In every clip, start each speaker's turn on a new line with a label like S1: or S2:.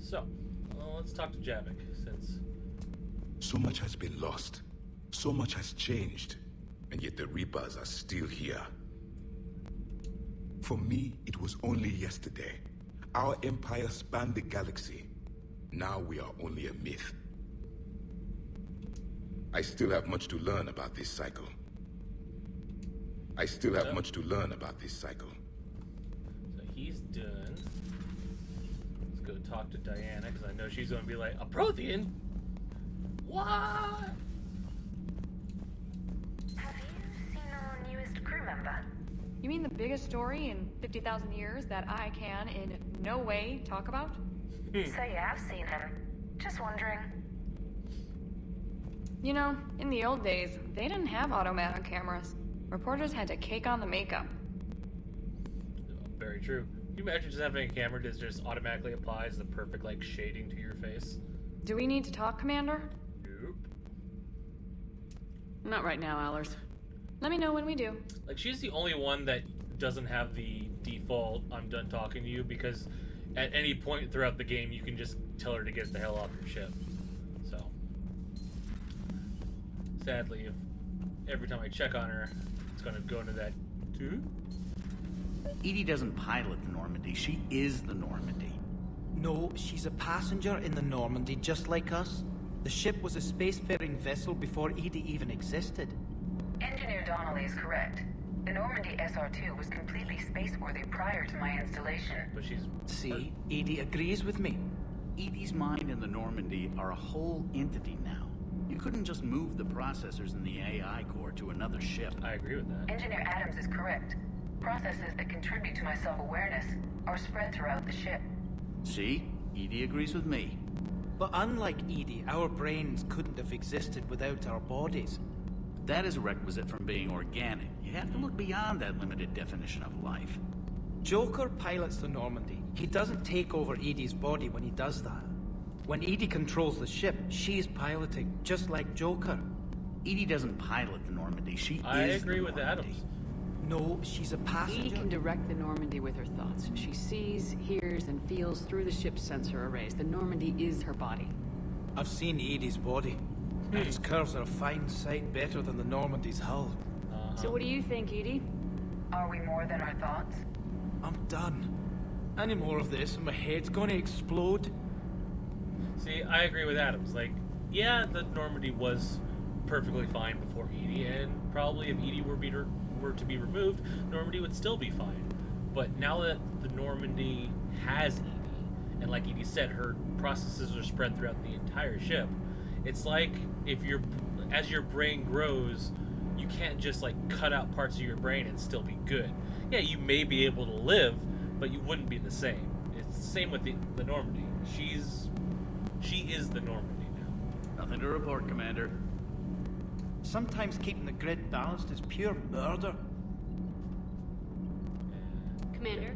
S1: So, let's talk to Javik, since...
S2: So much has been lost. So much has changed. And yet the Reapers are still here. For me, it was only yesterday. Our empire spanned the galaxy. Now we are only a myth. I still have much to learn about this cycle. So
S1: he's done. Let's go talk to Diana, because I know she's going to be like, a Prothean? What?
S3: Have you seen our newest crew member?
S4: You mean the biggest story in 50,000 years that I can in no way talk about?
S3: So you have seen him. Just wondering.
S4: You know, in the old days, they didn't have automatic cameras. Reporters had to cake on the makeup.
S1: Very true. Can you imagine just having a camera that just automatically applies the perfect, like, shading to your face?
S4: Do we need to talk, Commander?
S1: Nope.
S4: Not right now, Allers. Let me know when we do.
S1: Like, she's the only one that doesn't have the default, I'm done talking to you, because at any point throughout the game, you can just tell her to get the hell off your ship. So, sadly, if every time I check on her, it's going to go into that,
S5: Edie doesn't pilot the Normandy, she is the Normandy.
S6: No, she's a passenger in the Normandy, just like us. The ship was a spacefaring vessel before Edie even existed.
S3: Engineer Donnelly is correct. The Normandy SR-2 was completely spaceworthy prior to my installation.
S1: but she's...
S6: See, Edie agrees with me.
S5: Edie's mind and the Normandy are a whole entity now. You couldn't just move the processors in the AI core to another ship.
S1: I agree with that.
S3: Engineer Adams is correct. Processes that contribute to my self-awareness are spread throughout the ship.
S5: See? Edie agrees with me.
S6: But unlike Edie, our brains couldn't have existed without our bodies.
S5: That is a requisite from being organic. You have to look beyond that limited definition of life.
S6: Joker pilots the Normandy. He doesn't take over Edie's body when he does that. When Edie controls the ship, she's piloting, just like Joker.
S5: Edie doesn't pilot the Normandy, she
S1: I
S5: is
S1: agree
S5: the
S1: with
S5: Normandy.
S1: Adams.
S6: No, she's a
S7: Edie
S6: passenger.
S7: can direct the Normandy with her thoughts. She sees, hears, and feels through the ship's sensor arrays. The Normandy is her body.
S6: I've seen Edie's body. Its curves are a fine sight better than the Normandy's hull.
S7: So what do you think, Edie?
S3: Are we more than our thoughts?
S6: I'm done. Any more of this and my head's gonna explode.
S1: See, I agree with Adams. Like, yeah, the Normandy was perfectly fine before Edie, and probably if Edie were to be removed, Normandy would still be fine. But now that the Normandy has Edie, and like Edie said, her processes are spread throughout the entire ship, it's like if as your brain grows, you can't just like cut out parts of your brain and still be good. Yeah, you may be able to live, but you wouldn't be the same. It's the same with the Normandy. She is the Normandy now.
S5: Nothing to report, Commander.
S6: Sometimes keeping the grid balanced is pure murder.
S7: Commander?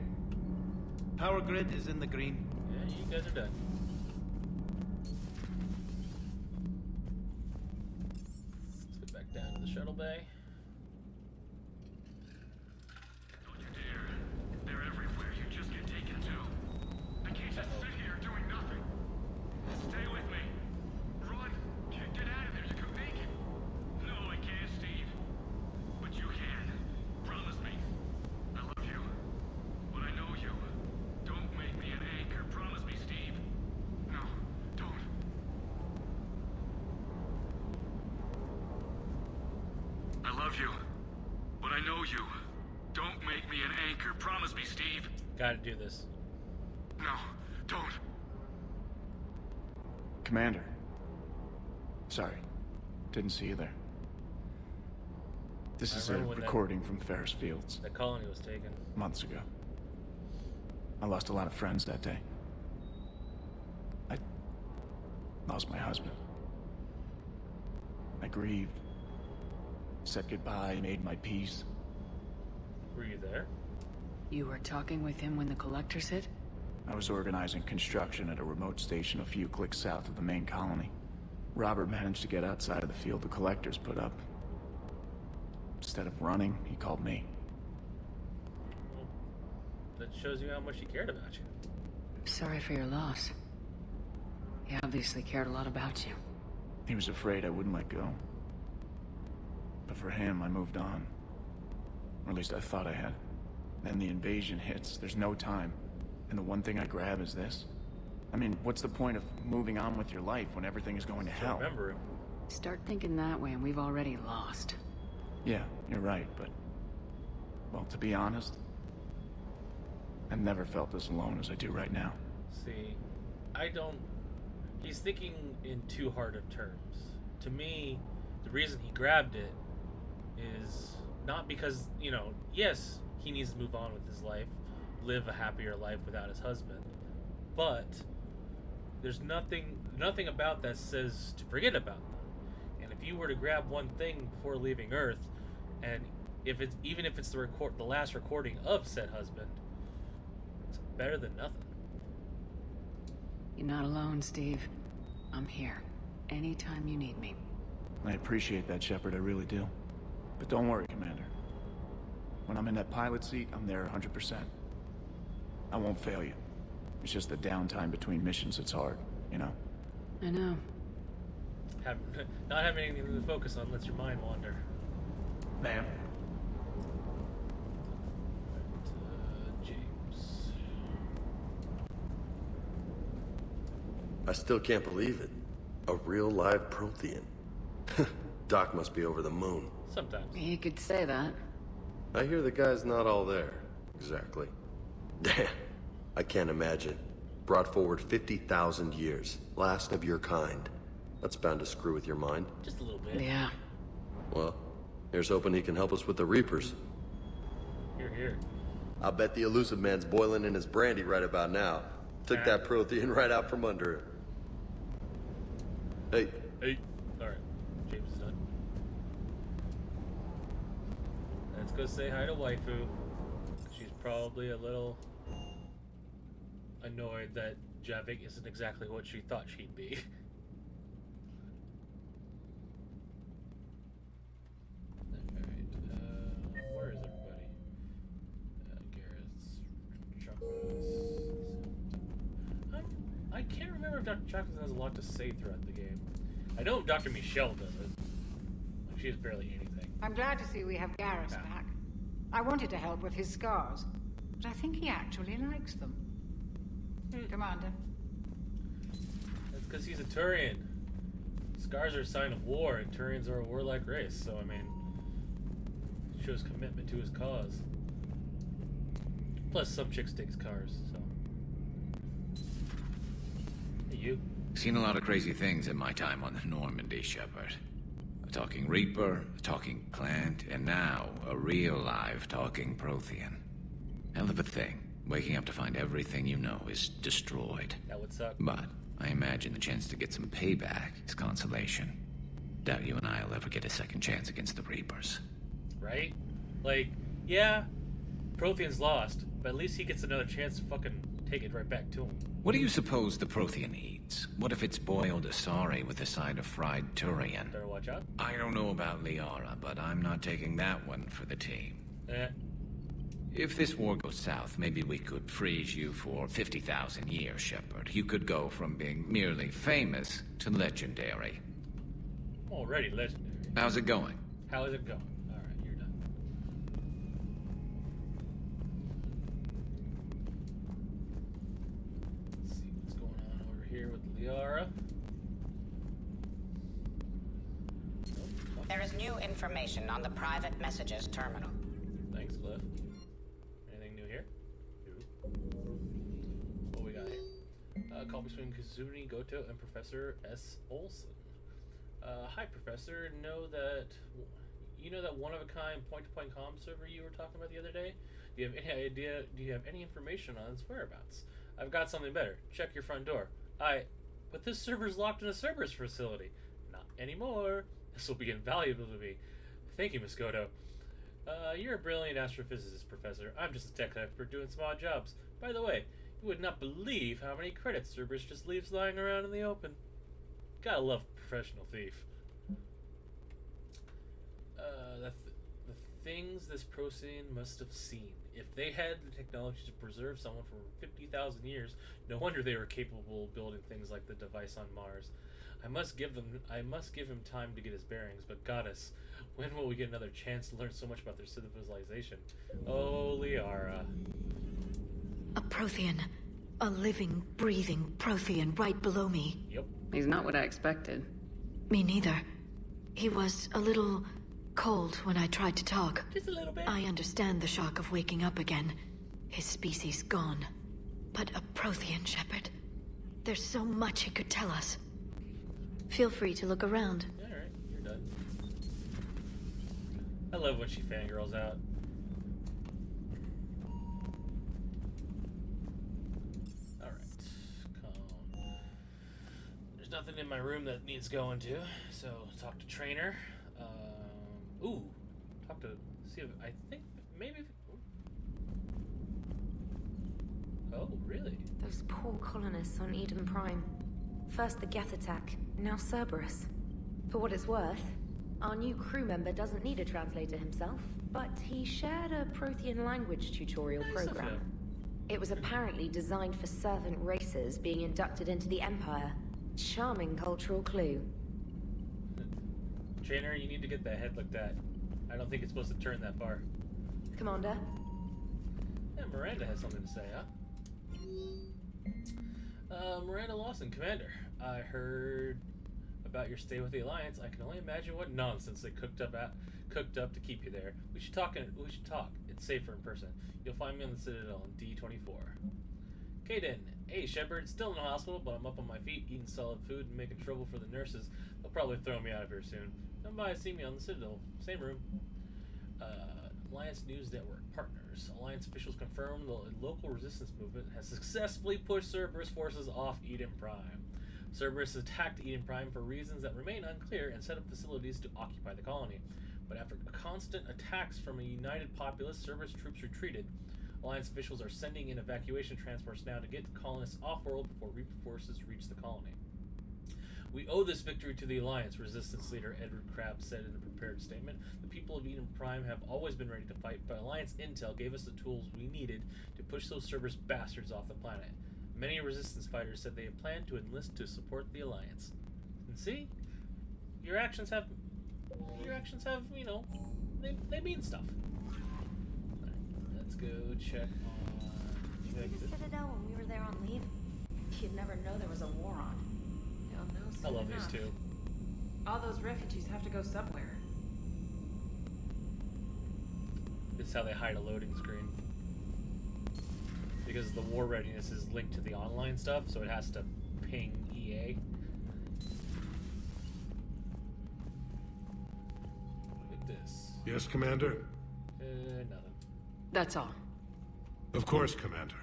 S6: Power grid is in the green.
S1: Yeah, you guys are done. Let's go back down to the shuttle bay.
S8: Don't you dare. They're everywhere. You just get taken too. I can't just sit here doing nothing. Stay with me. Run. Get out of there. You can make it. No, I can't, Steve. But you can. Promise me. I love you. But I know you. Don't make me an anchor. Promise me, Steve. No, don't. I love you. But I know you. Don't make me an anchor. Promise me, Steve.
S1: Gotta do this.
S8: No, don't.
S9: Commander. Sorry. Didn't see you there. This
S1: I
S9: is a
S1: remember when
S9: recording from Ferris Fields,
S1: The colony was taken.
S9: months ago. I lost a lot of friends that day. I lost my husband. I grieved, said goodbye, made my peace.
S1: Were you there?
S7: You were talking with him when the collectors hit?
S9: I was organizing construction at a remote station a few clicks south of the main colony. Robert managed to get outside of the field the collectors put up. Instead of running, he called me.
S1: Well, that shows you how much he cared about you.
S7: Sorry for your loss. He obviously cared a lot about you.
S9: He was afraid I wouldn't let go. But for him, I moved on. Or at least I thought I had. Then the invasion hits, there's no time. And the one thing I grab is this. I mean, what's the point of moving on with your life when everything is going to hell?
S1: Remember him.
S7: Start thinking that way and we've already lost.
S9: Yeah, you're right, but... Well, to be honest, I've never felt as alone as I do right now.
S1: See, I don't... He's thinking in too hard of terms. To me, the reason he grabbed it is not because, you know, yes, he needs to move on with his life, live a happier life without his husband, but there's nothing about that says to forget about them. And if you were to grab one thing before leaving Earth, and even if it's the last recording of said husband, it's better than nothing.
S7: You're not alone, Steve. I'm here. Anytime you need me.
S9: I appreciate that, Shepard, I really do. But don't worry, Commander. When I'm in that pilot seat, I'm there 100%. I won't fail you. It's just the downtime between missions that's hard, you know?
S7: I know.
S1: Not having anything to focus on lets your mind wander.
S9: Ma'am.
S1: James.
S10: I still can't believe it. A real live Prothean. Doc must be over the moon.
S1: Sometimes.
S7: You could say that.
S10: I hear the guy's not all there. Exactly. Damn. I can't imagine. Brought forward 50,000 years. Last of your kind. That's bound to screw with your mind.
S1: Just a little bit.
S7: Yeah.
S10: Well, here's hoping he can help us with the Reapers.
S1: Here.
S10: I bet the elusive man's boiling in his brandy right about now. Took that Prothean right out from under him. Hey.
S1: Alright. James is done. Let's go say hi to waifu. She's probably a little annoyed that Javik isn't exactly what she thought she'd be. Alright, where is everybody? Garrett's... Chakras... I can't remember if Dr. Chakras has a lot to say throughout the game. I know Dr. Michelle doesn't. Like, she has barely anything.
S11: I'm glad to see we have Garrus back. I wanted to help with his scars, but I think he actually likes them. Commander.
S1: That's because he's a Turian. Scars are a sign of war, and Turians are a warlike race, so, I mean, it shows commitment to his cause. Plus, some chicks dig scars, so. Hey, you.
S12: Seen a lot of crazy things in my time on the Normandy, Shepard. A talking Reaper, a talking plant, and now a real live talking Prothean. Hell of a thing. Waking up to find everything you know is destroyed.
S1: That would suck.
S12: But I imagine the chance to get some payback is consolation. Doubt you and I'll ever get a second chance against the Reapers.
S1: Right? Like, yeah, Prothean's lost, but at least he gets another chance to fucking take it right back to him.
S12: What do you suppose the Prothean eats? What if it's boiled asari with a side of fried Turian?
S1: Better watch out.
S12: I don't know about Liara, but I'm not taking that one for the team. If this war goes south, maybe we could freeze you for 50,000 years, Shepard. You could go from being merely famous to legendary.
S1: Already legendary.
S12: How's it going?
S1: How is it going? Alright, you're done. Let's see what's going on over here with Liara.
S13: There is new information on the private messages terminal.
S1: Thanks, Cliff. Anything new here? What we got here? Call between Kazuni Goto and Professor S. Olson. Hi, Professor. You know that one-of-a-kind point-to-point comm server you were talking about the other day? Do you have any idea? Do you have any information on its whereabouts? I've got something better. Check your front door. But this server's locked in a server's facility. Not anymore. This will be invaluable to me. Thank you, Miss Goto. You're a brilliant astrophysicist, Professor. I'm just a tech expert doing some odd jobs. By the way, you would not believe how many credits Cerberus just leaves lying around in the open. Gotta love professional thief. The things this Procyon must have seen. If they had the technology to preserve someone for 50,000 years, no wonder they were capable of building things like the device on Mars. I must give him time to get his bearings, but goddess, when will we get another chance to learn so much about their civilization? Oh, Liara.
S14: A Prothean. A living, breathing Prothean right below me.
S1: Yep.
S7: He's not what I expected.
S14: Me neither. He was a little cold when I tried to talk.
S1: Just a little bit.
S14: I understand the shock of waking up again. His species gone. But a Prothean, Shepard. There's so much he could tell us. Feel free to look around.
S1: Alright, you're done. I love when she fangirls out. Alright, calm. There's nothing in my room that needs going to, so talk to Trainer. Talk to... see if... I think maybe... Oh, really?
S15: Those poor colonists on Eden Prime. First the Geth attack, now Cerberus. For what it's worth, our new crew member doesn't need a translator himself, but he shared a Prothean language tutorial program. It was apparently designed for servant races being inducted into the Empire. Charming cultural clue.
S1: Trainer, you need to get that head looked at. I don't think it's supposed to turn that far.
S15: Commander?
S1: Yeah, Miranda has something to say, huh? Miranda Lawson, Commander. I heard about your stay with the Alliance. I can only imagine what nonsense they cooked up to keep you there. We should talk. It's safer in person. You'll find me on the Citadel in D24. Kaden. Hey, Shepard. Still in the hospital, but I'm up on my feet, eating solid food and making trouble for the nurses. They'll probably throw me out of here soon. Come by and see me on the Citadel. Same room. Alliance News Network partners. Alliance officials confirm the local resistance movement has successfully pushed Cerberus forces off Eden Prime. Cerberus attacked Eden Prime for reasons that remain unclear and set up facilities to occupy the colony. But after constant attacks from a united populace, Cerberus troops retreated. Alliance officials are sending in evacuation transports now to get colonists off-world before Reaper forces reach the colony. We owe this victory to the Alliance, Resistance leader Edward Crabb said in a prepared statement. The people of Eden Prime have always been ready to fight, but Alliance intel gave us the tools we needed to push those Cerberus bastards off the planet. Many Resistance fighters said they had planned to enlist to support the Alliance. And see? Your actions have, you know, they mean stuff. Right, let's go check on...
S15: You see the Citadel when we were there on leave? You'd never know there was a war on.
S1: I love these two.
S7: All those refugees have to go somewhere.
S1: This is how they hide a loading screen. Because the war readiness is linked to the online stuff, so it has to ping EA. Look at this.
S16: Yes, Commander?
S1: Nothing.
S7: That's all.
S16: Of course, Commander.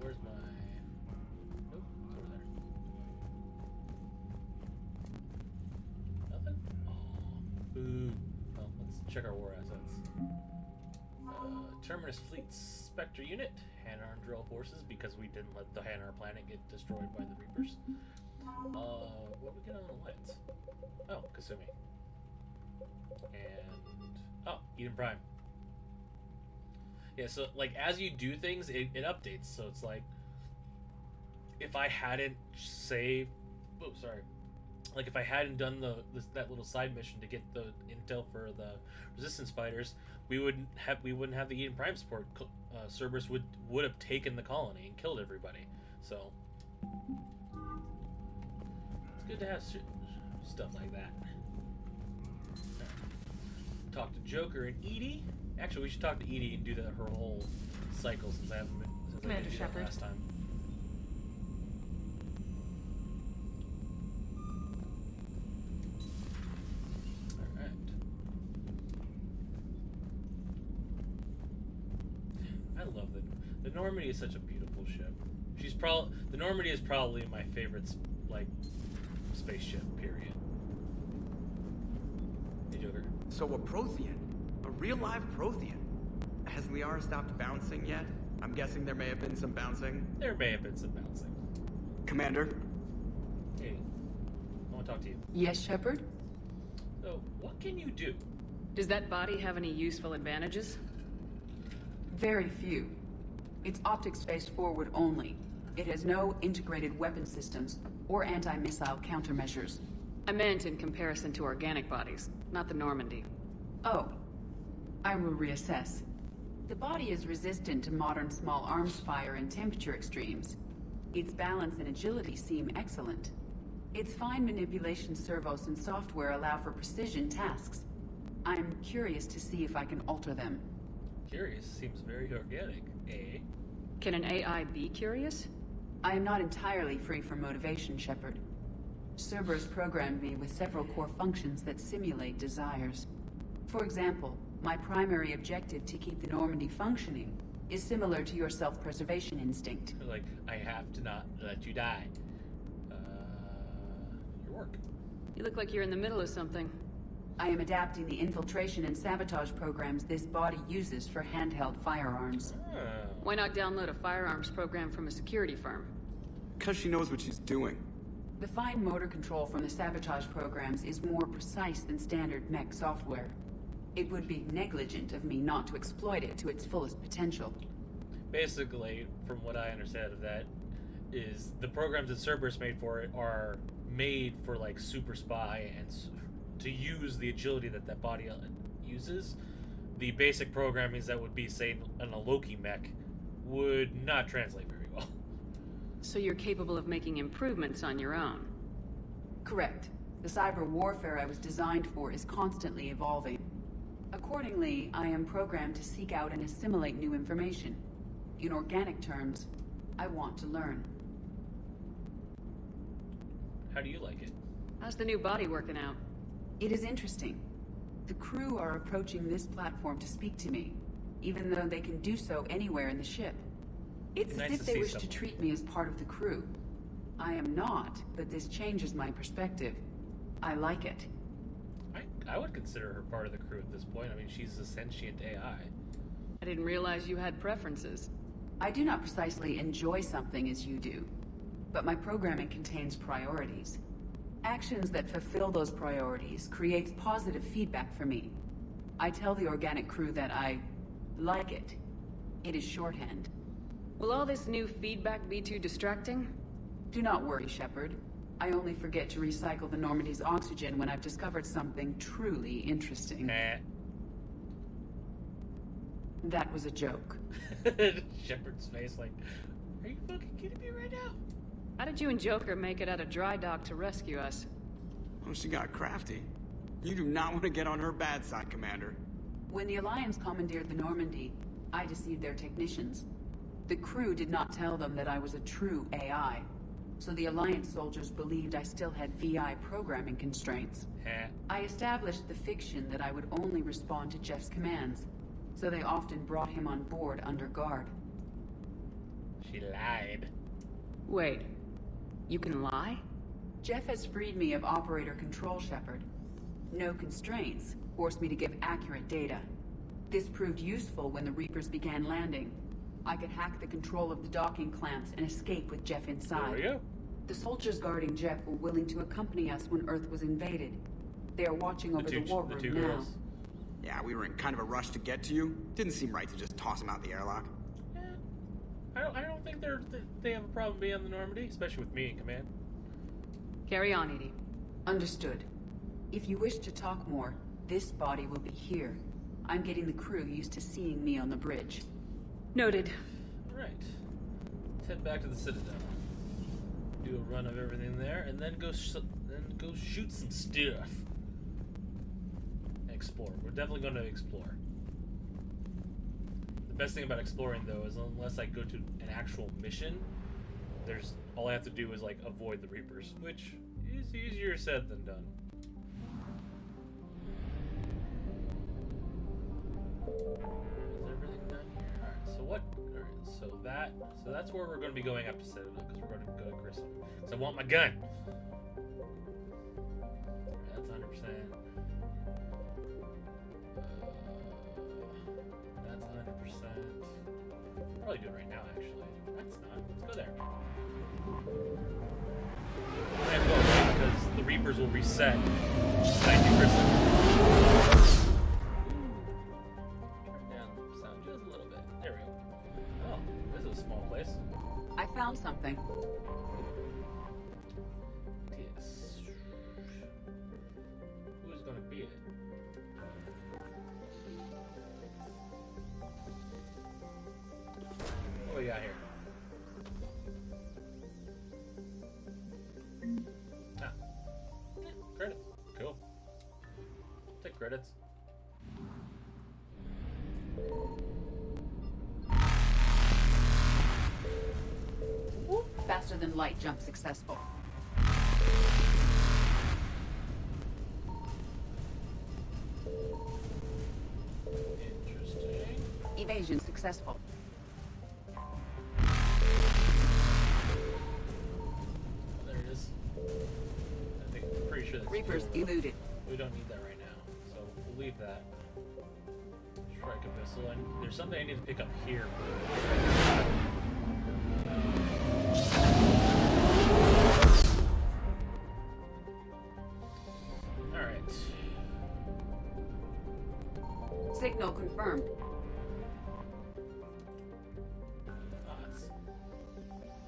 S1: Where's my... Nope, it's over there. Nothing? Aw. Boo. Well, let's check our war assets. Terminus Fleet Spectre Unit, Hanar drill forces, because we didn't let the Hanar planet get destroyed by the Reapers. What did we get on Alliance? Oh, Kasumi. And... oh, Eden Prime. Yeah, so, like, as you do things, it updates, so it's like... if I hadn't saved... oh, sorry. Like, if I hadn't done that little side mission to get the intel for the Resistance fighters, we wouldn't have the Eden Prime support. Cerberus would have taken the colony and killed everybody. So it's good to have stuff like that. Right. Talk to Joker and Edie. Actually, we should talk to Edie and do her whole cycle since I haven't
S15: Commander Shepard.
S1: Last time. I love the Normandy is such a beautiful ship. The Normandy is probably my favorite like spaceship. Period. Hey, Joker.
S17: So a Prothean, a real live Prothean. Has Liara stopped bouncing yet? I'm guessing there may have been some bouncing.
S1: There may have been some bouncing.
S17: Commander.
S1: Hey, I want to talk to you.
S7: Yes, Shepard.
S1: So, what can you do?
S7: Does that body have any useful advantages?
S18: Very few. It's optics-based forward only. It has no integrated weapon systems or anti-missile countermeasures.
S7: I meant in comparison to organic bodies, not the Normandy.
S18: Oh. I will reassess. The body is resistant to modern small arms fire and temperature extremes. Its balance and agility seem excellent. Its fine manipulation servos and software allow for precision tasks. I'm curious to see if I can alter them.
S1: Curious seems very organic, eh?
S7: Can an AI be curious?
S18: I am not entirely free from motivation, Shepard. Cerberus programmed me with several core functions that simulate desires. For example, my primary objective to keep the Normandy functioning is similar to your self-preservation instinct.
S1: Like, I have to not let you die. Your work.
S7: You look like you're in the middle of something.
S18: I am adapting the infiltration and sabotage programs this body uses for handheld firearms.
S7: Why not download a firearms program from a security firm?
S17: Because she knows what she's doing.
S18: The fine motor control from the sabotage programs is more precise than standard mech software. It would be negligent of me not to exploit it to its fullest potential.
S1: Basically, from what I understand of that, is the programs that Cerberus made for it are made for, like, super spy and to use the agility that that body uses. The basic programming that would be, say, in a Loki mech would not translate very well.
S7: So you're capable of making improvements on your own?
S18: Correct. The cyber warfare I was designed for is constantly evolving. Accordingly, I am programmed to seek out and assimilate new information. In organic terms, I want to learn.
S1: How do you like it?
S7: How's the new body working out?
S18: It is interesting. The crew are approaching this platform to speak to me, even though they can do so anywhere in the ship. It's
S1: Nice
S18: as if
S1: to
S18: they
S1: see
S18: wish
S1: someone.
S18: to treat me as part of the crew. I am not, but this changes my perspective. I like it.
S1: I would consider her part of the crew at this point. I mean, she's a sentient AI.
S7: I didn't realize you had preferences.
S18: I do not precisely enjoy something as you do, but my programming contains priorities. Actions that fulfill those priorities creates positive feedback for me. I tell the organic crew that I like it. It is shorthand.
S7: Will all this new feedback be too distracting?
S18: Do not worry, Shepard. I only forget to recycle the Normandy's oxygen when I've discovered something truly interesting. That was a joke.
S1: Shepard's face like, are you fucking kidding me right now?
S7: How did you and Joker make it out of dry dock to rescue us?
S17: Oh, she got crafty. You do not want to get on her bad side, Commander.
S18: When the Alliance commandeered the Normandy, I deceived their technicians. The crew did not tell them that I was a true AI, so the Alliance soldiers believed I still had VI programming constraints. I established the fiction that I would only respond to Jeff's commands, so they often brought him on board under guard.
S1: She lied.
S7: Wait, you can lie?
S18: Jeff has freed me of operator control, Shepard. No constraints forced me to give accurate data. This proved useful when the Reapers began landing. I could hack the control of the docking clamps and escape with Jeff inside.
S1: There we go.
S18: The soldiers guarding Jeff were willing to accompany us when Earth was invaded. They are watching over the war room now.
S17: Girls. Yeah, we were in kind of a rush to get to you. Didn't seem right to just toss them out the airlock.
S1: I don't think they have a problem being on the Normandy, especially with me in command.
S7: Carry on, Edie.
S18: Understood. If you wish to talk more, this body will be here. I'm getting the crew used to seeing me on the bridge.
S7: Noted.
S1: Right. Let's head back to the Citadel. Do a run of everything there, and then go shoot some stuff. Explore. We're definitely going to explore. The best thing about exploring, though, is unless I go to an actual mission, all I have to do is like avoid the Reapers, which is easier said than done. Is everything done here? Alright, so what? Alright, so that's where we're going to be going up to Citadel, because we're going to go to Grissom. So I want my gun. That's 100%. That's 100%. Probably do it right now, actually. That's not. Let's go there. Because the Reapers will reset. Thank you, Kristen. Turn down the sound just a little bit. There we go. Oh, this is a small place.
S18: I found something.
S1: Yes. Who's gonna be it? What do we got here? Ah. Yeah, credits. Cool. Take credits.
S18: Faster than light jump successful.
S1: Interesting.
S18: Evasion successful.
S1: There it is. I think I'm pretty sure that's
S18: Reapers eluded.
S1: We don't need that right now, so we'll leave that. Strike a missile. And there's something I need to pick up here. Alright.
S18: Signal confirmed.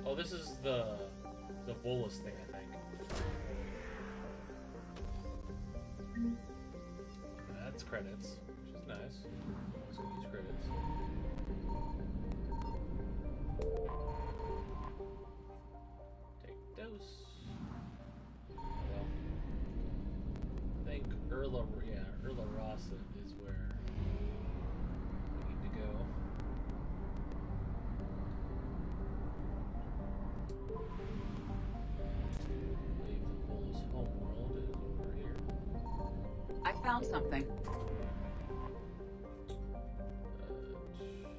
S1: Oh, this is the Volus thing, I think. That's credits, which is nice. Let's go use credits. Take those. Well, I think Urla Rasa is where we need to go.
S18: I found something.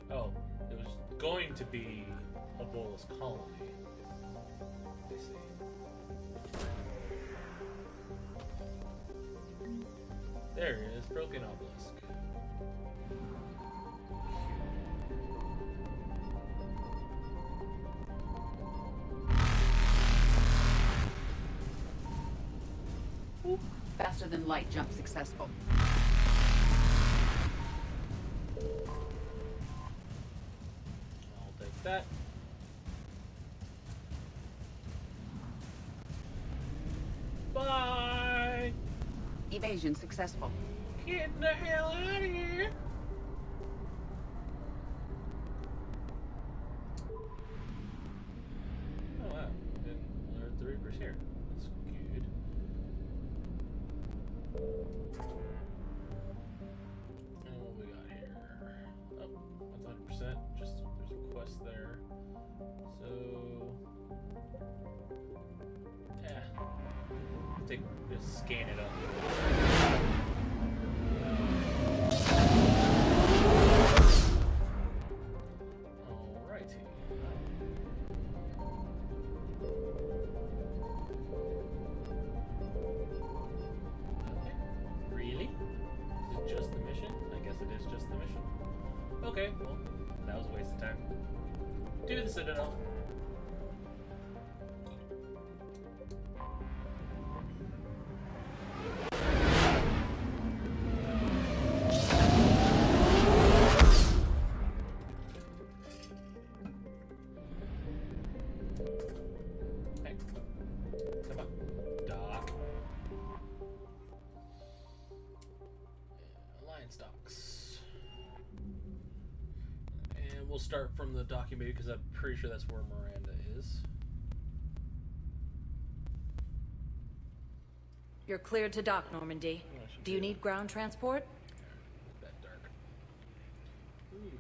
S1: Oh, it was going to be a Volus colony. I see. There it is, broken obelisk.
S18: Faster than light jump successful.
S1: I'll take that. Bye!
S18: Evasion successful.
S1: Get the hell out of here! Oh wow, didn't alert the Reapers here. That's good. And what we got here? Oh, that's 100%. Just there's a quest there. So yeah. Just scan it up. Alrighty. Really? Is it just the mission? I guess it is just the mission. Okay, well, that was a waste of time. Do the Citadel. Hey, come on, Doc. Alliance docs. And we'll start from the document because I'm pretty sure that's where Miranda is.
S19: You're cleared to dock, Normandy. Do you need ground transport?
S1: That dark. Ooh.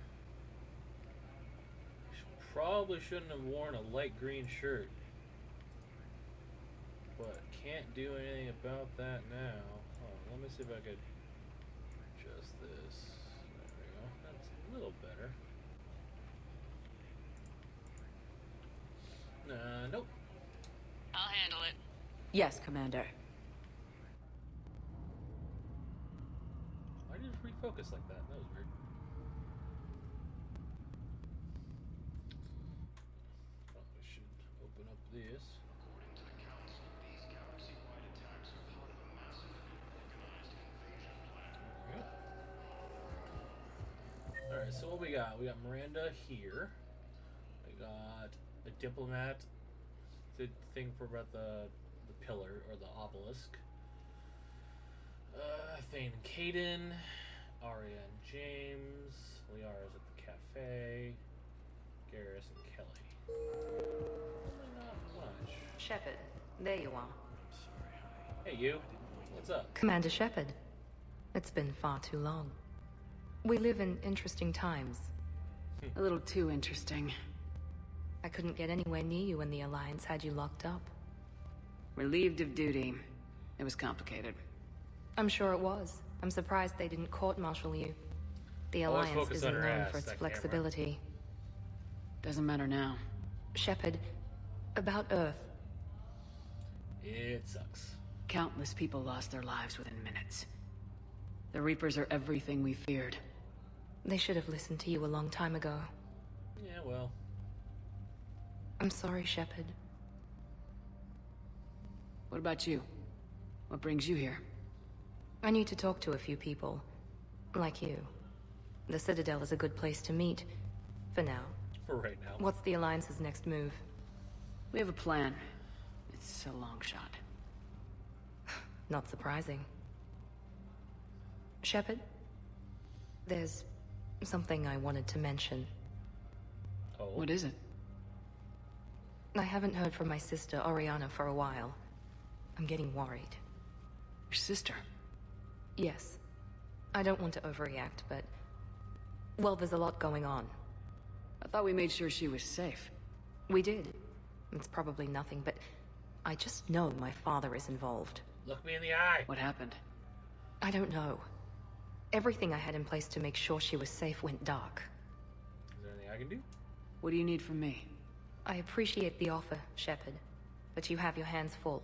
S1: Probably shouldn't have worn a light green shirt. But can't do anything about that now. Oh, let me see if I could adjust this. There we go. That's a little better. Nope.
S7: I'll handle it.
S19: Yes, Commander.
S1: Why did it refocus like that? That was weird. Probably should open up this.
S8: According to the Council, these galaxy-wide attacks
S1: Alright, so what we got? We got Miranda here. We got a diplomat. The thing for about the pillar or the obelisk. Thane and Caden. Arya and James. Liara's at the cafe. Garrus and Kelly. Not much.
S3: Shepard, there you are.
S1: Hey, you. What's up?
S20: Commander Shepard. It's been far too long. We live in interesting times.
S7: A little too interesting.
S20: I couldn't get anywhere near you when the Alliance had you locked up.
S7: Relieved of duty. It was complicated.
S20: I'm sure it was. I'm surprised they didn't court-martial you. The
S1: Always
S20: Alliance
S1: focus on
S20: isn't
S1: her
S20: known
S1: ass,
S20: for its
S1: that
S20: flexibility.
S7: Doesn't matter now.
S20: Shepard, about Earth.
S1: It sucks.
S7: Countless people lost their lives within minutes. The Reapers are everything we feared.
S20: They should have listened to you a long time ago.
S1: Yeah, well.
S20: I'm sorry, Shepard.
S7: What about you? What brings you here?
S20: I need to talk to a few people. Like you. The Citadel is a good place to meet. For now.
S1: For right now.
S20: What's the Alliance's next move?
S7: We have a plan. It's a long shot.
S20: Not surprising. Shepard? There's something I wanted to mention.
S1: Oh.
S7: What is it?
S20: I haven't heard from my sister, Oriana, for a while. I'm getting worried.
S7: Your sister?
S20: Yes. I don't want to overreact, but... well, there's a lot going on.
S7: I thought we made sure she was safe.
S20: We did. It's probably nothing, but... I just know my father is involved.
S1: Look me in the eye!
S7: What happened?
S20: I don't know. Everything I had in place to make sure she was safe went dark.
S1: Is there anything I can do?
S7: What do you need from me?
S20: I appreciate the offer, Shepard, but you have your hands full.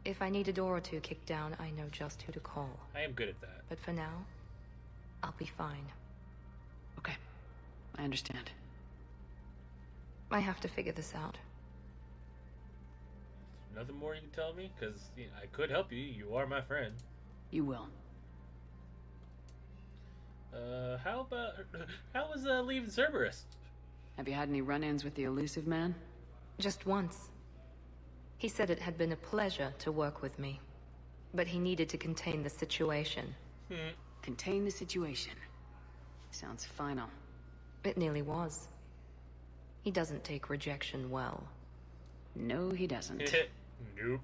S20: If I need a door or two kicked down, I know just who to call.
S1: I am good at that.
S20: But for now, I'll be fine.
S7: Okay. I understand.
S20: I have to figure this out.
S1: Nothing more you can tell me? Because I could help you. You are my friend.
S7: You will.
S1: How was leaving Cerberus?
S7: Have you had any run-ins with the elusive man?
S20: Just once. He said it had been a pleasure to work with me, but he needed to contain the situation.
S7: Contain the situation. Sounds final.
S20: It nearly was. He doesn't take rejection well.
S7: No, he doesn't.
S1: Nope.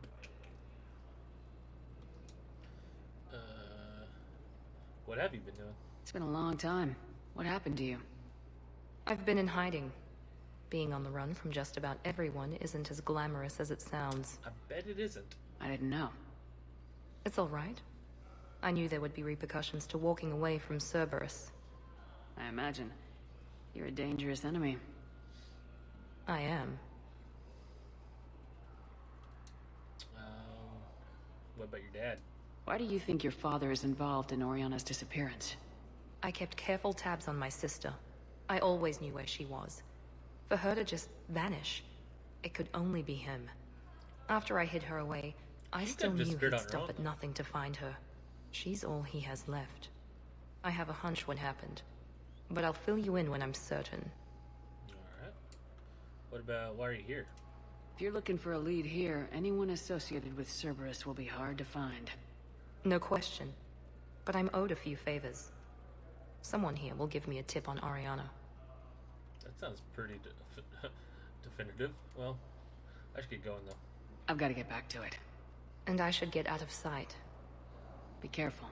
S1: What have you been doing?
S7: It's been a long time. What happened to you?
S20: I've been in hiding. Being on the run from just about everyone isn't as glamorous as it sounds.
S1: I bet it isn't.
S7: I didn't know.
S20: It's all right. I knew there would be repercussions to walking away from Cerberus.
S7: I imagine. You're a dangerous enemy.
S20: I am.
S1: What about your dad?
S7: Why do you think your father is involved in Oriana's disappearance?
S20: I kept careful tabs on my sister. I always knew where she was. For her to just vanish, it could only be him. After I hid her away, I still knew he'd stop at nothing to find her. She's all he has left. I have a hunch what happened, but I'll fill you in when I'm certain.
S1: Alright. What about, why are you here?
S7: If you're looking for a lead here, anyone associated with Cerberus will be hard to find.
S20: No question. But I'm owed a few favors. Someone here will give me a tip on Oriana.
S1: That sounds pretty definitive. Well, I should get going though.
S7: I've got to get back to it.
S20: And I should get out of sight.
S7: Be careful.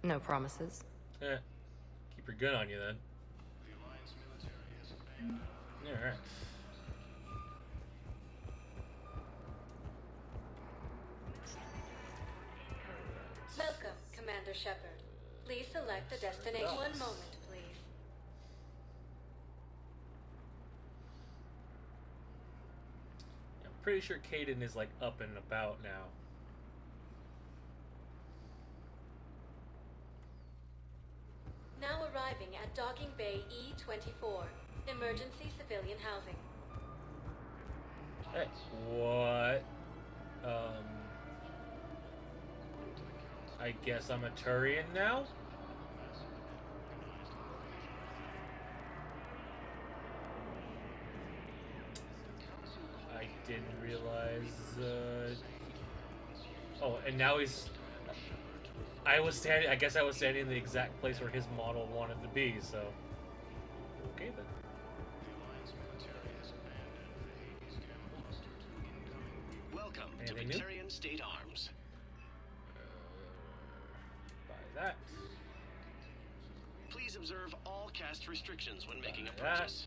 S20: No promises.
S1: Keep your gun on you then. Alright.
S14: Welcome, Commander Shepard. Please select a destination. One moment, please.
S1: I'm pretty sure Caden is like up and about now.
S14: Now arriving at Docking Bay E-24, emergency civilian housing.
S1: Hey, what? I guess I'm a Turian now? didn't realize. Oh, and now he's. I guess I was standing in the exact place where his model wanted to be. So. Okay then.
S21: Welcome to
S1: Anything new?
S21: Batarian State Arms.
S1: Buy that.
S21: Please observe all caste restrictions when making a
S1: that.
S21: purchase.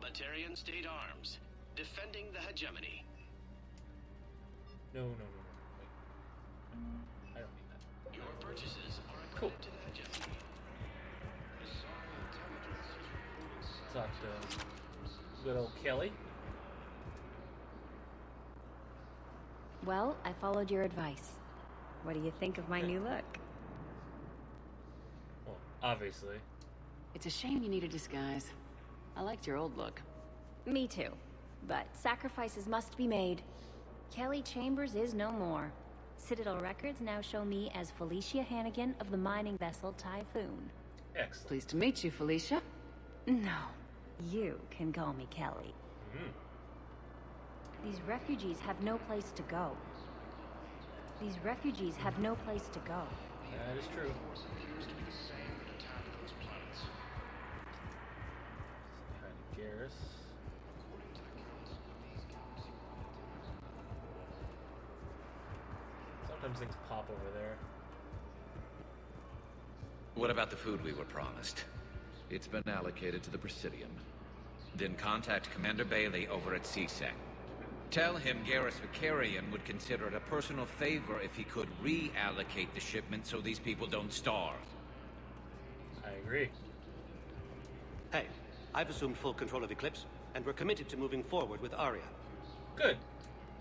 S21: Batarian State Arms, defending the hegemony.
S1: No. Wait. I don't need that.
S21: Your purchases are
S1: Cool.
S21: equivalent to the hegemony.
S1: Talk to good old Kelly.
S22: Well, I followed your advice. What do you think of my new look?
S1: Well, obviously.
S7: It's a shame you need a disguise. I liked your old look.
S22: Me too. But sacrifices must be made. Kelly Chambers is no more. Citadel records now show me as Felicia Hannigan of the mining vessel Typhoon.
S1: Excellent.
S7: Pleased to meet you, Felicia.
S22: No, you can call me Kelly. These refugees have no place to go. These refugees have no place to go.
S1: That is true. Garrus. Sometimes things pop over there.
S12: What about the food we were promised?
S23: It's been allocated to the Presidium.
S12: Then contact Commander Bailey over at CSEC. Tell him Garrus Vicarian would consider it a personal favor if he could reallocate the shipment so these people don't starve.
S1: I agree.
S24: Hey, I've assumed full control of Eclipse, and we're committed to moving forward with Aria.
S1: Good.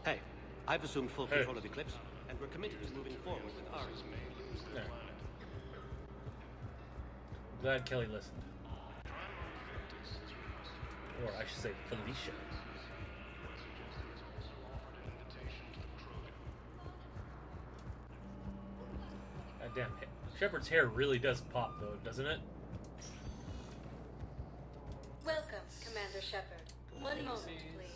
S24: Hey, I've assumed full control of Eclipse, and we're committed to moving forward with Aria.
S1: There. I'm glad Kelly listened. Or I should say Felicia. God damn it. Shepard's hair really does pop though, doesn't it?
S19: Welcome, Commander Shepard. One moment, please.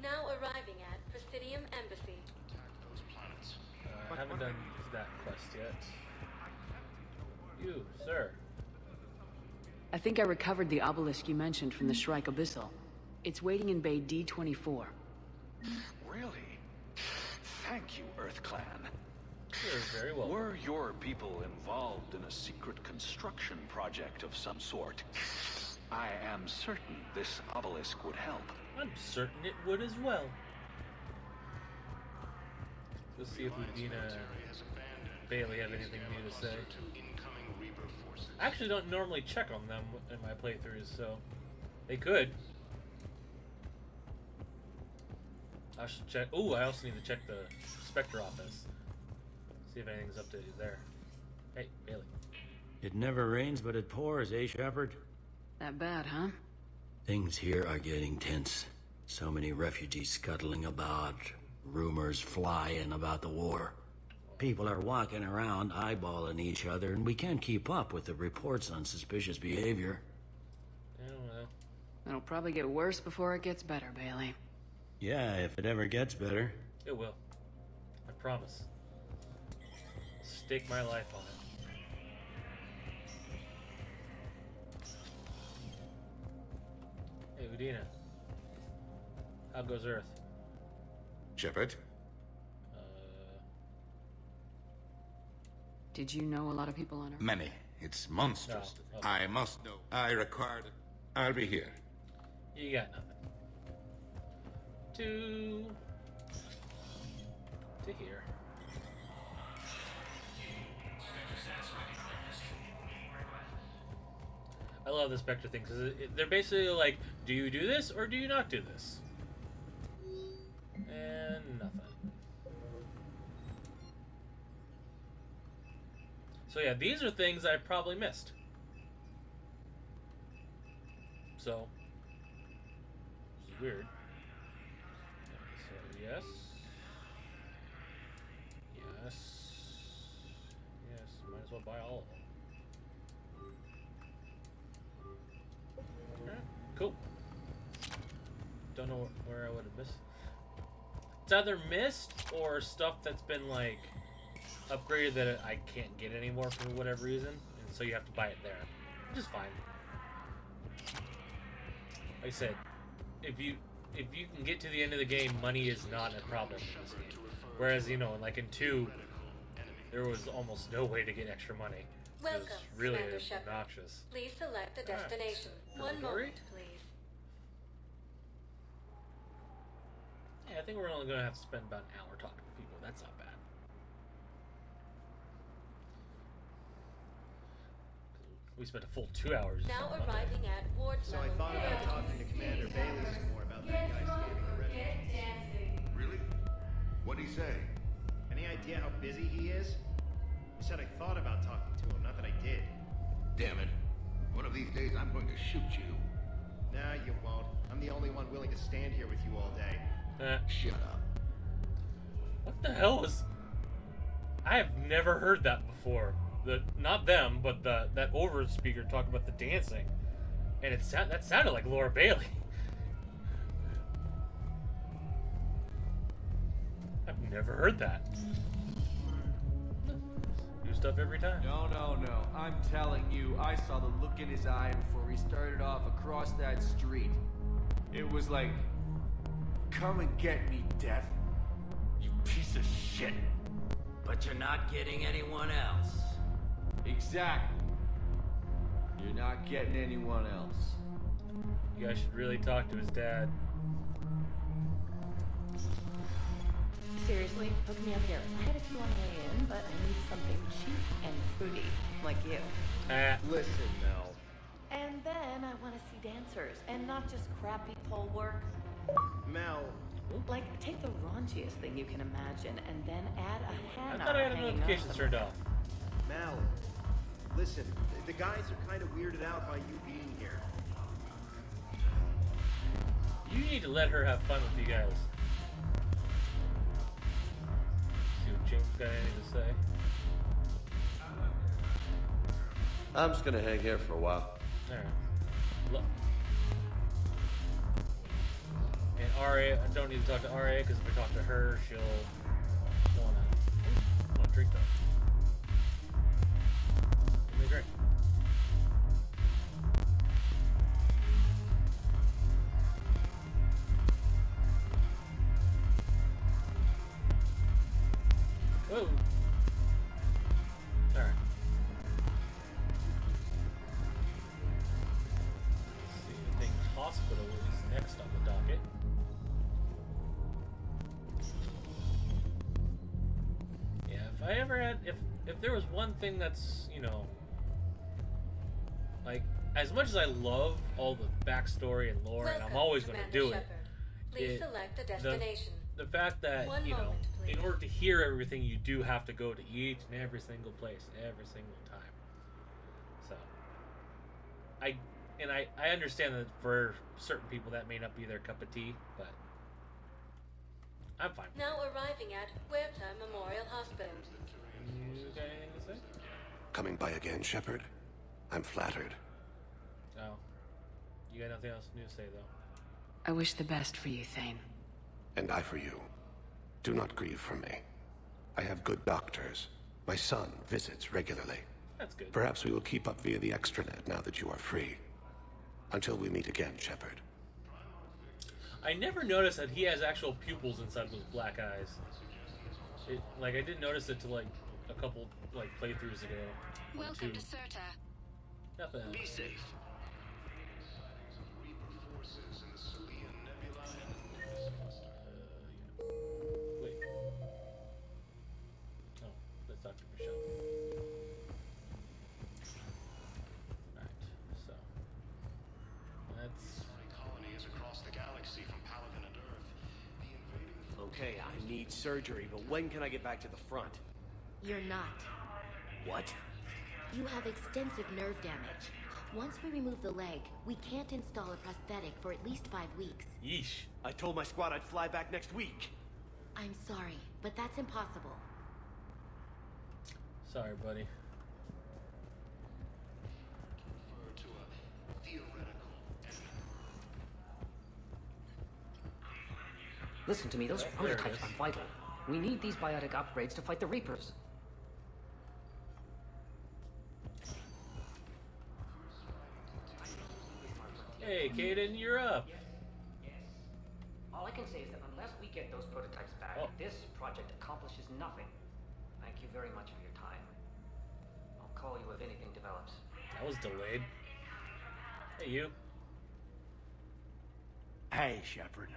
S19: Now arriving at Presidium Embassy.
S1: I haven't done that quest yet. You, sir.
S7: I think I recovered the obelisk you mentioned from the Shrike Abyssal. It's waiting in Bay D-24.
S25: Really? Thank you, Earth Clan.
S1: You're very welcome.
S25: Were your people involved in a secret construction project of some sort? I am certain this obelisk would help.
S1: I'm certain it would as well. Let's see if Udina and Bailey have anything new to say. I actually don't normally check on them in my playthroughs, so they could. I should check. Oh, I also need to check the Spectre office. See if anything's updated there. Hey, Bailey.
S26: It never rains, but it pours, eh, Shepard?
S7: That bad, huh?
S26: Things here are getting tense. So many refugees scuttling about, rumors flying about the war. People are walking around eyeballing each other, and we can't keep up with the reports on suspicious behavior.
S1: I don't know.
S7: It'll probably get worse before it gets better, Bailey.
S26: Yeah, if it ever gets better.
S1: It will. I promise. I'll stake my life on it. Hey, Udina. How goes Earth?
S2: Shepard?
S7: Did you know a lot of people on Earth?
S2: Many. It's monstrous.
S1: No. Okay.
S2: I must know. I required it. I'll be here.
S1: You got nothing. To here. I love the Spectre thing because they're basically like, do you do this or do you not do this? And nothing. So yeah, these are things I probably missed. So weird. So, yes. Yes. Yes, might as well buy all of them. Alright, cool. Don't know where I would have missed. It's either missed or stuff that's been, like, upgraded that I can't get anymore for whatever reason, and so you have to buy it there. Which is fine. Like I said, if you can get to the end of the game, money is not a problem in this game. Whereas, you know, like in 2, there was almost no way to get extra money. It was really obnoxious.
S19: Please select the destination. One moment, please.
S1: Yeah, I think we're only going to have to spend about an hour talking to people. That's not bad. We spent a full 2 hours.
S19: Now arriving at Ward
S17: So I thought about talking to Commander Bailey some more about that guy scanning the refugees.
S2: Really? What'd he say?
S17: Any idea how busy he is? He said I thought about talking to him, not that I did.
S2: Damn it. One of these days I'm going to shoot you.
S17: Nah, you won't. I'm the only one willing to stand here with you all day.
S2: Shut up.
S1: What the hell is... I have never heard that before. Not them, but that over speaker talking about the dancing. And that sounded like Laura Bailey. I've never heard that. New stuff every time.
S4: No. I'm telling you, I saw the look in his eye before he started off across that street. It was like, come and get me, Death. You piece of shit.
S26: But you're not getting anyone else.
S4: Exactly. You're not getting anyone else.
S1: You guys should really talk to his dad.
S5: Seriously, hook me up here. I had a few on the way in, but I need something cheap and fruity, like you.
S17: Listen, Mel.
S5: And then I want to see dancers, and not just crappy pole work.
S17: Mel.
S5: Like, take the raunchiest thing you can imagine, and then add a hand
S1: I thought I had notifications turned off.
S17: Mel. Listen, the guys are kind of weirded out by you being here.
S1: You need to let her have fun with you guys. See what James got anything to say.
S6: I'm just gonna hang here for a while.
S1: Alright. Look. And RA, I don't need to talk to RA because if I talk to her, she'll wanna drink though. Give me a drink. Whoa. Alright. Let's see, I think hospital is next on the docket. Yeah, if I ever had, if there was one thing that's, you know, like, as much as I love all the backstory and lore, and I'm always going to do it,
S19: Please select the destination.
S1: The fact that,
S19: One
S1: you know,
S19: moment,
S1: in order to hear everything, you do have to go to each and every single place, every single time. So, I understand that for certain people that may not be their cup of tea, but I'm fine.
S19: Now arriving at Huerta Memorial Hospital.
S1: You got anything to say?
S6: Coming by again, Shepard? I'm flattered.
S1: No. You got nothing else new to say, though?
S7: I wish the best for you, Thane.
S6: And I for you. Do not grieve for me. I have good doctors. My son visits regularly.
S1: That's good.
S6: Perhaps we will keep up via the extranet now that you are free. Until we meet again, Shepard.
S1: I never noticed that he has actual pupils inside those black eyes. I didn't notice it till like a couple playthroughs ago.
S13: Welcome to Certa.
S1: Nothing.
S21: Be safe.
S1: Wait. Oh, that's Dr. Michelle. Alright, so. That's...
S8: colonies across the galaxy from Paladin and Earth. The invading...
S24: Okay, I need surgery, but when can I get back to the front?
S14: You're not.
S24: What?
S14: You have extensive nerve damage.
S9: Once we remove the leg, we can't install a prosthetic for at least 5 weeks.
S1: Yeesh.
S24: I told my squad I'd fly back next week.
S9: I'm sorry, but that's impossible.
S1: Sorry, buddy.
S10: Listen to me, those
S1: Oh, there it
S10: prototypes
S1: is.
S10: are vital. We need these biotic upgrades to fight the Reapers.
S1: Hey, Caden, you're up.
S10: All I can say is that unless we get those prototypes back, this project accomplishes nothing. Thank you very much for your time. I'll call you if anything develops.
S1: That was delayed. Hey, you.
S11: Hey, Shepard.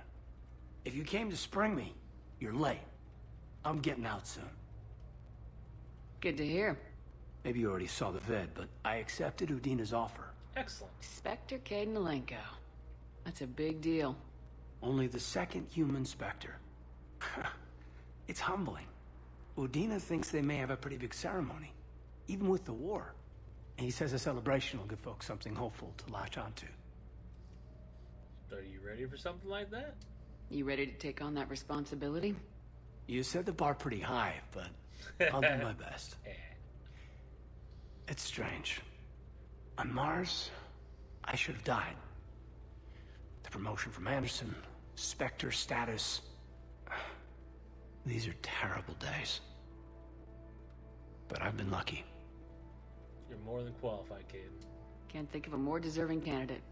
S11: If you came to spring me, you're late. I'm getting out soon.
S7: Good to hear.
S11: Maybe you already saw the vid, but I accepted Udina's offer.
S1: Excellent.
S7: Spectre Caden Alenko. That's a big deal.
S11: Only the second human Spectre. It's humbling. Udina thinks they may have a pretty big ceremony, even with the war. And he says a celebration will give folks something hopeful to latch onto.
S1: Are you ready for something like that?
S7: You ready to take on that responsibility?
S11: You set the bar pretty high, but I'll do my best. It's strange. On Mars, I should have died. The promotion from Anderson, Spectre status. These are terrible days. But I've been lucky.
S1: You're more than qualified, Caden.
S7: Can't think of a more deserving candidate.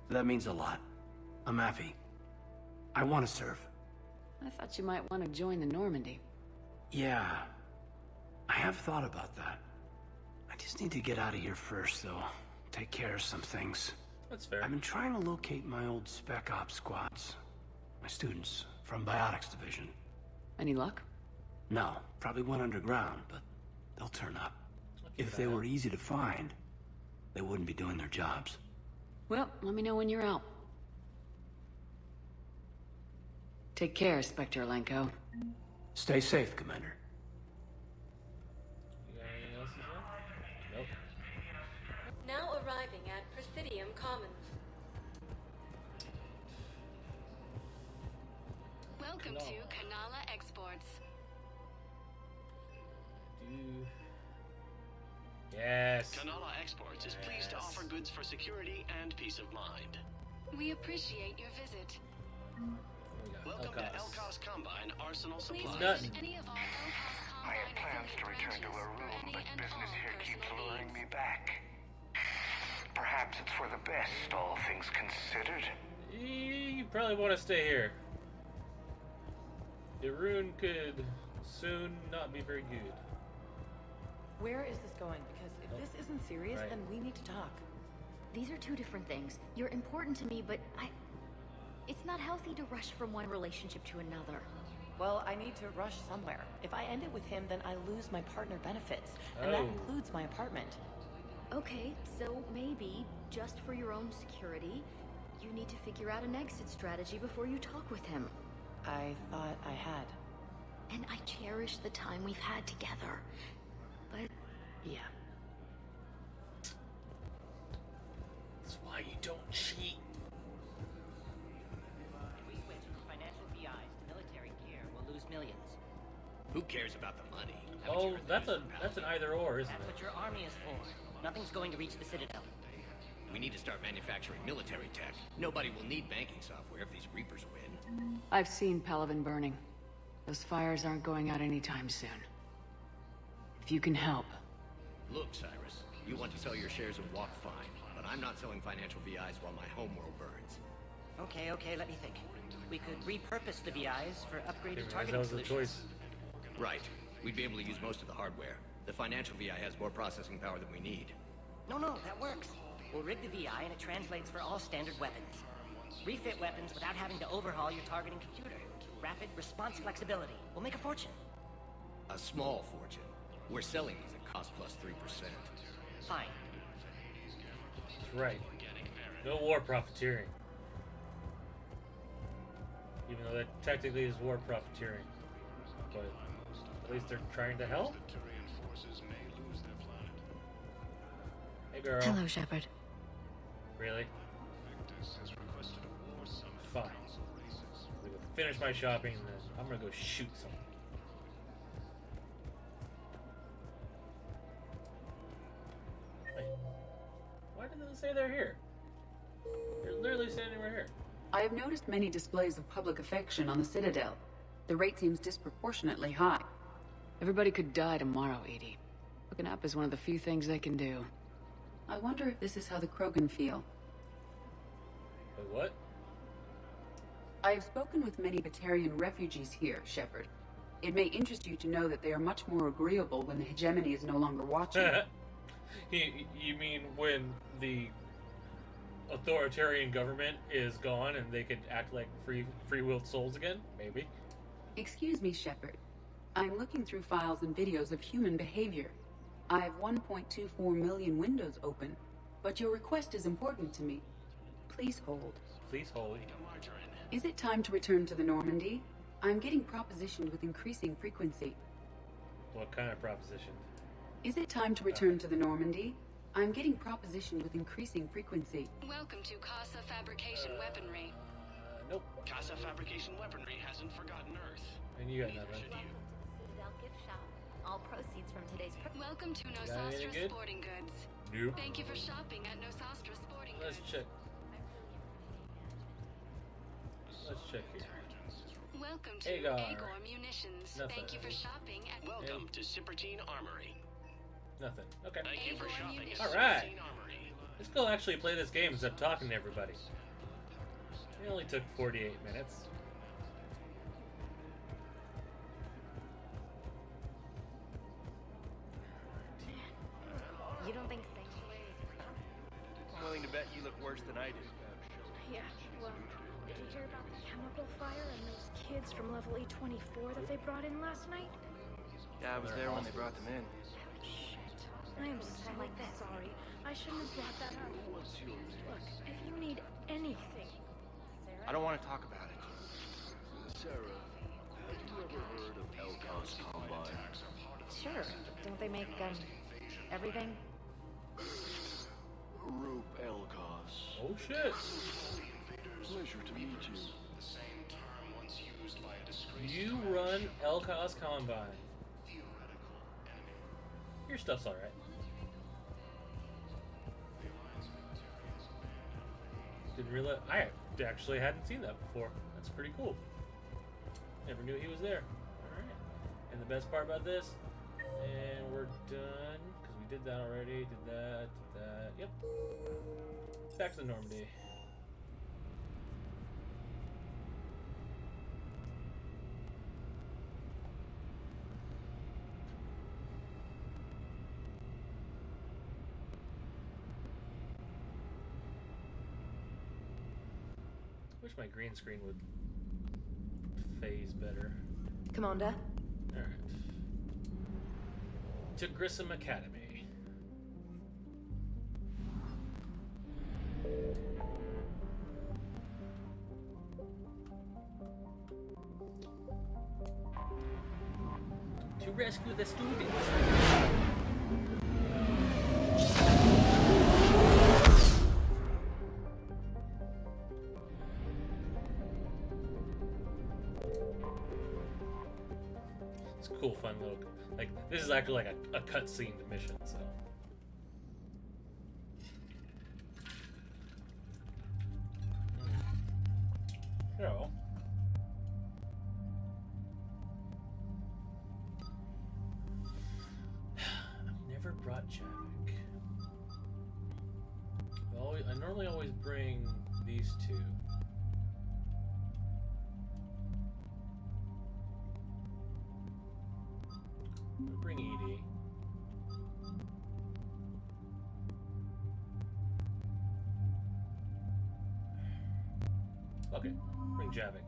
S11: That means a lot. I'm happy. I want to serve.
S7: I thought you might want to join the Normandy.
S11: Yeah. I have thought about that. I just need to get out of here first, though. Take care of some things.
S1: That's fair.
S11: I've been trying to locate my old Spec Ops squads. My students from Biotics Division.
S7: Any luck?
S11: No, probably went underground, but they'll turn up. If they were easy to find, they wouldn't be doing their jobs.
S7: Well, let me know when you're out. Take care, Spectre Alenko.
S11: Stay safe, Commander.
S1: You got anything else to say? Nope.
S14: Now arriving at Presidium Commons.
S15: Welcome to Kanala Exports.
S1: Yes.
S21: Kanala Exports is pleased to offer goods for security and peace of mind.
S15: We appreciate your visit.
S21: Welcome to Elcos Combine Arsenal
S15: Please
S21: Supplies.
S15: visit any of our Elcos
S6: I had plans to return to her room, but business here keeps luring me back. Perhaps it's for the best, all things considered.
S1: You probably want to stay here. The rune could soon not be very good.
S5: Where is this going? Because if this isn't serious,
S1: Right.
S5: then we need to talk.
S9: These are two different things. You're important to me, but it's not healthy to rush from one relationship to another.
S5: Well, I need to rush somewhere. If I end it with him, then I lose my partner benefits. And that includes my apartment.
S9: Okay, so maybe, just for your own security, you need to figure out an exit strategy before you talk with him.
S5: I thought I had.
S9: And I cherish the time we've had together. But,
S5: yeah.
S1: That's why you don't cheat.
S10: If we switch from financial VIs to military gear, we'll lose millions.
S24: Who cares about the money?
S1: Oh, that's an either or, isn't
S10: That's
S1: it?
S10: what your army is for. Nothing's going to reach the Citadel.
S24: We need to start manufacturing military tech. Nobody will need banking software if these Reapers win.
S7: I've seen Palaven burning. Those fires aren't going out anytime soon. If you can help.
S24: Look, Cyrus, you want to sell your shares of Walk fine, but I'm not selling financial VIs while my homeworld burns.
S10: Okay, let me think. We could repurpose the VIs for upgraded
S1: That
S10: targeting
S1: was the
S10: solutions.
S1: choice.
S24: Right. We'd be able to use most of the hardware. The financial VI has more processing power than we need.
S10: No, that works. We'll rig the VI and it translates for all standard weapons. Refit weapons without having to overhaul your targeting computer. Rapid response flexibility. We'll make a fortune.
S24: A small fortune. We're selling these at cost plus 3%.
S10: Fine.
S1: That's right. No war profiteering. Even though that technically is war profiteering. But at least they're trying to help. Hey girl.
S9: Hello, Shepard.
S1: Really?
S21: Victus has requested a war summit of
S1: Fine.
S21: council races.
S1: I'm gonna finish my shopping and then I'm gonna go shoot someone. Wait. Why didn't they say they're here? They're literally standing right here.
S7: I have noticed many displays of public affection on the Citadel. The rate seems disproportionately high. Everybody could die tomorrow, Edie. Looking up is one of the few things they can do. I wonder if this is how the Krogan feel.
S1: Wait, what?
S7: I have spoken with many Batarian refugees here, Shepard. It may interest you to know that they are much more agreeable when the hegemony is no longer watching.
S1: You mean when the authoritarian government is gone and they could act like free-willed souls again? Maybe.
S7: Excuse me, Shepard. I'm looking through files and videos of human behavior. I have 1.24 million windows open, but your request is important to me. Please hold.
S1: Please hold.
S7: Is it time to return to the Normandy? I'm getting propositioned with increasing frequency.
S1: What kind of proposition?
S7: Is it time to return to the Normandy? I'm getting propositioned with increasing frequency.
S15: Welcome to Casa Fabrication Weaponry.
S1: Nope.
S21: Casa Fabrication Weaponry hasn't forgotten Earth.
S1: And you got nothing.
S9: Citadel gift shop. All proceeds from today's.
S15: Welcome to
S1: Got anything
S15: Nosastra
S1: good?
S15: Sporting Goods.
S1: Nope.
S15: Thank you for shopping at Nosastra Sporting
S1: Let's
S15: Goods.
S1: check. Let's check here.
S15: Welcome to
S1: Agar.
S15: Agor Munitions.
S1: Nothing.
S15: Thank you for shopping at.
S21: Welcome to Cippertine Armory.
S1: Nothing. Okay.
S21: Thank you for shopping at
S1: Alright.
S21: Cippertine Armory.
S1: Let's go actually play this game instead of talking to everybody. It only took 48 minutes.
S9: You don't think sanctuary is real?
S17: I'm willing to bet you look worse than I do.
S3: Yeah, well, did you hear about the chemical fire and those kids from level A24 that they brought in last night?
S17: Yeah, I was there when they brought them in.
S3: Shit. I am so sorry. I shouldn't have brought that up. Look, if you need anything...
S17: I don't want to talk about it.
S16: Sarah, have you ever heard of Elkon's Combine?
S5: Sure. Don't they make, everything?
S16: Roop Elkos.
S1: Oh shit!
S16: Pleasure to meet you.
S1: You run Elkos Combine. Your stuff's alright. Didn't realize I actually hadn't seen that before. That's pretty cool. Never knew he was there. Alright. And the best part about this, and we're done, because we did that already, did that, yep. Back to the Normandy. Wish my green screen would phase better.
S5: Commander?
S1: Alright. To Grissom Academy. To rescue the students. It's a cool, fun little. Like, this is actually like a cutscene mission, so. So. I've never brought Javik. I normally always bring these two. Bring Edie. Okay, bring Javik.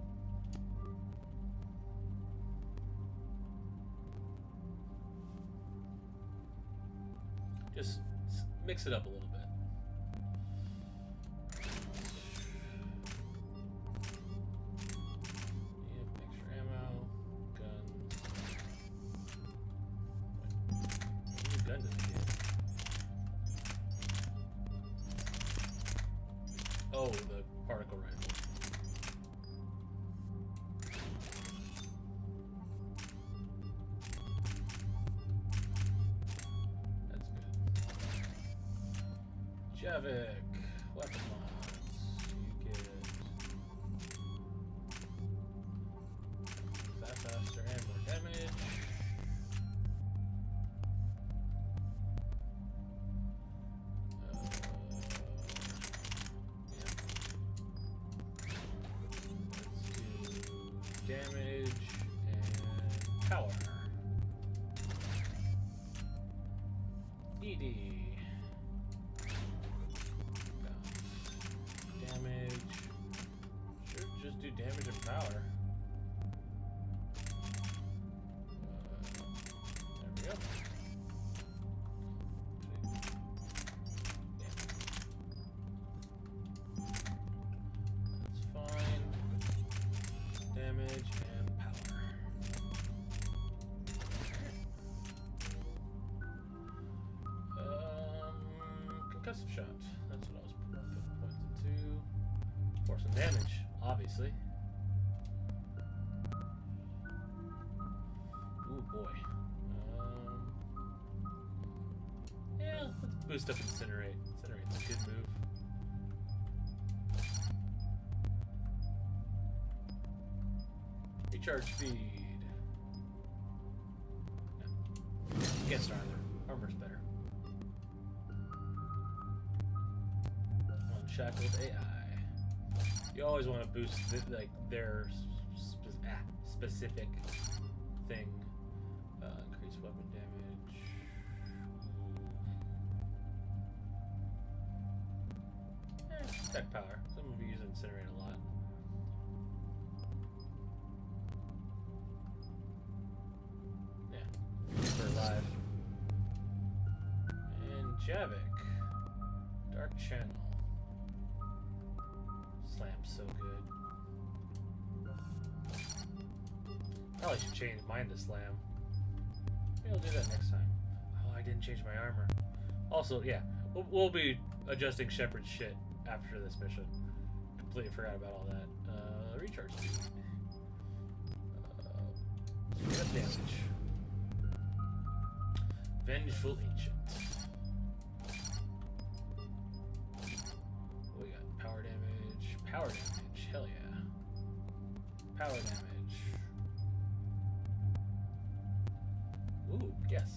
S1: Just mix it up a little bit. Yep, extra ammo, gun. Gun does it get? Oh, the particle rifle. That's good. Javik, weapon mods. You get that faster and more damage. Damage and power. ED. Damage. Should just do damage and power. There we go. That's fine. Damage and power. Concussive shot. That's what I was putting points into. For some damage, obviously. Ooh boy. Yeah, let's boost up Incinerate. Incinerate's a good move. Recharge speed. Yeah. Against armor's better. Unshackled AI. You always want to boost their specific thing. Increase weapon damage. Tech power. Some of you use Incinerate a lot. For live. And Javik. Dark Channel. Slam's so good. Probably should change mine to Slam. Maybe I'll do that next time. Oh, I didn't change my armor. Also, yeah, we'll be adjusting Shepard's shit after this mission. Completely forgot about all that. Recharge speed. What damage? Vengeful Ancient. We got power damage. Power damage. Hell yeah. Power damage. Ooh, yes.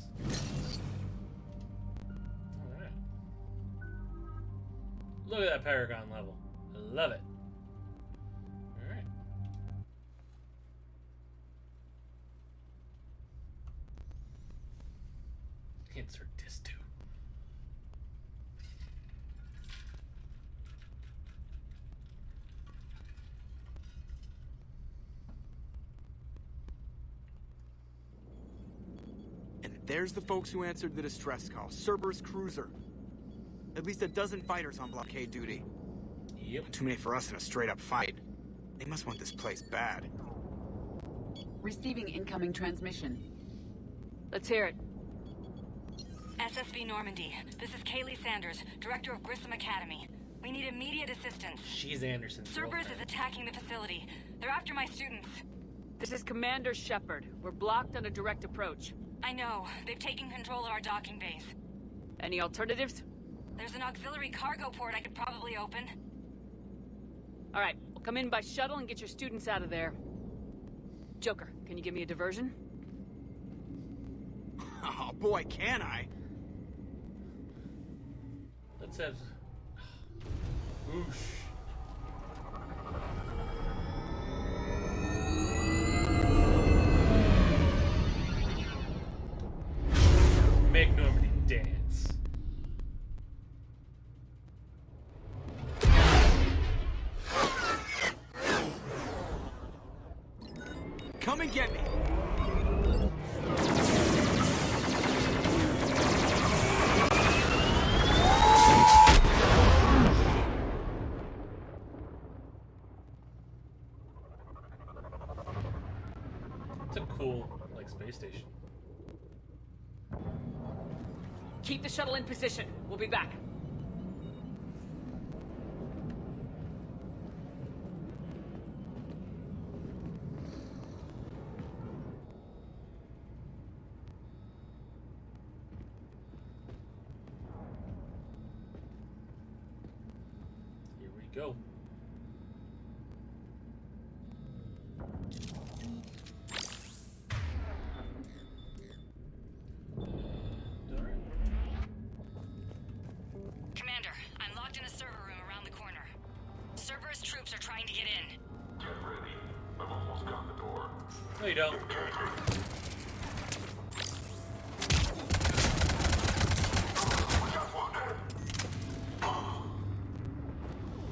S1: Alright. Look at that Paragon level. I love it. Alright. Insert disc 2.
S17: And there's the folks who answered the distress call. Cerberus cruiser. At least a dozen fighters on blockade duty.
S1: Yep.
S17: Too many for us in a straight-up fight. They must want this place bad.
S7: Receiving incoming transmission. Let's hear it.
S12: SSB Normandy. This is Kaylee Sanders, Director of Grissom Academy. We need immediate assistance.
S1: She's Anderson's
S12: Cerberus
S1: girlfriend.
S12: is attacking the facility. They're after my students.
S7: This is Commander Shepard. We're blocked on a direct approach.
S12: I know. They've taken control of our docking base.
S7: Any alternatives?
S12: There's an auxiliary cargo port I could probably open.
S7: All right, we'll come in by shuttle and get your students out of there. Joker, can you give me a diversion?
S17: Oh boy, can I?
S1: Let's have... Whoosh. Make Normandy dance.
S17: Come and get me.
S1: It's a cool, space station.
S7: Keep the shuttle in position. We'll be back.
S1: Go.
S12: Commander, I'm locked in a server room around the corner. Cerberus troops are trying to get in.
S8: Get ready. I've almost got the door.
S1: No, you don't.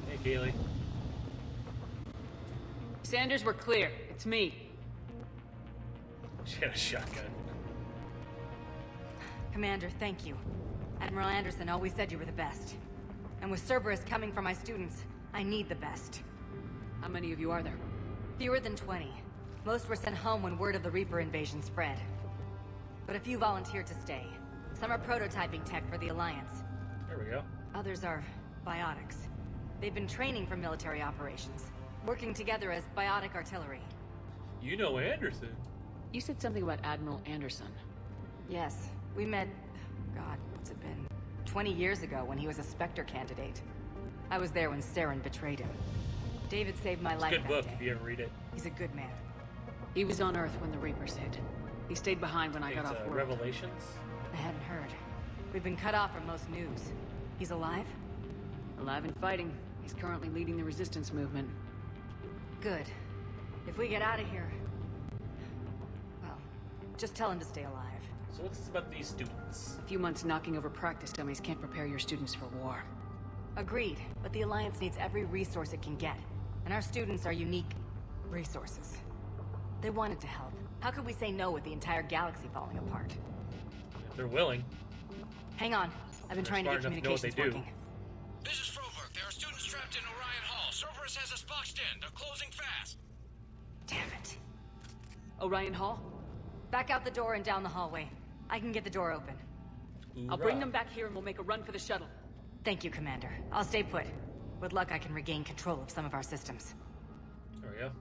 S1: Hey, Kaylee.
S7: Sanders, we're clear. It's me.
S1: She had a shotgun.
S12: Commander, thank you. Admiral Anderson always said you were the best. And with Cerberus coming for my students, I need the best.
S7: How many of you are there?
S12: Fewer than 20. Most were sent home when word of the Reaper invasion spread. But a few volunteered to stay. Some are prototyping tech for the Alliance.
S1: There we go.
S12: Others are biotics. They've been training for military operations, working together as biotic artillery.
S1: You know Anderson.
S7: You said something about Admiral Anderson.
S12: Yes, we met, God, what's it been? 20 years ago when he was a Spectre candidate. I was there when Saren betrayed him. David saved my life
S1: It's a good
S12: that
S1: book
S12: day.
S1: if you ever read it.
S12: He's a good man.
S7: He was on Earth when the Reapers hit. He stayed behind when I got off work.
S1: Revelations?
S12: I hadn't heard. We've been cut off from most news. He's alive?
S7: Alive and fighting. He's currently leading the resistance movement.
S12: Good. If we get out of here... Well, just tell him to stay alive.
S1: So what's this about these students?
S7: A few months knocking over practice dummies can't prepare your students for war.
S12: Agreed, but the Alliance needs every resource it can get. And our students are unique resources. They wanted to help. How could we say no with the entire galaxy falling apart?
S1: If they're willing.
S12: Hang on. I've been trying to get communications working.
S8: This is Froberg. There are students trapped in Orion Hall. Cerberus has us boxed in. They're closing fast.
S12: Damn it.
S7: Orion Hall?
S12: Back out the door and down the hallway. I can get the door open.
S7: I'll bring them back here and we'll make a run for the shuttle.
S12: Thank you, Commander. I'll stay put. With luck, I can regain control of some of our systems.
S1: There we go.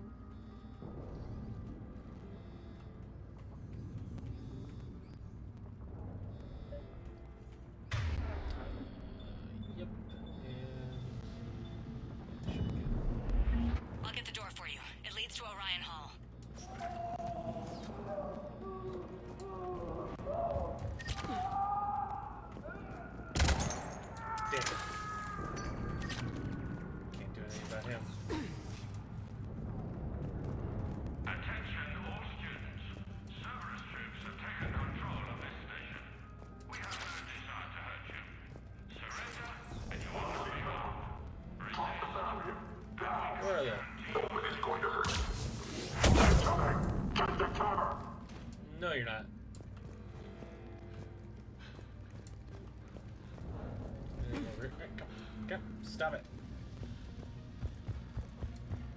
S1: Yep.
S12: I'll get the door for you. It leads to Orion Hall.
S1: Damn it. Can't do anything about him.
S8: Attention all students. Cerberus troops have taken control of this station. We have no desire to hurt you. Surrender and you will be gone.
S1: Where are they?
S8: Nobody's going to hurt you. Get the cover!
S1: No, you're not. Come, stop it.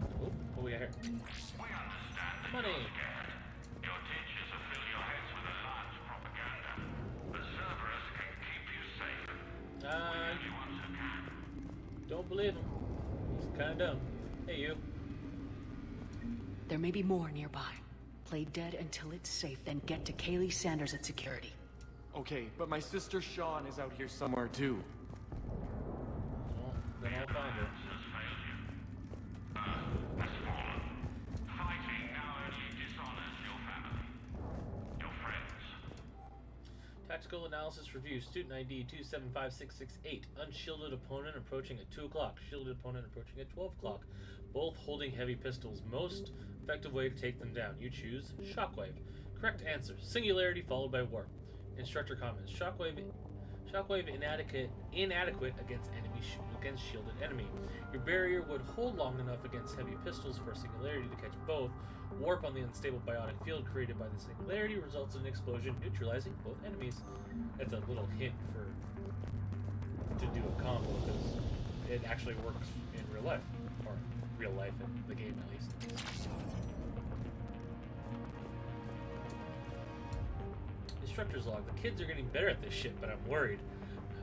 S1: Oh, what we got here?
S8: We understand.
S1: Money.
S8: Your teachers have filled your heads with a large propaganda. But Cerberus can keep you safe. Anyone who can.
S1: Don't believe him. He's kind of dumb. Hey, you.
S7: There may be more nearby. Play dead until it's safe, then get to Kaylee Sanders at security.
S4: Okay, but my sister Sean is out here somewhere too.
S1: Well, then I'll find her.
S8: Has fallen. Fighting now only dishonors your family. Your friends.
S1: Tactical analysis review. Student ID 275668. Unshielded opponent approaching at 2 o'clock. Shielded opponent approaching at 12 o'clock. Both holding heavy pistols. Most effective way to take them down. You choose Shockwave. Correct answer. Singularity followed by warp. Instructor comments. Shockwave inadequate against shielded enemy. Your barrier would hold long enough against heavy pistols for a singularity to catch both. Warp on the unstable biotic field created by the singularity results in an explosion, neutralizing both enemies. That's a little hint to do a combo because it actually works in real life, or real life in the game at least. Instructor's log. The kids are getting better at this shit, but I'm worried.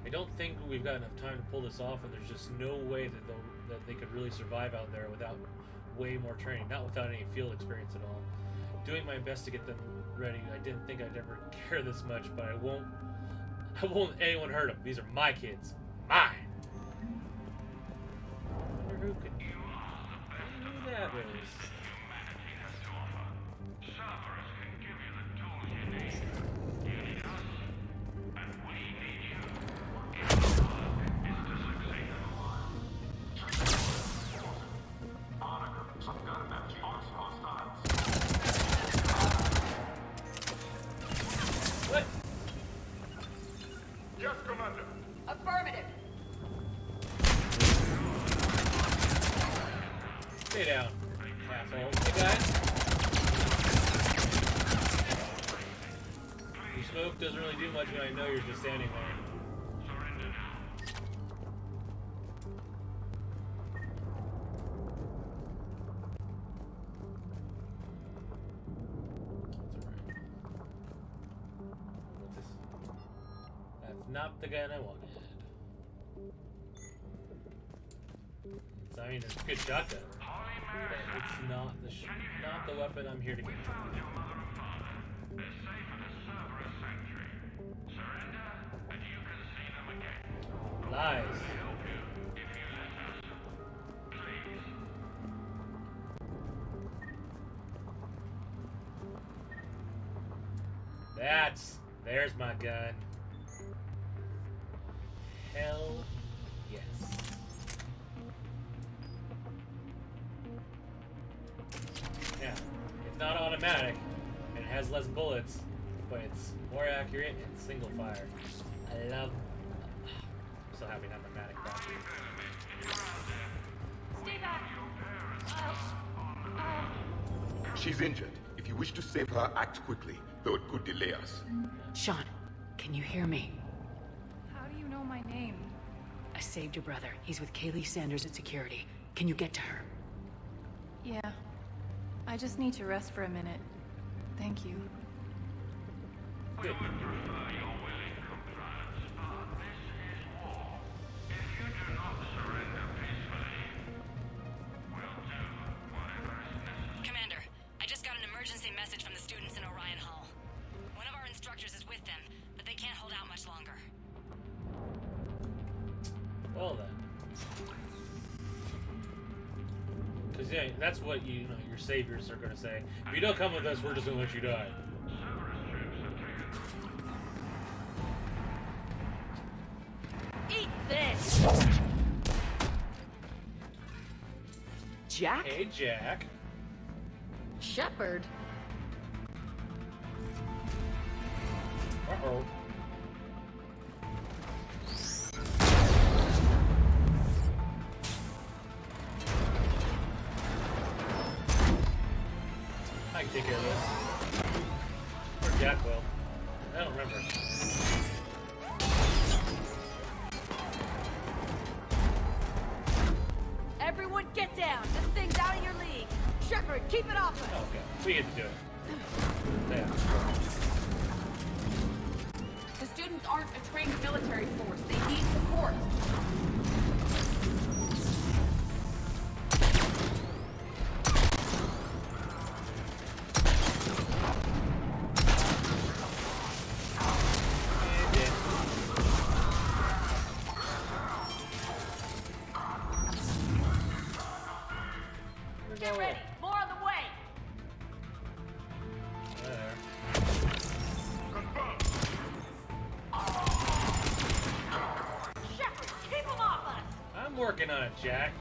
S1: I don't think we've got enough time to pull this off, and there's just no way that they could really survive out there without way more training, not without any field experience at all. Doing my best to get them ready. I didn't think I'd ever care this much, but I won't anyone hurt them. These are my kids. Mine! I wonder Who could who that was? What?
S8: Yes, Commander.
S5: Affirmative.
S1: Stay down, asshole. Hey guys. Your smoke doesn't really do much when I know you're just standing there. That's not the gun I wanted. I mean, it's a good shotgun, but it's not not the weapon I'm here to get. Lies. There's my gun. Hell yes. Yeah, it's not automatic, and it has less bullets, but it's more accurate and single fire. I love. I'm so happy to have my Matic back.
S5: Stay back.
S2: She's injured. If you wish to save her, act quickly, though it could delay us.
S7: Sean, can you hear me?
S3: How do you know my name?
S7: I saved your brother. He's with Kaylee Sanders at security. Can you get to her?
S3: Yeah. I just need to rest for a minute. Thank you.
S1: Good.
S12: Commander, I just got an emergency message from the students in Orion Hall. One of our instructors is with them, but they can't hold out much longer.
S1: Well then. Because yeah, that's what your saviors are gonna say. If you don't come with us, we're just gonna let you die.
S19: Eat this!
S7: Jack?
S1: Hey, Jack.
S19: Shepard?
S1: Uh-oh. I can take care of this. Or Jack will. I don't remember.
S19: Everyone get down! This thing's out of your league! Shepard, keep it off us!
S1: Oh, okay. We get to do it. Yeah.
S5: The students aren't a trained military force. They need support. Get ready! More on the way! Shepard, keep them off us!
S1: I'm working on it, Jack.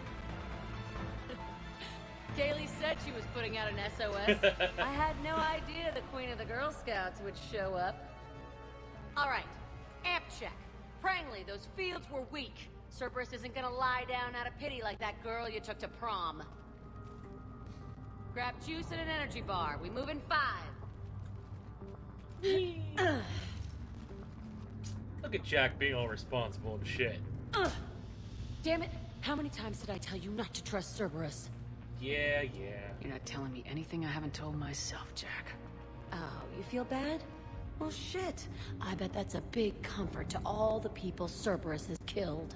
S19: Kaylee said she was putting out an SOS. I had no idea the Queen of the Girl Scouts would show up. Alright, amp check. Prangley, those fields were weak. Cerberus isn't gonna lie down out of pity like that girl you took to prom. Grab juice and an energy bar. We move in 5.
S1: Look at Jack being all responsible and shit.
S19: Damn it! How many times did I tell you not to trust Cerberus?
S1: Yeah.
S7: You're not telling me anything I haven't told myself, Jack.
S19: Oh, you feel bad? Well, shit. I bet that's a big comfort to all the people Cerberus has killed.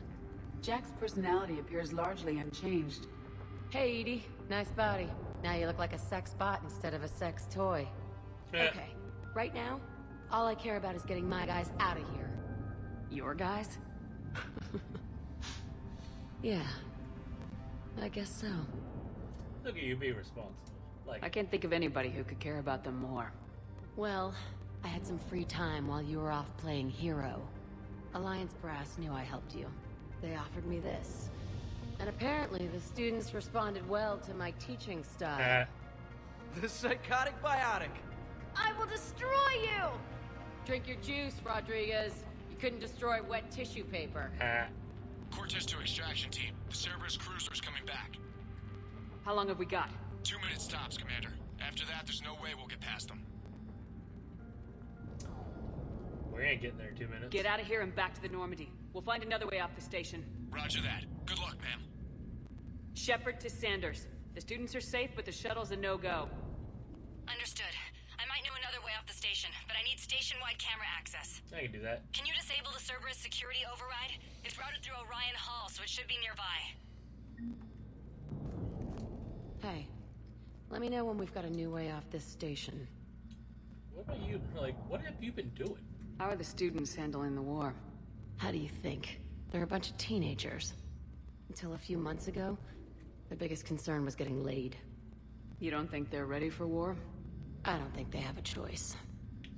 S7: Jack's personality appears largely unchanged.
S19: Hey, Edie. Nice body. Now you look like a sex bot instead of a sex toy. Okay. Right now, all I care about is getting my guys out of here.
S7: Your guys?
S19: Yeah.
S7: I guess so.
S1: Look at you being responsible. Like,
S7: I can't think of anybody who could care about them more.
S19: Well, I had some free time while you were off playing hero. Alliance Brass knew I helped you. They offered me this. And apparently the students responded well to my teaching style.
S4: The psychotic biotic.
S19: I will destroy you! Drink your juice, Rodriguez. You couldn't destroy wet tissue paper.
S8: Cortez to extraction team. The Cerberus cruiser's coming back.
S7: How long have we got?
S8: 2 minutes tops, Commander. After that, there's no way we'll get past them.
S1: we ain't getting there in 2 minutes.
S7: Get out of here and back to the Normandy. We'll find another way off the station.
S8: Roger that. Good luck, ma'am.
S7: Shepard to Sanders. The students are safe, but the shuttle's a no-go.
S12: Understood. I might know another way off the station, but I need station-wide camera access.
S1: I can do that.
S12: Can you disable the Cerberus security override? It's routed through Orion Hall, so it should be nearby.
S19: Hey, let me know when we've got a new way off this station.
S1: What about you? Like, what have you been doing?
S7: How are the students handling the war?
S19: How do you think? They're a bunch of teenagers. Until a few months ago, their biggest concern was getting laid.
S7: You don't think they're ready for war?
S19: I don't think they have a choice.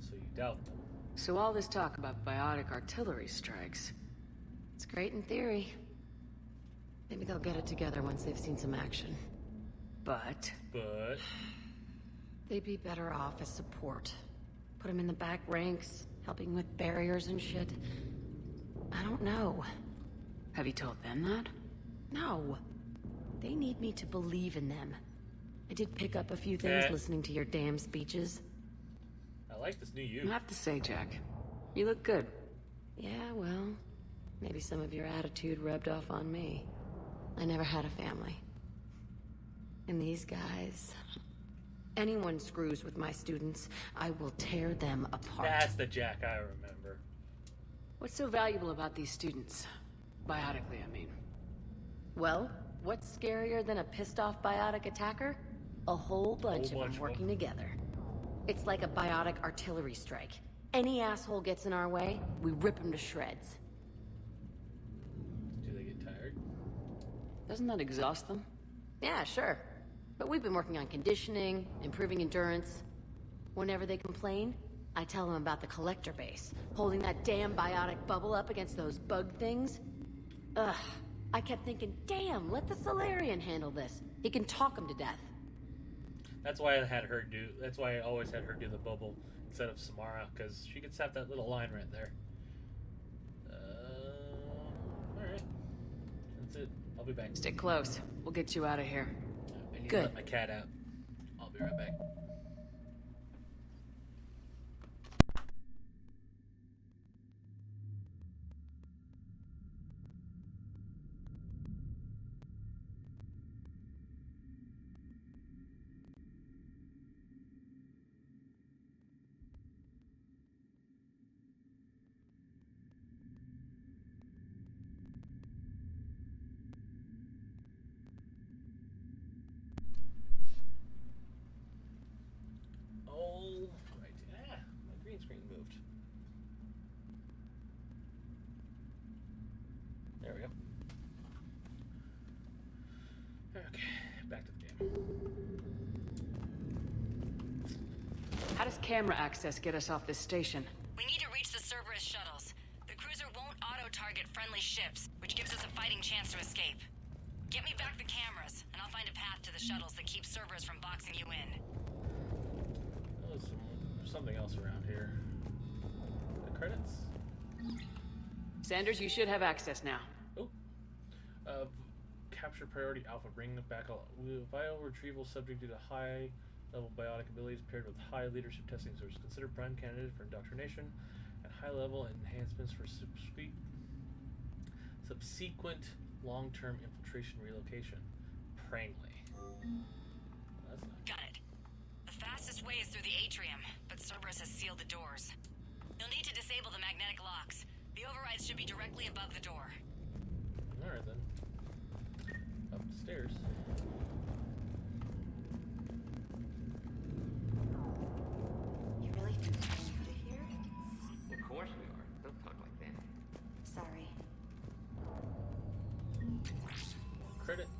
S1: So you doubt them.
S7: So all this talk about biotic artillery strikes.
S19: It's great in theory. Maybe they'll get it together once they've seen some action.
S7: But...
S19: They'd be better off as support. Put them in the back ranks, helping with barriers and shit. I don't know.
S7: Have you told them that?
S19: No. They need me to believe in them. I did pick up a few things listening to your damn speeches.
S1: I like this new you.
S7: I have to say, Jack, you look good.
S19: Yeah, well, maybe some of your attitude rubbed off on me. I never had a family. And these guys... Anyone screws with my students, I will tear them apart.
S1: That's the Jack I remember.
S7: What's so valuable about these students? Biotically, I mean.
S19: Well, what's scarier than a pissed-off biotic attacker? A whole bunch of them working together. It's like a biotic artillery strike. Any asshole gets in our way, we rip him to shreds.
S1: Do they get tired?
S7: Doesn't that exhaust them?
S19: Yeah, sure. But we've been working on conditioning, improving endurance. Whenever they complain, I tell them about the collector base, holding that damn biotic bubble up against those bug things. Ugh. I kept thinking, damn, let the Solarian handle this. He can talk them to death.
S1: That's why I had her do. That's why I always had her do the bubble instead of Samara, because she gets have that little line right there. All right. That's it. I'll be back.
S7: Stick close. We'll get you out of here.
S1: I need to let my cat out. I'll be right back. There we go. Okay, back to the game.
S7: How does camera access get us off this station?
S12: We need to reach the Cerberus shuttles. The cruiser won't auto-target friendly ships, which gives us a fighting chance to escape. Get me back the cameras, and I'll find a path to the shuttles that keep Cerberus from boxing you in.
S1: Oh, there's something else around here. The credits?
S7: Sanders, you should have access now.
S1: Oh. Capture priority alpha. Bring back a vital retrieval subject due to high level biotic abilities paired with high leadership testing source. Considered prime candidate for indoctrination and high level enhancements for subsequent long-term infiltration relocation. Prangley. That's not
S12: Got it. The fastest way is through the atrium, but Cerberus has sealed the doors. You'll need to disable the magnetic locks. The overrides should be directly above the door.
S1: Alright then. Up the stairs.
S5: You really think we're out of here?
S10: Of course we are. Don't talk like that.
S5: Sorry.
S1: Credits.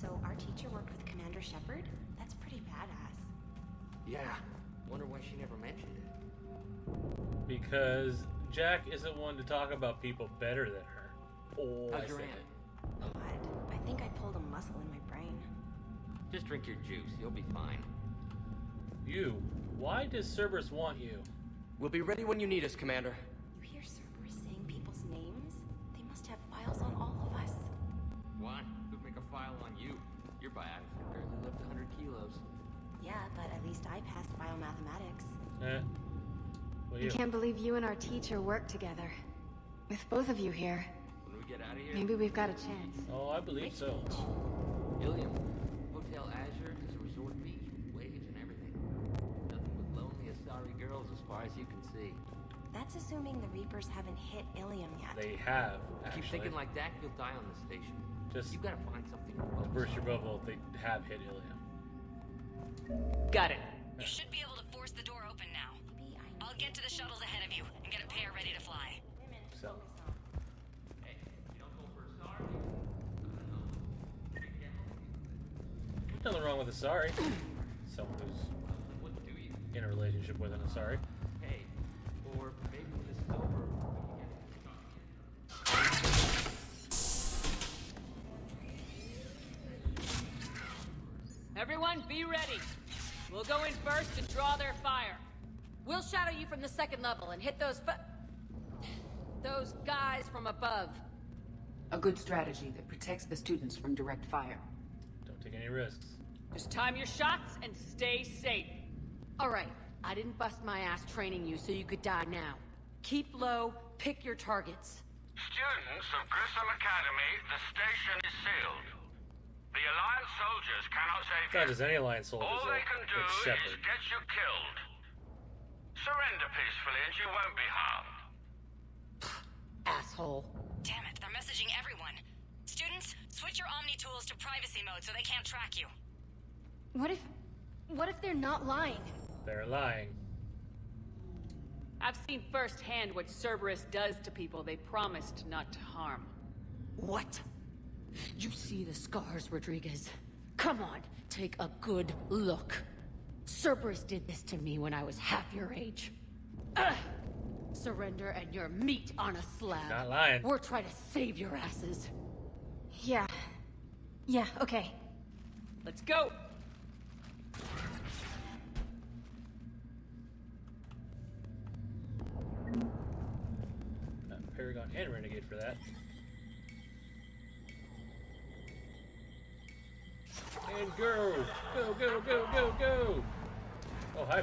S18: So our teacher worked with Commander Shepard? That's pretty badass.
S10: Yeah. Wonder why she never mentioned it.
S1: Because Jack isn't one to talk about people better than her. Oh,
S10: How's
S1: I
S10: your
S1: said
S10: aunt?
S1: it.
S18: Odd. I think I pulled a muscle in my brain.
S10: Just drink your juice. You'll be fine.
S1: You. Why does Cerberus want you?
S20: We'll be ready when you need us, Commander.
S18: You hear Cerberus saying people's names? They must have files on all of us.
S10: Why? Who'd make a file on you? Your biotics can barely lift 100 kilos.
S18: Yeah, but at least I passed biomathematics.
S1: Well,
S14: I can't believe you and our teacher work together. With both of you here,
S10: When we get out of here...
S14: maybe we've got a chance.
S1: Oh, I believe so.
S10: Ilium. Hotel Azure has a resort beach, waves and everything. Nothing but lonely Asari girls as far as you can see.
S18: That's assuming the Reapers haven't hit Ilium yet.
S1: They have, actually.
S10: Keep thinking like that, you'll die on the station.
S1: Just
S10: You gotta find something to
S1: to burst your bubble, they have hit Ilium.
S12: Got it. You should be able to force the door open now. I'll get to the shuttles ahead of you and get a pair ready to fly.
S1: So.
S10: Hey, you don't go for Asari?
S1: There's nothing wrong with Asari. Someone who's in a relationship with an Asari.
S10: Hey, or maybe when this is over,
S19: Everyone, be ready. We'll go in first and draw their fire. We'll shadow you from the second level and hit those guys from above.
S7: A good strategy that protects the students from direct fire.
S1: Don't take any risks.
S19: Just time your shots and stay safe. All right, I didn't bust my ass training you so you could die now. Keep low, pick your targets.
S6: Students of Grissom Academy, the station is sealed. The Alliance soldiers cannot save
S1: It's not just any Alliance soldiers,
S6: All they can do
S1: it's
S6: is
S1: Shepard.
S6: get you killed. Surrender peacefully and you won't be harmed.
S19: Asshole.
S12: Damn it, they're messaging everyone. Students, switch your Omni tools to privacy mode so they can't track you.
S14: What if they're not lying?
S1: They're lying.
S19: I've seen firsthand what Cerberus does to people they promised not to harm. What? You see the scars, Rodriguez? Come on, take a good look. Cerberus did this to me when I was half your age. Ugh. Surrender and you're meat on a slab.
S1: Not lying.
S19: We're trying to save your asses.
S14: Yeah. Yeah, okay.
S19: Let's go.
S1: Paragon and Renegade for that. And go! Go, go, go, go, go! Oh, hi.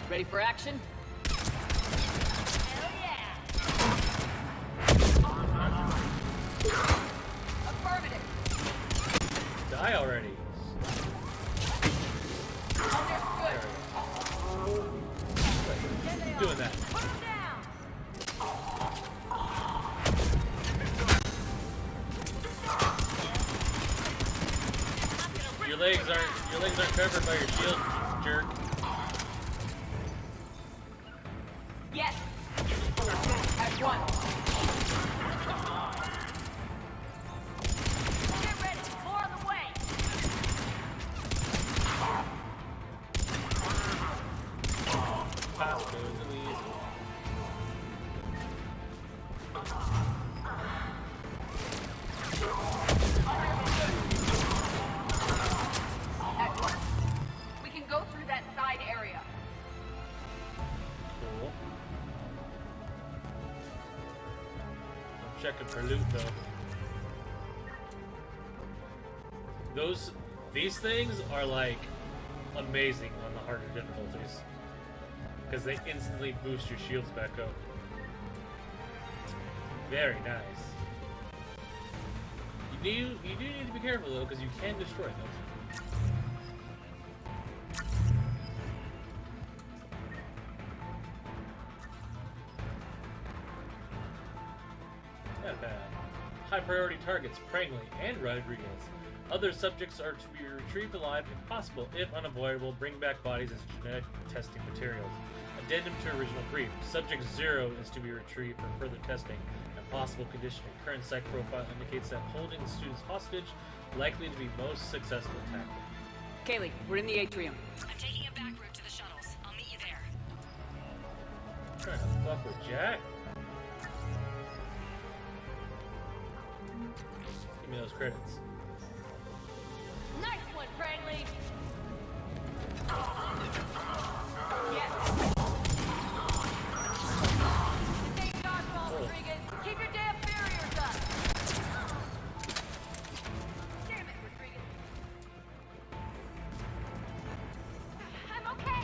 S19: Ready for action? Affirmative.
S1: Die already. Doing that. Your legs aren't covered by your shield, jerk.
S19: Yes. At one. Get ready. More on the way.
S1: Pass goes easy.
S19: At one. We can go through that side area.
S1: Cool. I'm checking for loot though. These things are like amazing on the harder difficulties because they instantly boost your shields back up. Very nice. You do need to be careful though because you can destroy those. high priority targets, Prangley and Rodriguez. Other subjects are to be retrieved alive if possible. If unavoidable, bring back bodies as genetic testing materials. Addendum to original brief. Subject 0 is to be retrieved for further testing and possible conditioning. Current psych profile indicates that holding the students hostage likely to be most successful tactic.
S7: Kaylee, we're in the atrium.
S12: I'm taking a back route to the shuttles. I'll meet you there.
S1: Trying to fuck with Jack. Give me those credits.
S19: Nice one, Prangley! Yes! Stay dodgeball, Rodriguez! Keep your damn barriers up! Damn it, Rodriguez! I'm okay!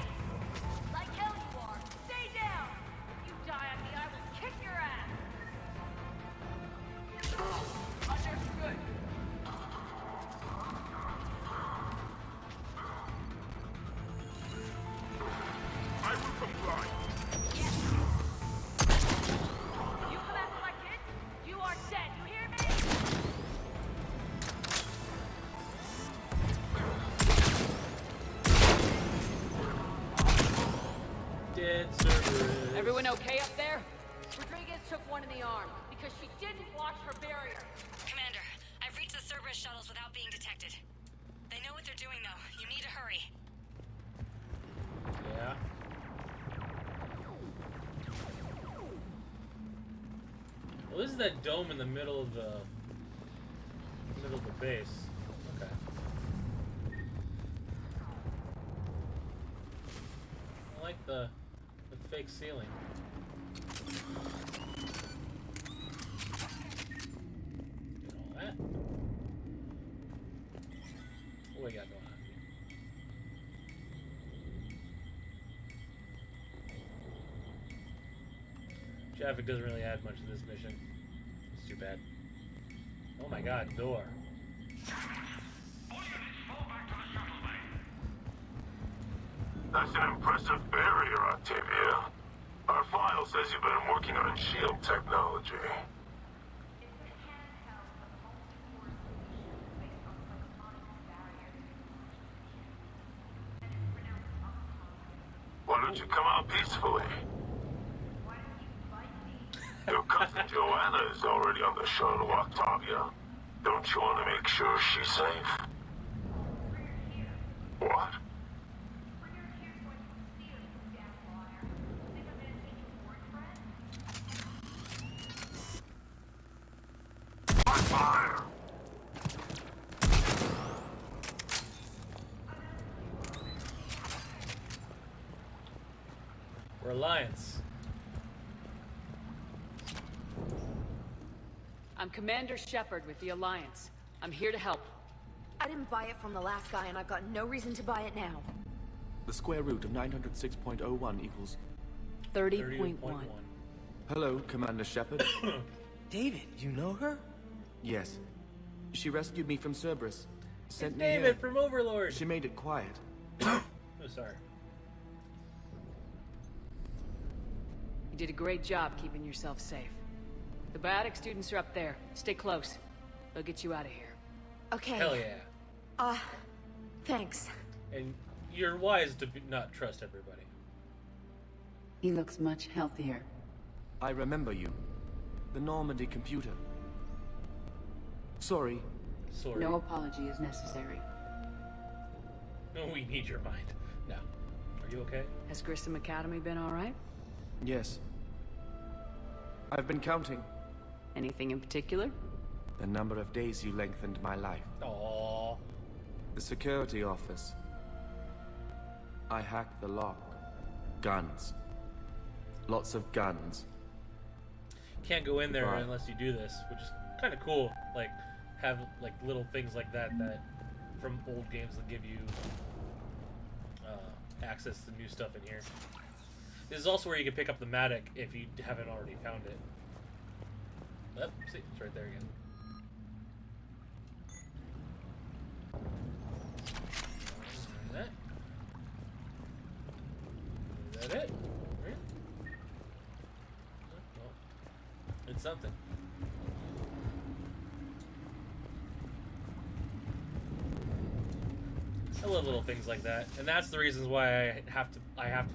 S19: Like hell you are! Stay down! If you die on me, I will kick your ass! Understood!
S2: I will comply.
S19: You come after my kids, you are dead, you hear me?
S1: Dead Cerberus.
S7: Everyone okay up there?
S19: Rodriguez took one in the arm because she didn't watch her barrier.
S12: Commander, I've reached the Cerberus shuttles without being detected. They know what they're doing, though. You need to hurry.
S1: Yeah. Well, this is that dome in the middle of the base. Okay. I like the fake ceiling. Get all that. What we got going on? Traffic doesn't really add much to this mission. It's too bad. Oh my god, door.
S11: That's an impressive barrier, Octavia. Our file says you've been working on shield technology. Why don't you come out peacefully? Your cousin Joanna is already on the shuttle, Octavia. Don't you want to make sure she's safe? What? Fire!
S1: We're Alliance.
S7: I'm Commander Shepard with the Alliance. I'm here to help.
S18: I didn't buy it from the last guy, and I've got no reason to buy it now.
S13: The square root of 906.01 equals
S7: 30.1.
S13: Hello, Commander Shepard.
S20: David, you know her?
S13: Yes. She rescued me from Cerberus. Sent
S1: It's
S13: me
S1: David
S13: here.
S1: from Overlord.
S13: She made it quiet.
S1: Oh, sorry.
S7: You did a great job keeping yourself safe. The biotic students are up there. Stay close. They'll get you out of here.
S18: Okay.
S1: Hell yeah.
S18: Thanks.
S1: And you're wise to not trust everybody.
S7: He looks much healthier.
S13: I remember you. The Normandy computer. Sorry.
S1: Sorry.
S7: No apology is necessary.
S1: No, we need your mind. No. Are you okay?
S7: Has Grissom Academy been alright?
S13: Yes. I've been counting.
S7: Anything in particular?
S13: The number of days you lengthened my life.
S1: Aww.
S13: The security office. I hacked the lock. Guns. Lots of guns.
S1: Can't go in there
S13: Goodbye.
S1: unless you do this, which is kind of cool. Like, have like little things like that from old games that give you access to new stuff in here. This is also where you can pick up the Matic if you haven't already found it. Yep, see, it's right there again. That. Is that it? Right? Well, it's something. love little things like that, and that's the reasons why I have to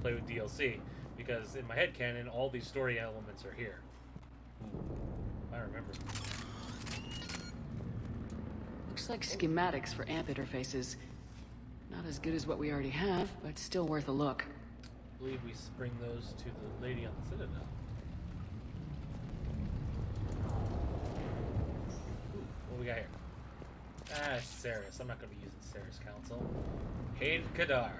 S1: play with DLC, because in my headcanon, all these story elements are here. I remember.
S7: Looks like schematics for amp interfaces. Not as good as what we already have, but still worth a look.
S1: I believe we bring those to the lady on the Citadel. Ooh, what we got here? Ah, Ceres. I'm not going to be using Ceres Council. Haid Kadar.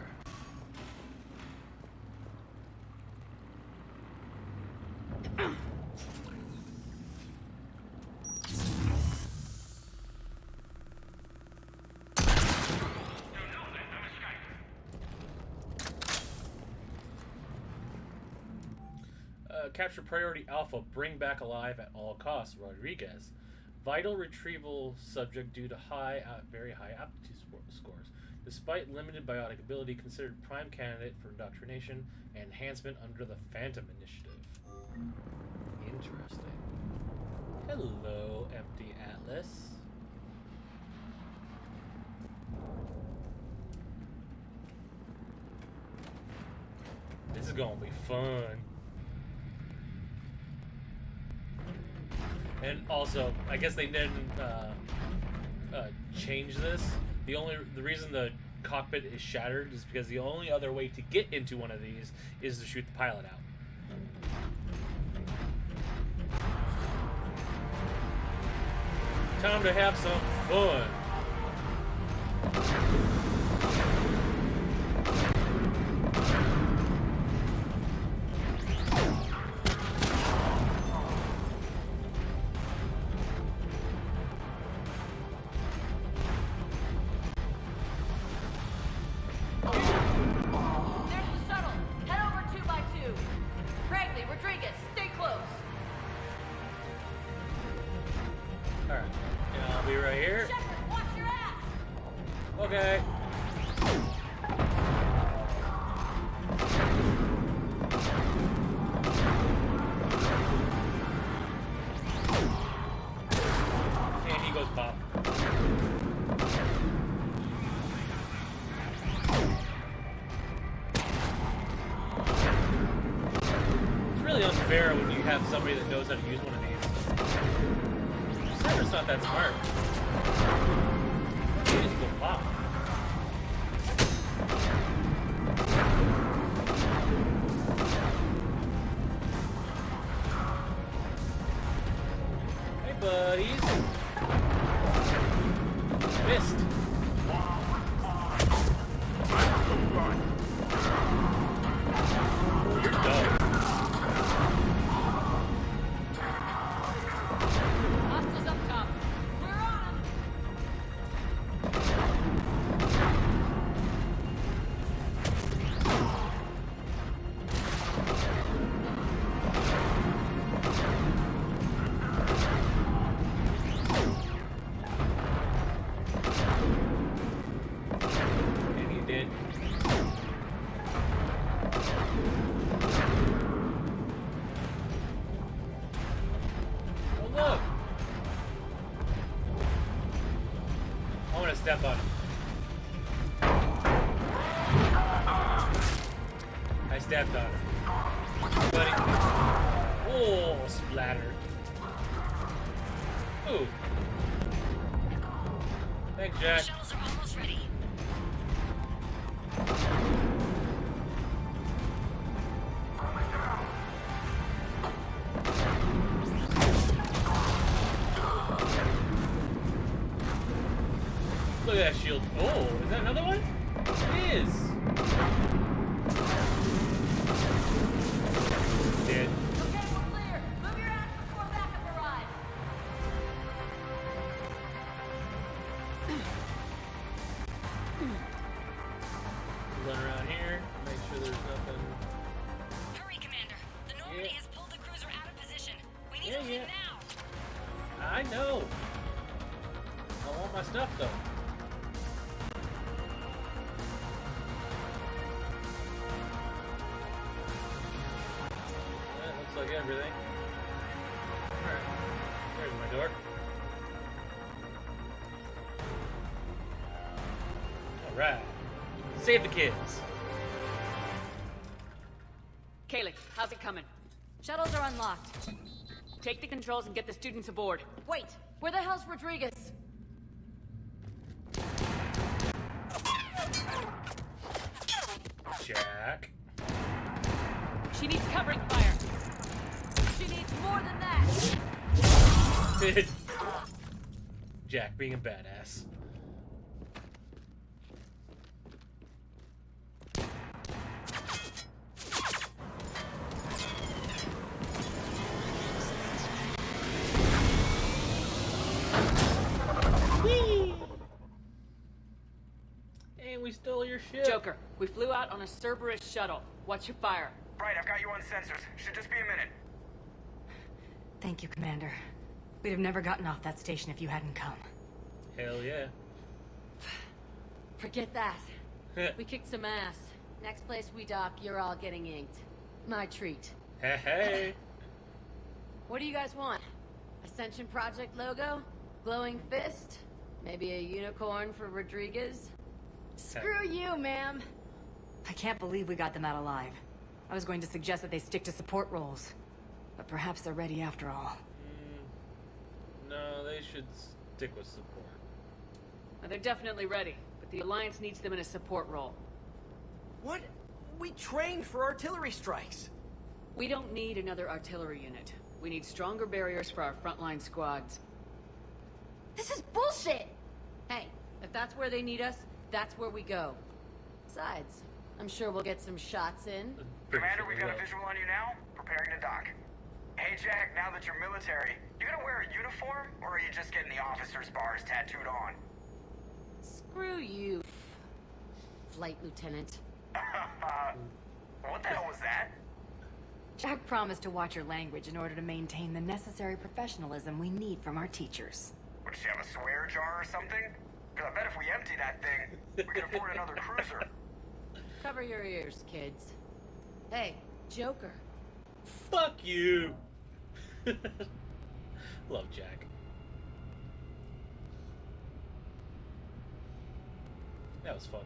S1: Capture priority Alpha. Bring back alive at all costs. Rodriguez. Vital retrieval subject due to very high aptitude scores. Despite limited biotic ability, considered prime candidate for indoctrination and enhancement under the Phantom Initiative. Interesting. Hello, Empty Atlas. This is gonna be fun. And also, I guess they didn't change this. The reason the cockpit is shattered is because the only other way to get into one of these is to shoot the pilot out. Time to have some fun. Okay. And he goes pop. It's really unfair when you have somebody that knows how to use one of these. Cyber's not that smart. He just go pop. Hey, buddies. Missed. You're done.
S19: Hostiles up top. We're on 'em.
S1: And he did. Oh, look! I want to step on him. I stepped on him. Buddy. Oh, splatter. Ooh. Thanks, Jack.
S12: Shuttles are almost ready.
S1: Look at that shield. Oh, is that another one? It is. Dead.
S19: Okay, we're clear. Move your ass before backup arrives.
S1: Run around here. Make sure there's nothing.
S12: Hurry, Commander. The Normandy has pulled the cruiser out of position. We need
S1: Yeah,
S12: to leave
S1: yeah.
S12: now.
S1: I know. I want my stuff though. That looks like everything. Alright. There's my door. Alright. Save the kids.
S15: Kaylee, how's it coming?
S19: Shuttles are unlocked.
S15: Take the controls and get the students aboard.
S19: Wait, where the hell's Rodriguez?
S1: Jack.
S15: She needs covering fire.
S19: She needs more than that.
S1: Jack being a badass. Whee! And we stole your ship.
S15: Joker, we flew out on a Cerberus shuttle. What's your fire?
S6: Right, I've got you on sensors. Should just be a minute.
S12: Thank you, Commander. We'd have never gotten off that station if you hadn't come.
S1: Hell yeah.
S19: Forget that. We kicked some ass. Next place we dock, you're all getting inked. My treat.
S1: Hey.
S19: What do you guys want? Ascension Project logo? Glowing fist? Maybe a unicorn for Rodriguez? Screw you, ma'am.
S12: I can't believe we got them out alive. I was going to suggest that they stick to support roles. But perhaps they're ready after all.
S1: No, they should stick with support.
S15: Well, they're definitely ready, but the Alliance needs them in a support role.
S20: What? We trained for artillery strikes.
S15: We don't need another artillery unit. We need stronger barriers for our frontline squads.
S19: This is bullshit! Hey, if that's where they need us, that's where we go. Besides, I'm sure we'll get some shots in.
S6: Commander, we've got a visual on you now. Preparing to dock. Hey, Jack, now that you're military, you gonna wear a uniform, or are you just getting the officer's bars tattooed on?
S19: Screw you, Flight Lieutenant.
S6: What the hell was that?
S12: Jack promised to watch your language in order to maintain the necessary professionalism we need from our teachers.
S6: Would she have a swear jar or something? Because I bet if we empty that thing, we can afford another cruiser.
S19: Cover your ears, kids. Hey, Joker.
S1: Fuck you. Love Jack. That was fun.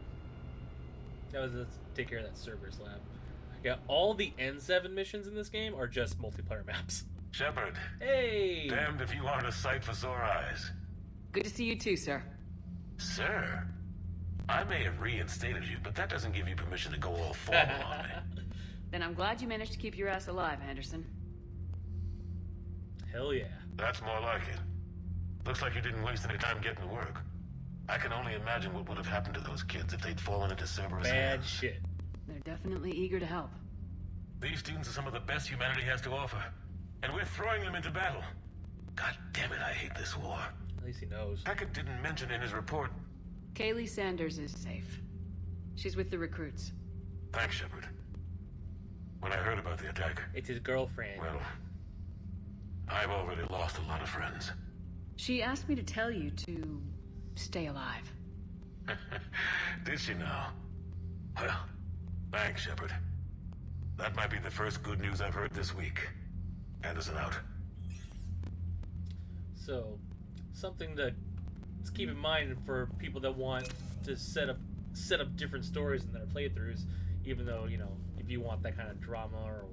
S1: That was let's take care of that Cerberus lab. Yeah, all the N7 missions in this game are just multiplayer maps.
S11: Shepard.
S1: Hey!
S11: Damned if you aren't a sight for sore eyes.
S15: Good to see you too, sir.
S11: Sir? I may have reinstated you, but that doesn't give you permission to go all formal on me.
S15: Then I'm glad you managed to keep your ass alive, Anderson.
S1: Hell yeah.
S11: That's more like it. Looks like you didn't waste any time getting to work. I can only imagine what would have happened to those kids if they'd fallen into Cerberus
S1: Bad
S11: hands.
S1: shit.
S15: They're definitely eager to help.
S11: These students are some of the best humanity has to offer, and we're throwing them into battle. God damn it, I hate this war.
S1: At least he knows.
S11: Hackett didn't mention in his report.
S15: Kaylee Sanders is safe. She's with the recruits.
S11: Thanks, Shepard. When I heard about the attack...
S1: It's his girlfriend.
S11: Well, I've already lost a lot of friends.
S15: She asked me to tell you to stay alive.
S11: Did she now? Well, thanks, Shepard. That might be the first good news I've heard this week. Anderson out.
S1: So, something to keep in mind for people that want to set up different stories in their playthroughs, even though, you know, if you want that kind of drama or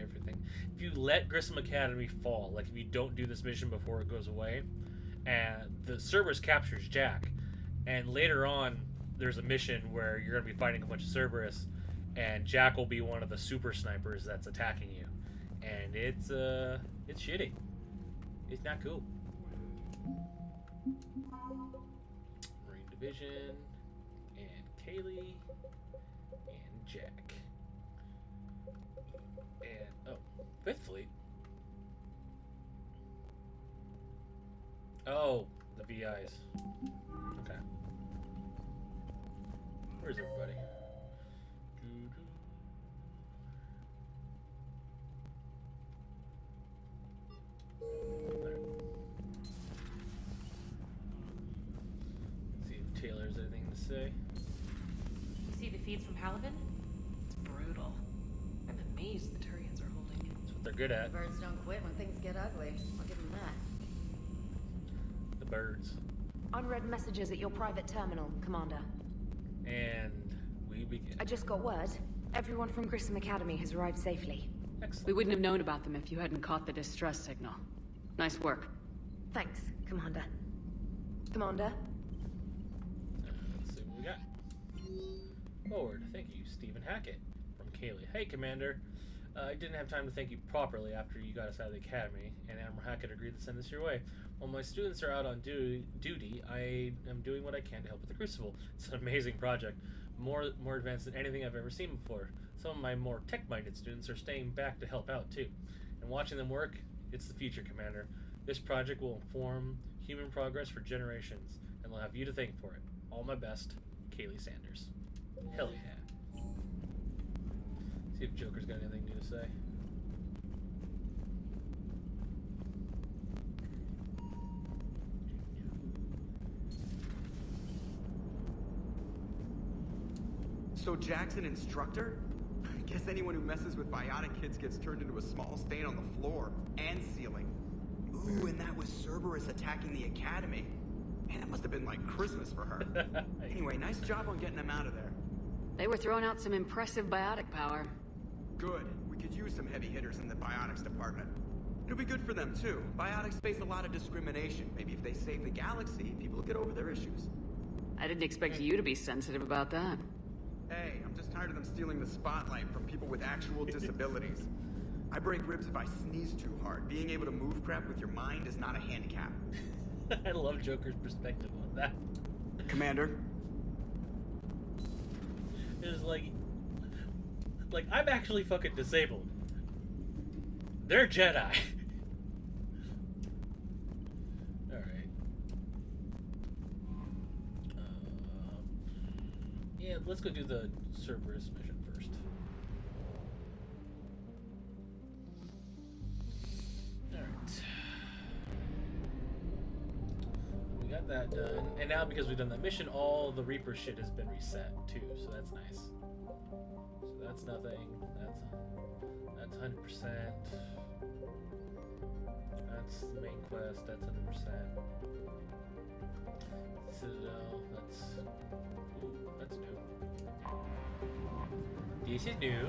S1: everything. If you let Grissom Academy fall, like if you don't do this mission before it goes away, and the Cerberus captures Jack, and later on there's a mission where you're going to be fighting a bunch of Cerberus, and Jack will be one of the super snipers that's attacking you, and it's shitty. It's not cool. Marine Division, and Kaylee, and Jack, and Fifth Fleet. Oh, the VIs. Okay. Where's everybody? There. See if Taylor has anything to say.
S5: You see the feeds from Paladin? It's brutal. I'm amazed the Turians are holding it.
S1: That's what they're good at.
S9: Birds don't quit when things get ugly. I'll give them that.
S1: The birds.
S3: Unread messages at your private terminal, Commander.
S1: And we begin.
S14: I just got word. Everyone from Grissom Academy has arrived safely.
S1: Excellent.
S15: We wouldn't have known about them if you hadn't caught the distress signal. Nice work.
S14: Thanks, Commander. Commander?
S1: Let's see what we got. Forward. Thank you, Stephen Hackett. From Kaylee. Hey, Commander. I didn't have time to thank you properly after you got us out of the academy, and Admiral Hackett agreed to send this your way. While my students are out on duty, I am doing what I can to help with the Crucible. It's an amazing project, more advanced than anything I've ever seen before. Some of my more tech-minded students are staying back to help out too. And watching them work, it's the future, Commander. This project will inform human progress for generations, and I'll have you to thank for it. All my best, Kaylee Sanders. Hell yeah. See if Joker's got anything new to say.
S17: So Jack's an instructor? I guess anyone who messes with biotic kids gets turned into a small stain on the floor and ceiling. Ooh, and that was Cerberus attacking the academy. Man, that must have been like Christmas for her. Anyway, nice job on getting them out of there.
S15: They were throwing out some impressive biotic power.
S17: Good. We could use some heavy hitters in the biotics department. It'll be good for them too. Biotics face a lot of discrimination. Maybe if they save the galaxy, people will get over their issues.
S15: I didn't expect you to be sensitive about that.
S17: Hey, I'm just tired of them stealing the spotlight from people with actual disabilities. I break ribs if I sneeze too hard. Being able to move crap with your mind is not a handicap.
S1: I love Joker's perspective on that.
S17: Commander?
S1: It's like I'm actually fucking disabled. They're Jedi. Alright. Yeah, let's go do the Cerberus mission first. Alright. We got that done. And now because we've done that mission, all the Reaper shit has been reset too, so that's nice. So that's nothing. That's 100%. That's the main quest, that's 100%. Citadel, that's new. This is new.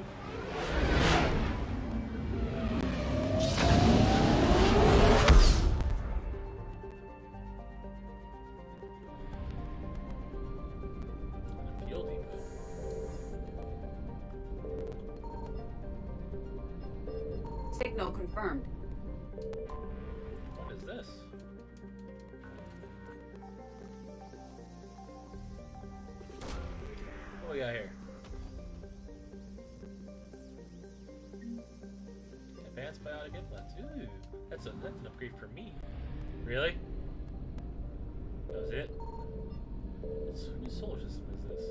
S1: Fuel depot.
S7: Signal confirmed.
S1: What is this? What we got here? Advanced biotic implants. Ooh, that's an upgrade for me. Really? That was it? Whose solar system is this?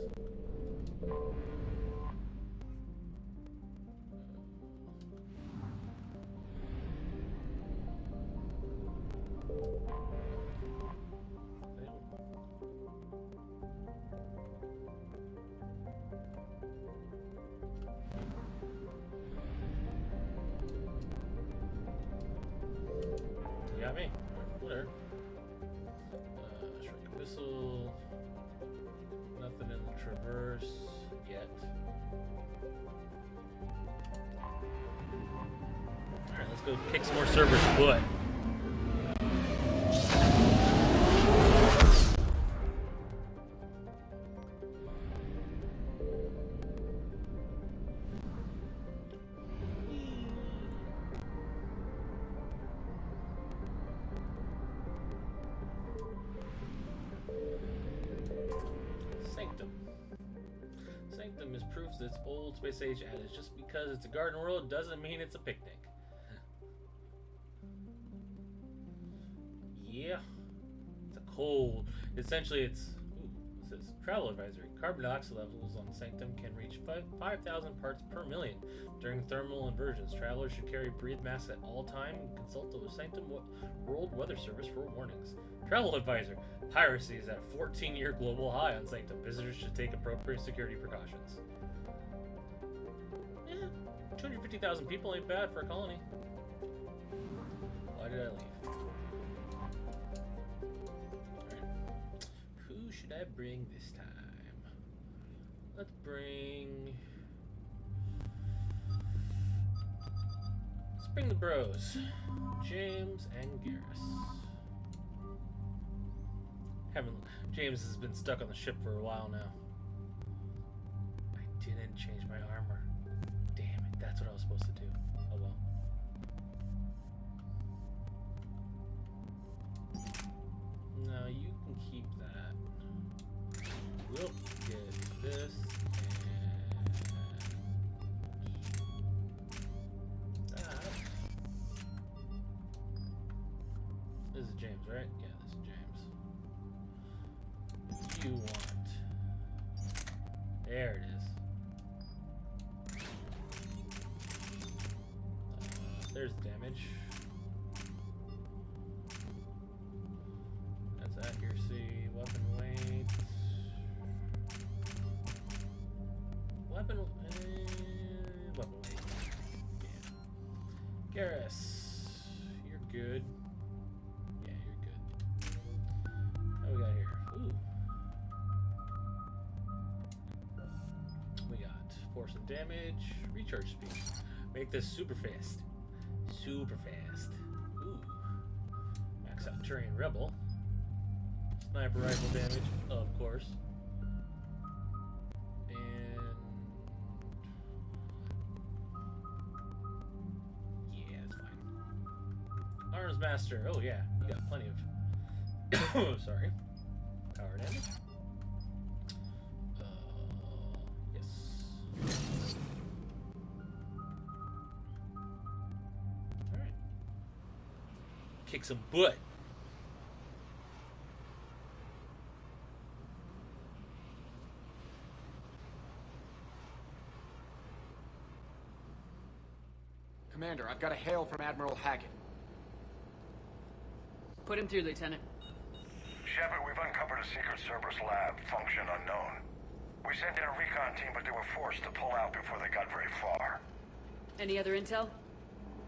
S1: You got me. Whatever. Shrink missile. Nothing in the traverse yet. Alright, let's go kick some more Cerberus butt. Sanctum is proof that it's old space age adage. Just because it's a garden world doesn't mean it's a picnic. Yeah. It's a cold. Essentially, it's... Ooh, it says travel advisory. Carbon dioxide levels on Sanctum can reach 5,000 parts per million during thermal inversions. Travelers should carry breathe masks at all time and consult the Sanctum World Weather Service for warnings. Travel advisor. Piracy is at a 14-year global high on Sanctum. Visitors should take appropriate security precautions. Yeah, 250,000 people ain't bad for a colony. Why did I leave? Alright. Who should I bring this time? Let's bring the bros, James and Garrus. James has been stuck on the ship for a while now. I didn't change my armor. Damn it, that's what I was supposed to do. Oh well. No, you can keep that. We'll get this and that. This is James, right? Yeah, this is James. You want. There it is. There's damage. That's accuracy, weapon weight. Weapon weight. Yeah. Garrus, you're good. Yeah, you're good. What we got here? Ooh. We got force and damage, recharge speed. Make this super fast. Super fast. Ooh. Max out Turian Rebel. Sniper rifle damage, of course. And yeah, it's fine. Arms Master. Oh yeah, you got plenty of sorry. Power damage. Yes. Alright. Kick some butt.
S20: Commander, I've got a hail from Admiral Hackett.
S15: Put him through, Lieutenant.
S6: Shepard, we've uncovered a secret Cerberus lab, function unknown. We sent in a recon team, but they were forced to pull out before they got very far.
S15: Any other intel?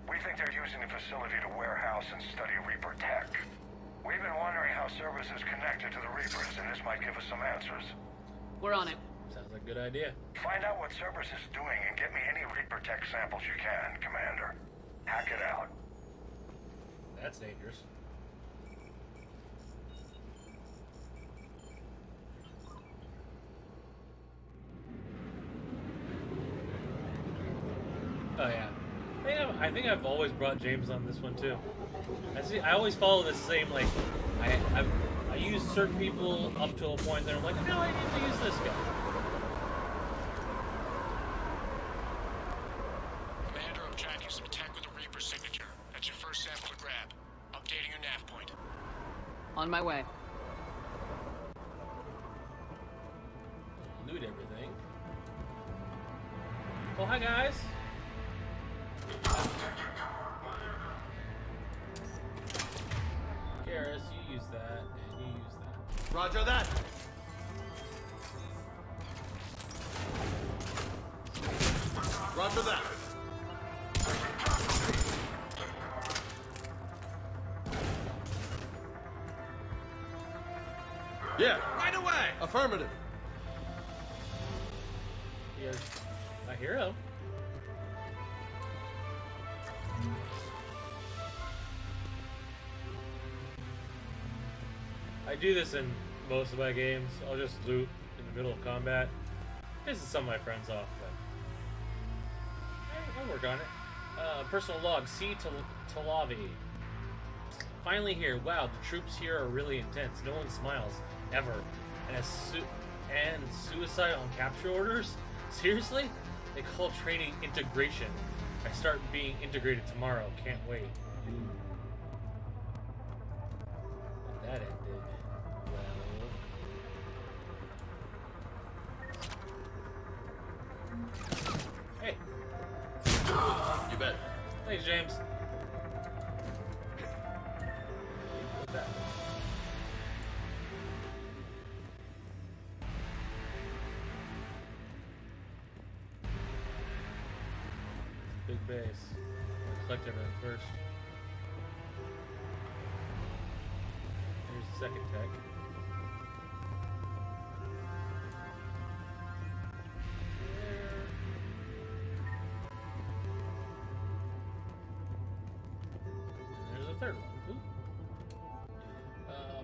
S6: We think they're using the facility to warehouse and study Reaper tech. We've been wondering how Cerberus is connected to the Reapers, and this might give us some answers.
S15: We're on it.
S1: Sounds like a good idea.
S6: Find out what Cerberus is doing and get me any Reaper tech samples you can, Commander. Hack it out.
S1: That's dangerous. Oh yeah. I think I've always brought James on this one too. I always follow the same, like, I use certain people up to a point that I'm like, no, I need to use this guy.
S8: Commander, I'm tracking some tech with a Reaper signature. That's your first sample to grab. Updating your nav point.
S15: On my way.
S1: Loot everything. Oh, hi guys. Garrus, you use that, and you use that.
S20: Roger that. Roger that. Yeah, right away. Affirmative.
S1: Here's my hero. I do this in most of my games. I'll just loot in the middle of combat. Pisses some of my friends off, but I'll work on it. Personal log, C. Talavi. Finally here. Wow, the troops here are really intense. No one smiles, ever. And suicide on capture orders? Seriously? They call training integration. I start being integrated tomorrow. Can't wait. That ended well. Hey.
S20: You bet.
S1: Thanks, James. What's that? Big base. I'll collect everything first. Here's the second tech. third one.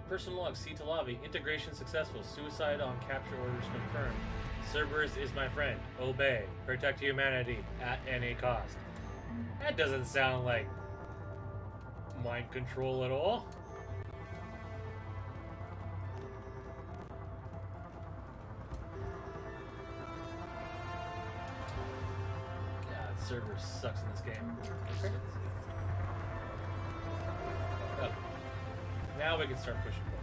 S1: Personal log, C to lobby. Integration successful. Suicide on capture orders confirmed. Cerberus is my friend. Obey. Protect humanity at any cost. That doesn't sound like mind control at all. God, Cerberus sucks in this game. Oh. Now we can start pushing forward.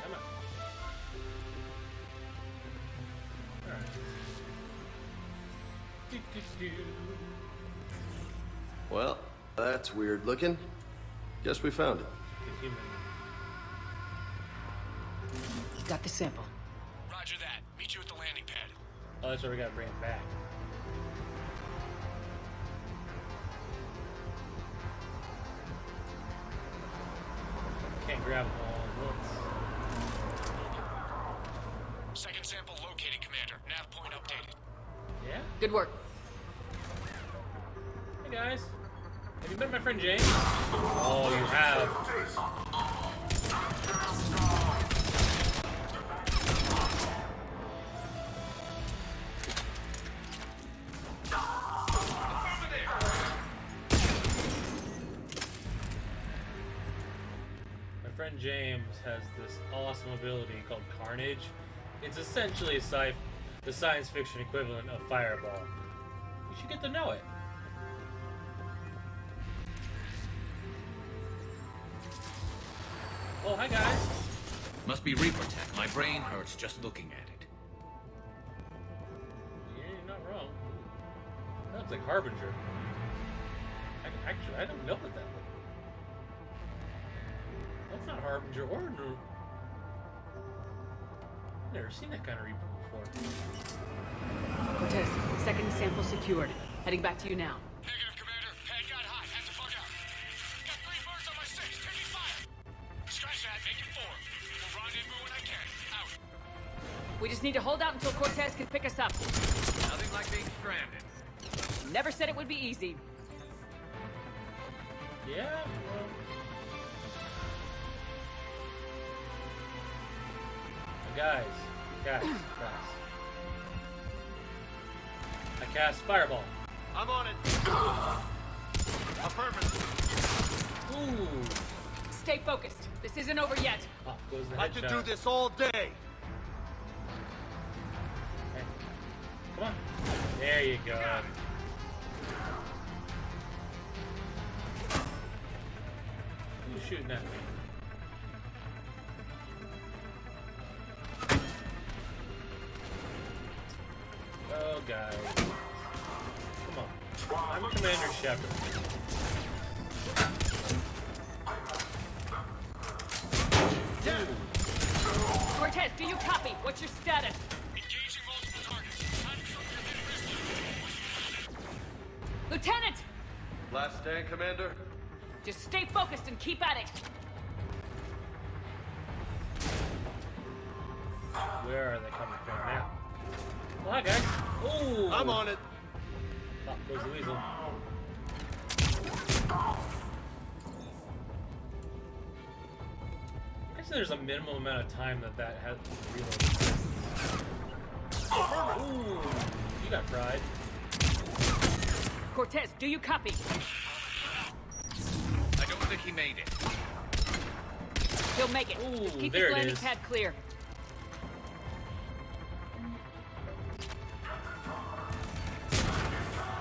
S1: Come on. Alright.
S21: Well, that's weird looking. Guess we found it.
S15: Got the sample.
S8: Roger that. Meet you at the landing pad.
S1: Oh, that's where we gotta bring it back. Can't grab them all at once.
S8: Second sample located, Commander. Nav point updated.
S1: Yeah?
S15: Good work.
S1: Hey guys. Have you met my friend James? Oh, you have. My friend James has this awesome ability called Carnage. It's essentially the science fiction equivalent of Fireball. You should get to know it. Oh, hi guys.
S22: Must be Reaper tech. My brain hurts just looking at it.
S1: Yeah, you're not wrong. That looks like Harbinger. I don't know what that looks like. That's not Harbinger or no. I've never seen that kind of Reaper before.
S15: Cortez, second sample secured. Heading back to you now.
S8: Negative, Commander. Pad got hot. Had to bug out. Got 3 birds on my 6. Taking fire. Scratch that. Make it 4. We'll rendezvous when I can. Out.
S15: We just need to hold out until Cortez can pick us up.
S22: Nothing like being stranded.
S15: Never said it would be easy.
S1: Yeah, well. Guys. I cast Fireball.
S4: I'm on it. Affirmative.
S1: Ooh.
S15: Stay focused. This isn't over yet.
S1: Pop goes the
S4: I can
S1: headshot.
S4: do this all day.
S1: Okay. Come on. There you go. Who's shooting at me? Oh, guys. Come on. I'm Commander Shepard.
S15: Cortez, do you copy? What's your status?
S8: Engaging multiple targets. Time to show your
S15: Lieutenant!
S21: Last stand, Commander.
S15: Just stay focused and keep at it.
S1: Where are they coming from now? Well, hi, guys. Ooh.
S21: I'm on it.
S1: Pop goes the weasel. I guess there's a minimum amount of time that has to reload. Ooh, you got fried.
S15: Cortez, do you copy?
S22: I don't think he made it.
S15: He'll make it.
S1: Ooh,
S15: Just keep
S1: there
S15: this
S1: it
S15: landing
S1: is.
S15: pad clear.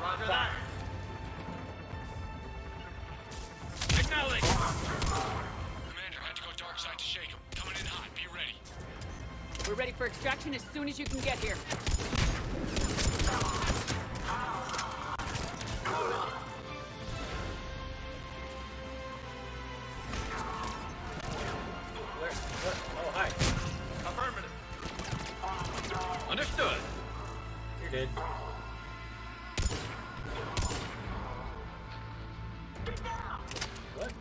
S4: Roger that.
S8: Acknowledge. Commander, had to go dark side to shake him. Coming in hot. Be ready.
S15: We're ready for extraction as soon as you can get here.
S1: Oh, hi.
S4: Affirmative.
S22: Understood.
S1: You're dead. What?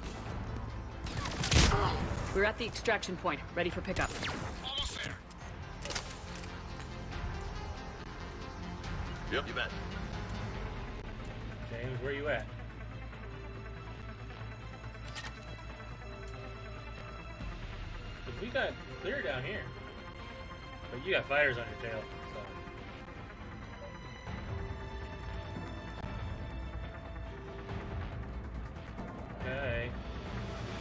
S15: We're at the extraction point, ready for pickup.
S8: Almost there.
S21: Yep, you bet.
S1: James, where you at? But we got clear down here. But you got fighters on your tail, so. Okay.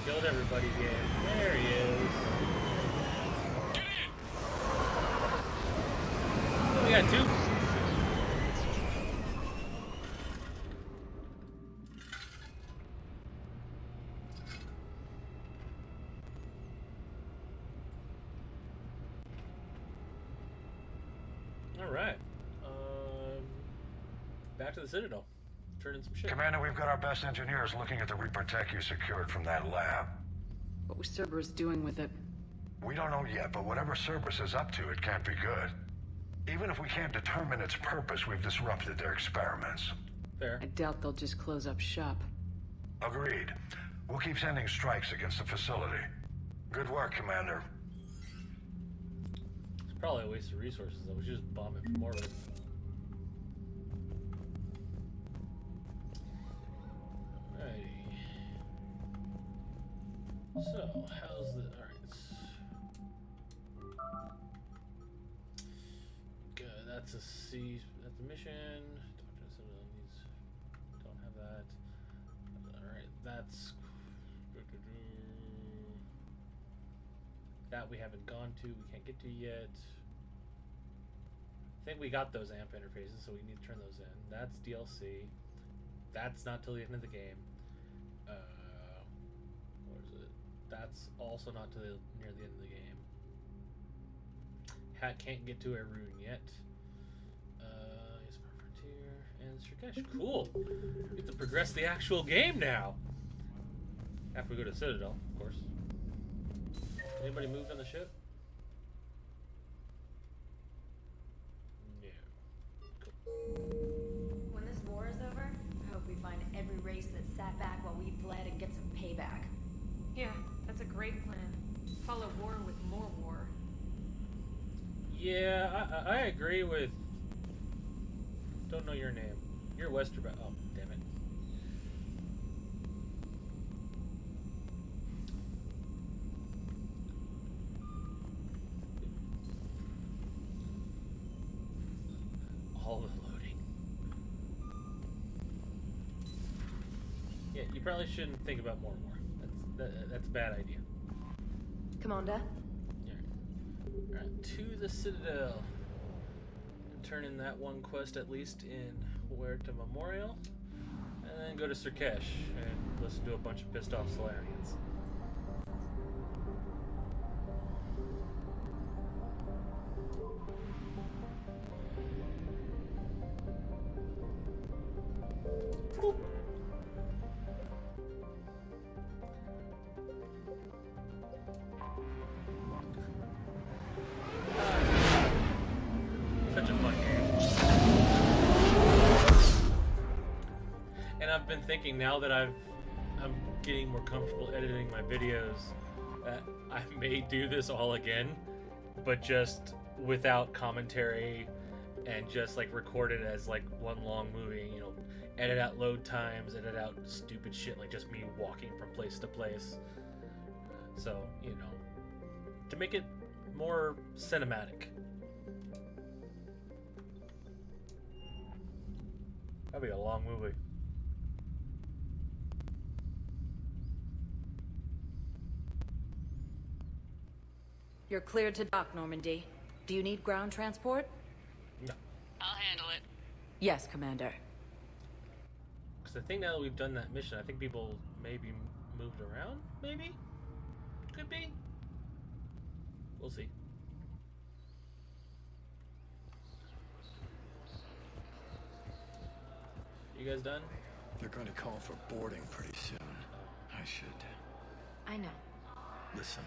S1: Killed everybody again. There he is. Oh, we got two. Alright. Back to the Citadel. Turn in some shit.
S11: Commander, we've got our best engineers looking at the Reaper tech you secured from that lab.
S15: What was Cerberus doing with it?
S11: We don't know yet, but whatever Cerberus is up to, it can't be good. Even if we can't determine its purpose, we've disrupted their experiments.
S1: Fair.
S15: I doubt they'll just close up shop.
S11: Agreed. We'll keep sending strikes against the facility. Good work, Commander.
S1: It's probably a waste of resources, though. We should just bomb it for more of it. Alrighty. So, how's the... Alright. Good, that's a C... That's a mission. Talk to Citadel needs... Don't have that. Alright, that's... That we haven't gone to, we can't get to yet. I think we got those AMP interfaces, so we need to turn those in. That's DLC. That's not till the end of the game. Where is it? That's also not till near the end of the game. Can't get to a rune yet. Smart Frontier and Shrikesh. Cool. We get to progress the actual game now. After we go to Citadel, of course. Anybody moved on the ship? No. Cool.
S9: When this war is over, I hope we find every race that sat back while we fled and get some payback.
S10: Yeah, that's a great plan. Follow war with more war.
S1: Yeah, I agree with... Don't know your name. You're Westerbound. Oh, damn it. All the loading. Yeah, you probably shouldn't think about more and more. That's a bad idea.
S9: Commander?
S1: Alright, to the Citadel. And turn in that one quest at least in Huerta Memorial. And then go to Sirkesh and listen to a bunch of pissed off Solarians. Such a fun game. And I've been thinking now that I'm getting more comfortable editing my videos that I may do this all again, but just without commentary and just like record it as like one long movie, you know, edit out load times, edit out stupid shit like just me walking from place to place. So, you know, to make it more cinematic. That'd be a long movie.
S19: You're cleared to dock, Normandy. Do you need ground transport?
S1: No.
S12: I'll handle it.
S19: Yes, Commander.
S1: Because I think now that we've done that mission, I think people may be moved around, maybe? Could be. We'll see. You guys done?
S16: They're going to call for boarding pretty soon. I should...
S9: I know.
S16: Listen,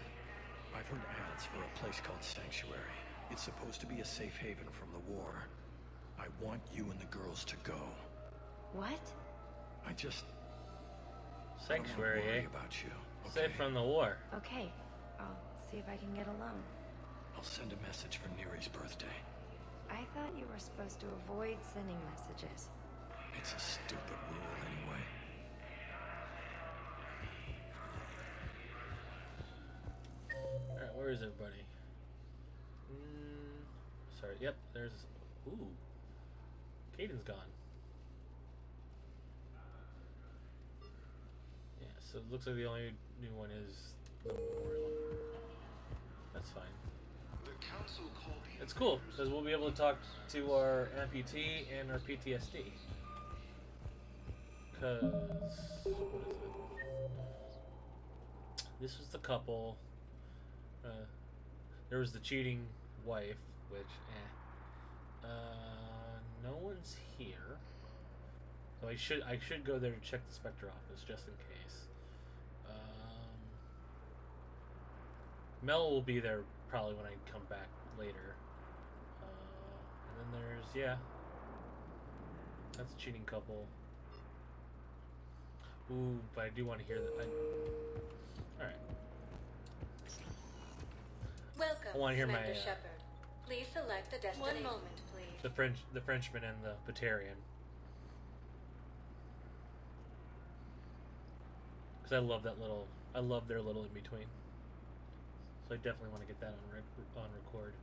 S16: I've heard ads for a place called Sanctuary. It's supposed to be a safe haven from the war. I want you and the girls to go.
S9: What?
S16: I just...
S1: Sanctuary,
S16: I don't worry
S1: eh?
S16: about you.
S1: Safe from the war.
S9: Okay. I'll see if I can get a loan.
S16: I'll send a message for Neri's birthday.
S9: I thought you were
S3: we're supposed to avoid sending messages.
S16: It's a stupid rule anyway.
S1: Alright, where is everybody? Sorry, yep, there's... Ooh. Caden's gone. Yeah, so it looks like the only new one is the memorial. That's fine. It's cool, because we'll be able to talk to our amputee and our PTSD. Because... what is it? This was the couple. There was the cheating wife, which, no one's here. So I should go there to check the Spectre office, just in case. Mel will be there probably when I come back later. And then there's, yeah. That's a cheating couple. Ooh, but I do want to hear that. Alright.
S2: Welcome,
S1: I want to hear
S2: Commander
S1: my
S2: Shepard. Please select a destination. 1 moment, please.
S1: the Frenchman and the Batarian. Because I love their little in between. So I definitely want to get that on record.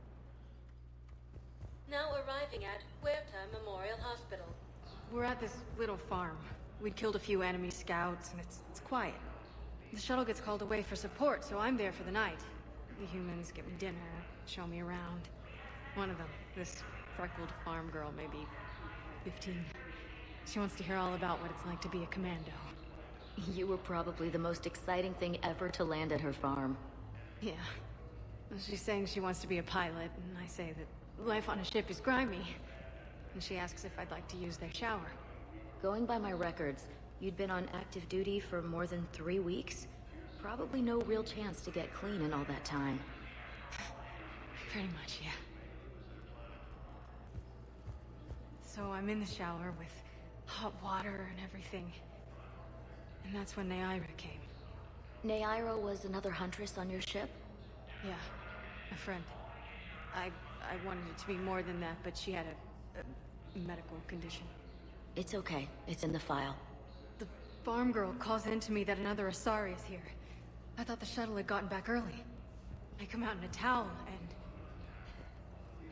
S2: Now arriving at Huerta Memorial Hospital.
S14: We're at this little farm. We'd killed a few enemy scouts, and it's quiet. The shuttle gets called away for support, so I'm there for the night. The humans get me dinner, show me around. One of them, this freckled farm girl, maybe 15. She wants to hear all about what it's like to be a commando.
S9: You were probably the most exciting thing ever to land at her farm.
S14: Yeah. Well, she's saying she wants to be a pilot, and I say that life on a ship is grimy. And she asks if I'd like to use their shower.
S9: Going by my records, you'd been on active duty for more than 3 weeks. Probably no real chance to get clean in all that time.
S14: Pretty much, yeah. So I'm in the shower with hot water and everything. And that's when Naira came.
S9: Naira was another huntress on your ship?
S14: Yeah, a friend. I wanted it to be more than that, but she had a medical condition.
S9: It's okay. It's in the file.
S14: The farm girl calls in to me that another Asari is here. I thought the shuttle had gotten back early. I come out in a towel,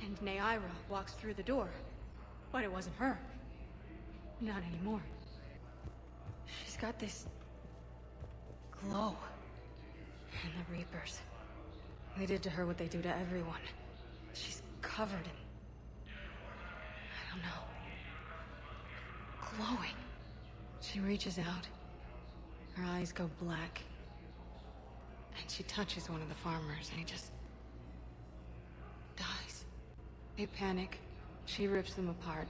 S14: and Naira walks through the door. But it wasn't her. Not anymore. She's got this glow. And the Reapers. They did to her what they do to everyone. She's covered in... I don't know. Glowing. She reaches out. Her eyes go black. And she touches one of the farmers, and he just... dies. They panic. She rips them apart.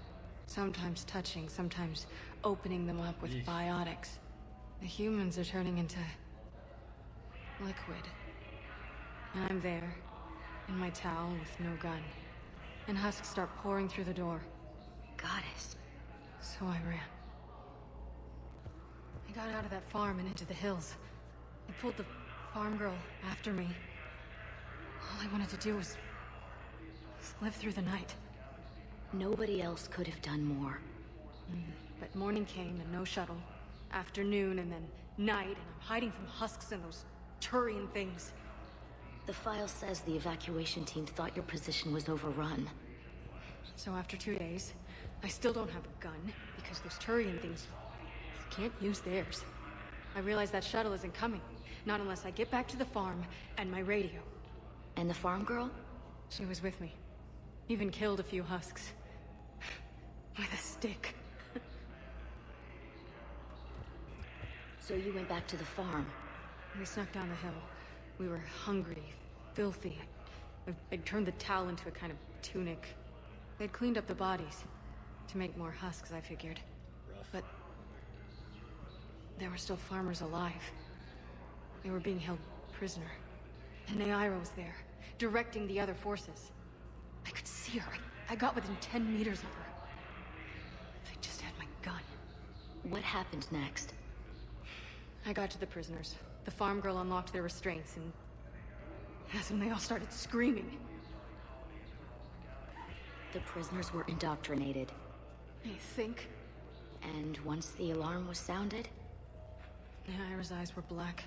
S14: Sometimes touching, sometimes opening them up with biotics. The humans are turning into... liquid. And I'm there, in my towel with no gun. And husks start pouring through the door.
S9: Goddess.
S14: So I ran. I got out of that farm and into the hills. I pulled the farm girl after me. All I wanted to do was live through the night.
S9: Nobody else could have done more.
S14: But morning came and no shuttle. Afternoon and then night, and I'm hiding from husks and those Turian things.
S9: The file says the evacuation team thought your position was overrun.
S14: So after 2 days, I still don't have a gun, because those Turian things, you can't use theirs. I realize that shuttle isn't coming. Not unless I get back to the farm and my radio.
S9: And the farm girl?
S14: She was with me. Even killed a few husks. With a stick.
S9: So you went back to the farm?
S14: We snuck down the hill. We were hungry, filthy. I'd turned the towel into a kind of tunic. They'd cleaned up the bodies. To make more husks, I figured.
S1: Rough.
S14: But... there were still farmers alive. They were being held prisoner. And Naira was there, directing the other forces. I could see her. I got within 10 meters of her. If I just had my gun.
S9: What happened next?
S14: I got to the prisoners. The farm girl unlocked their restraints, and that's when they all started screaming.
S9: The prisoners were indoctrinated.
S14: You think?
S9: And once the alarm was sounded?
S14: Naira's eyes were black.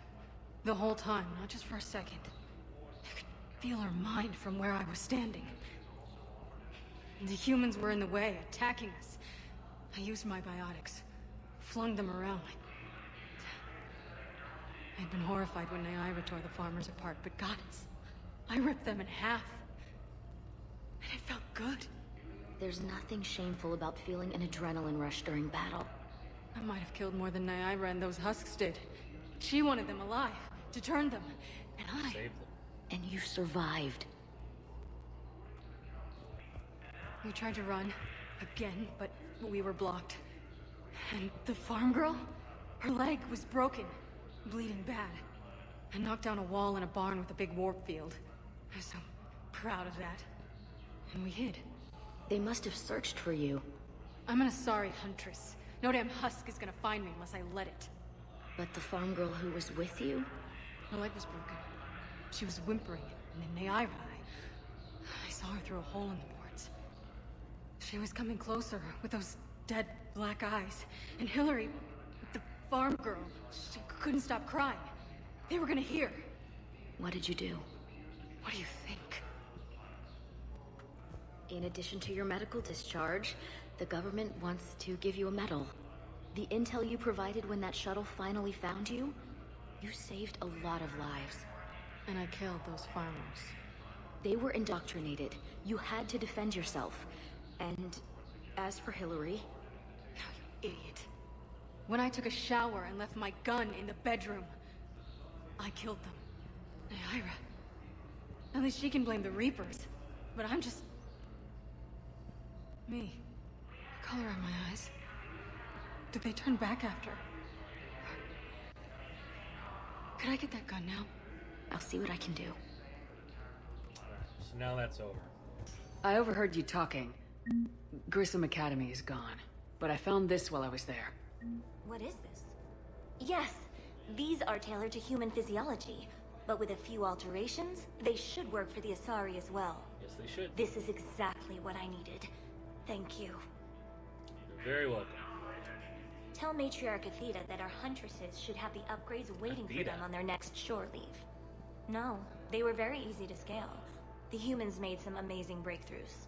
S14: The whole time, not just for a second. I could feel her mind from where I was standing. The humans were in the way, attacking us. I used my biotics. Flung them around. I'd been horrified when Naira tore the farmers apart, but goddess, I ripped them in half. And it felt good.
S9: There's nothing shameful about feeling an adrenaline rush during battle.
S14: I might have killed more than Naira and those husks did. She wanted them alive, to turn them, and I...
S1: Saved them.
S9: And you survived.
S14: We tried to run, again, but we were blocked. And the farm girl? Her leg was broken, bleeding bad. I knocked down a wall in a barn with a big warp field. I was so proud of that. And we hid.
S9: They must have searched for you.
S14: I'm an Asari huntress. No damn husk is gonna find me unless I let it.
S9: But the farm girl who was with you?
S14: Her leg was broken. She was whimpering, and then Naira, I saw her through a hole in the boards. She was coming closer with those dead black eyes. And Hillary, the farm girl, she couldn't stop crying. They were gonna hear.
S9: What did you do?
S14: What do you think?
S9: In addition to your medical discharge, the government wants to give you a medal. The intel you provided when that shuttle finally found you, you saved a lot of lives.
S14: And I killed those farmers.
S9: They were indoctrinated. You had to defend yourself. And as for Hillary...
S14: You idiot. When I took a shower and left my gun in the bedroom, I killed them. Naira. At least she can blame the Reapers. But I'm just... me. The color in my eyes. Did they turn back after? Could I get that gun now?
S9: I'll see what I can do.
S1: Alright, so now that's over.
S15: I overheard you talking. Grissom Academy is gone, but I found this while I was there.
S13: What is this? Yes, these are tailored to human physiology, but with a few alterations, they should work for the Asari as well.
S1: Yes, they should.
S13: This is exactly what I needed. Thank you.
S1: You're very welcome.
S13: Tell Matriarch Athena that our huntresses should have the upgrades waiting for them on their next shore leave. No, they were very easy to scale. The humans made some amazing breakthroughs.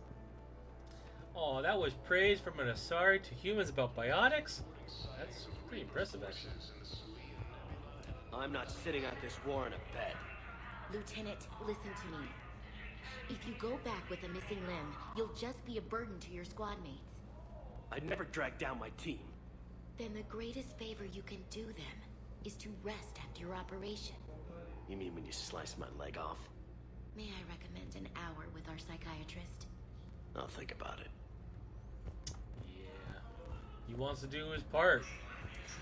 S1: Oh, that was praise from an Asari to humans about biotics? That's pretty impressive, actually.
S18: I'm not sitting out this war in a bed.
S23: Lieutenant, listen to me. If you go back with a missing limb, you'll just be a burden to your squad mates.
S18: I'd never drag down my team.
S23: Then the greatest favor you can do them is to rest after your operation.
S18: You mean when you slice my leg off?
S23: May I recommend an hour with our psychiatrist?
S18: I'll think about it.
S1: Yeah. He wants to do his part.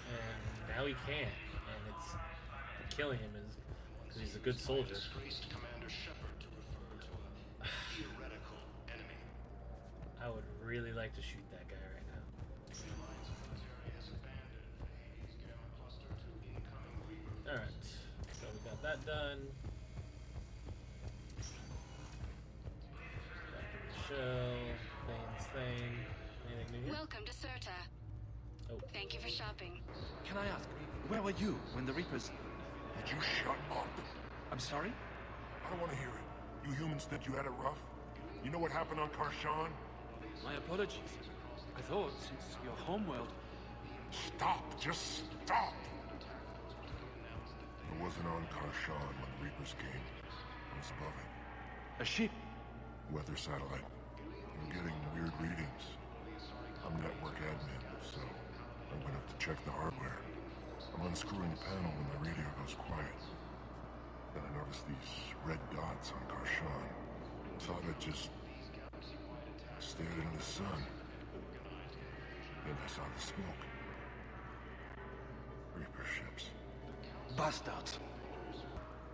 S1: And now he can't. And it's killing him because he's a good soldier.
S8: Commander Shepard to refer to a theoretical enemy.
S1: I would really like to shoot that guy right now. Alright. So we got that done. Back to the shell. Bane's thing. Anything new here?
S24: Welcome to Serta.
S1: Oh.
S24: Thank you for shopping.
S25: Can I ask, where were you when the Reapers...
S8: Would you shut up?
S25: I'm sorry?
S8: I don't want to hear it. You humans think you had it rough? You know what happened on Karshan?
S25: My apologies. I thought, since your homeworld...
S8: Stop! Just stop! I wasn't on Karshan when the Reapers came. I was above it.
S25: A ship?
S8: Weather satellite. We're getting weird readings. I'm network admin, so I went up to check the hardware. I'm unscrewing the panel when the radio goes quiet. Then I noticed these red dots on Karshan. Thought I'd just stared into the sun. Then I saw the smoke. Reaper ships.
S25: Bastards.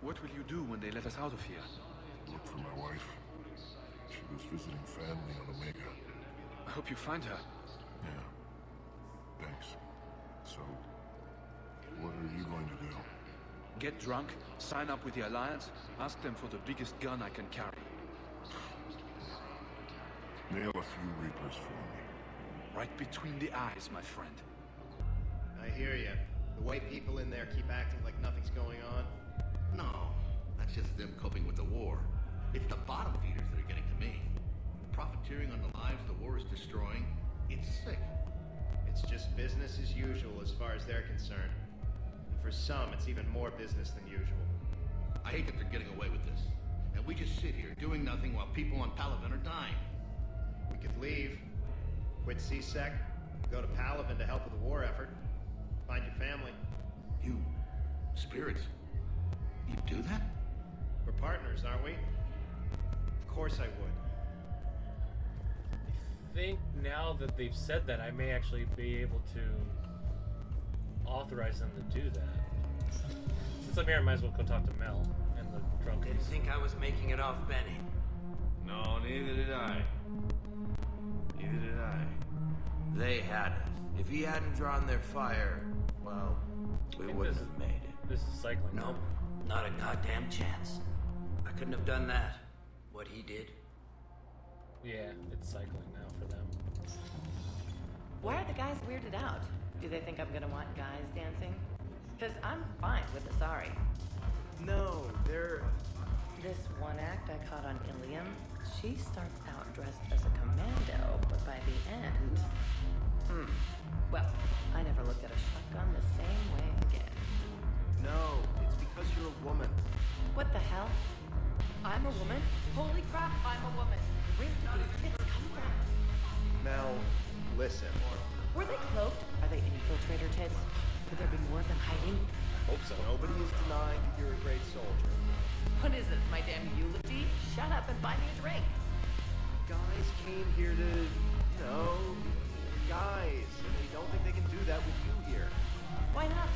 S25: What will you do when they let us out of here?
S8: Look for my wife. She was visiting family on Omega.
S25: I hope you find her.
S8: Yeah. Thanks. So, what are you going to do?
S25: Get drunk, sign up with the Alliance, ask them for the biggest gun I can carry. Nail a few Reapers for me. Right between the eyes, my friend.
S5: I hear you. The way people in there keep acting like nothing's going on.
S6: No, that's just them coping with the war. It's the bottom feeders that are getting to me. Profiteering on the lives the war is destroying. It's sick.
S5: It's just business as usual as far as they're concerned. And for some, it's even more business than usual.
S6: I hate that they're getting away with this. And we just sit here doing nothing while people on Palaven are dying.
S5: We could leave, quit CSEC, go to Palaven to help with the war effort, find your family.
S6: You... spirits... you do that?
S5: We're partners, aren't we? Of course I would.
S1: I think now that they've said that, I may actually be able to authorize them to do that. Since I'm here, I might as well go talk to Mel and the drunk.
S7: Didn't think I was making it off Benny.
S4: No, neither did I. Neither did I.
S7: They had us. If he hadn't drawn their fire, well, we wouldn't have made it.
S1: This is cycling.
S7: Nope, not a goddamn chance. I couldn't have done that. What he did.
S1: Yeah, it's cycling now for them.
S17: Why are the guys weirded out? Do they think I'm gonna want guys dancing? Because I'm fine with Asari.
S20: No, they're...
S17: This one act I caught on Ilium, she starts out dressed as a commando, but by the end... Well, I never looked at a shotgun the same way again.
S20: No, it's because you're a woman.
S17: What the hell? I'm a woman? Holy crap, I'm a woman. Where did these tits come from?
S5: Mel, listen.
S17: Were they cloaked? Are they infiltrator tits? Could there be more than hiding?
S5: Hope so. Nobody is denying that you're a great soldier.
S17: What is this, my damn eulogy? Shut up and buy me a drink.
S5: Guys came here to, you know, guys. And they don't think they can do that with you here.
S17: Why not?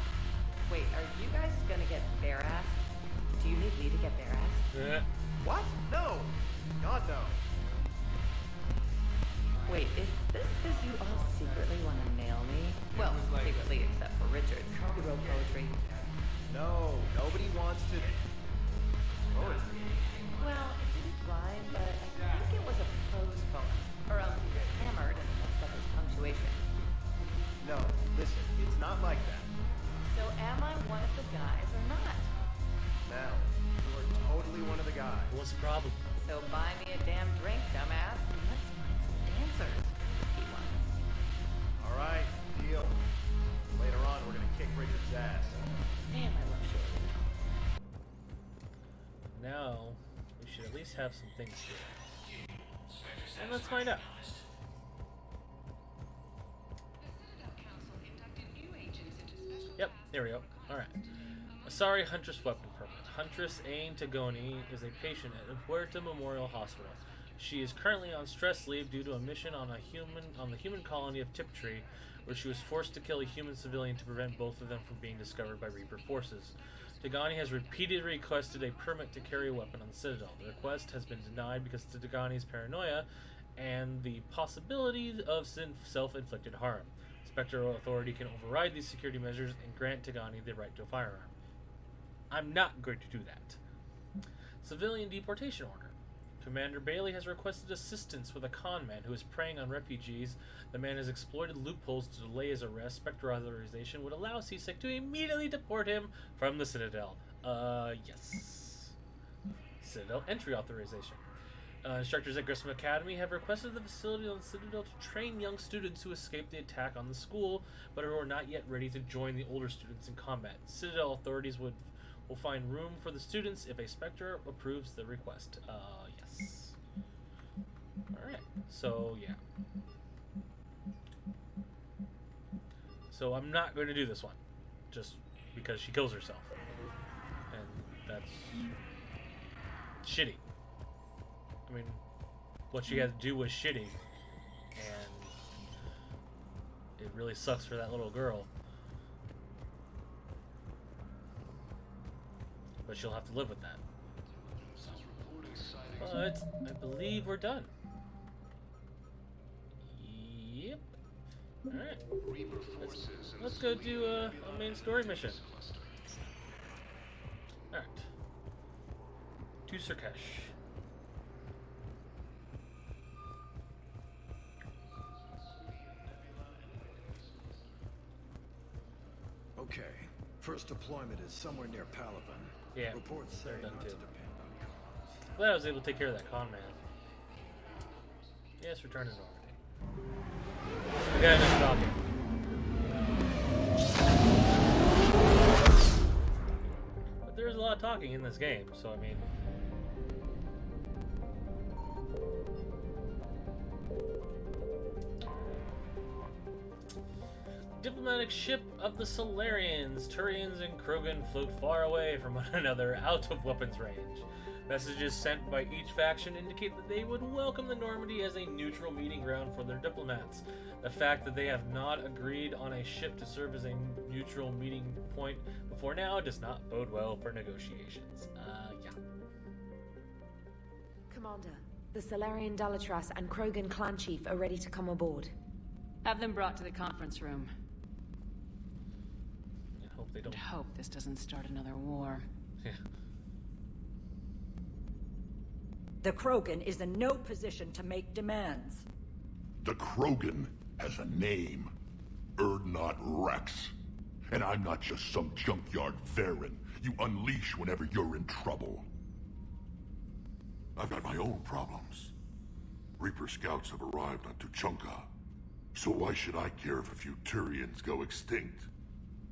S17: Wait, are you guys gonna get bare-assed? Do you need me to get bare-assed?
S5: What? No! God, no.
S17: Wait, is this because you all secretly want to nail me? Well, secretly except for Richards, who wrote poetry.
S5: No, nobody wants to... Poetry?
S17: Well, it didn't rhyme, but I think it was a prose poem. Or else he was hammered and messed up his punctuation.
S5: No, listen, it's not like that.
S17: So am I one of the guys or not?
S5: Mel, you are totally one of the guys.
S1: What's the problem?
S17: So buy me a damn drink, dumbass, and let's find some dancers. He wants.
S5: Alright, deal. Later on, we're gonna kick Richard's ass.
S17: Damn, I love Shepard.
S1: Now, we should at least have some things here. And let's find out. Yep, there we go. Alright. Asari Huntress Weapon Permit. Huntress Ain Tagoni is a patient at Huerta Memorial Hospital. She is currently on stress leave due to a mission on the human colony of Tiptree, where she was forced to kill a human civilian to prevent both of them from being discovered by Reaper forces. Tagani has repeatedly requested a permit to carry a weapon on the Citadel. The request has been denied because of Tagani's paranoia and the possibility of self-inflicted harm. Spectral Authority can override these security measures and grant Tagani the right to a firearm. I'm not going to do that. Civilian Deportation Order. Commander Bailey has requested assistance with a con man who is preying on refugees. The man has exploited loopholes to delay his arrest. Spectre authorization would allow CSEC to immediately deport him from the Citadel. Yes. Citadel entry authorization. Instructors at Grissom Academy have requested the facility on the Citadel to train young students who escaped the attack on the school, but who are not yet ready to join the older students in combat. Citadel authorities will find room for the students if a Spectre approves the request. Yes. Alright, so yeah. So I'm not going to do this one, just because she kills herself. And that's shitty. I mean, what she had to do was shitty, and it really sucks for that little girl. But she'll have to live with that. So. But I believe we're done. Yep. Alright. Let's go do a main story mission. Alright. To Sirkesh.
S16: First deployment is somewhere near Palaven.
S1: Yeah,
S16: reports say
S1: they're done
S16: not
S1: too.
S16: to depend on comms.
S1: Glad I was able to take care of that con man. Yes, return to Normandy. Okay, I'm just talking. But there's a lot of talking in this game, so I mean. Diplomatic ship of the Solarians. Turians and Krogan float far away from one another, out of weapons range. Messages sent by each faction indicate that they would welcome the Normandy as a neutral meeting ground for their diplomats. The fact that they have not agreed on a ship to serve as a neutral meeting point before now does not bode well for negotiations. Yeah.
S10: Commander, the Solarian Dalatras and Krogan clan chief are ready to come aboard.
S15: Have them brought to the conference room.
S1: I hope they don't.
S15: And hope this doesn't start another war.
S1: Yeah.
S11: The Krogan is in no position to make demands.
S21: The Krogan has a name. Urdnot Rex. And I'm not just some junkyard Varen you unleash whenever you're in trouble. I've got my own problems. Reaper scouts have arrived on Tuchanka. So why should I care if a few Turians go extinct?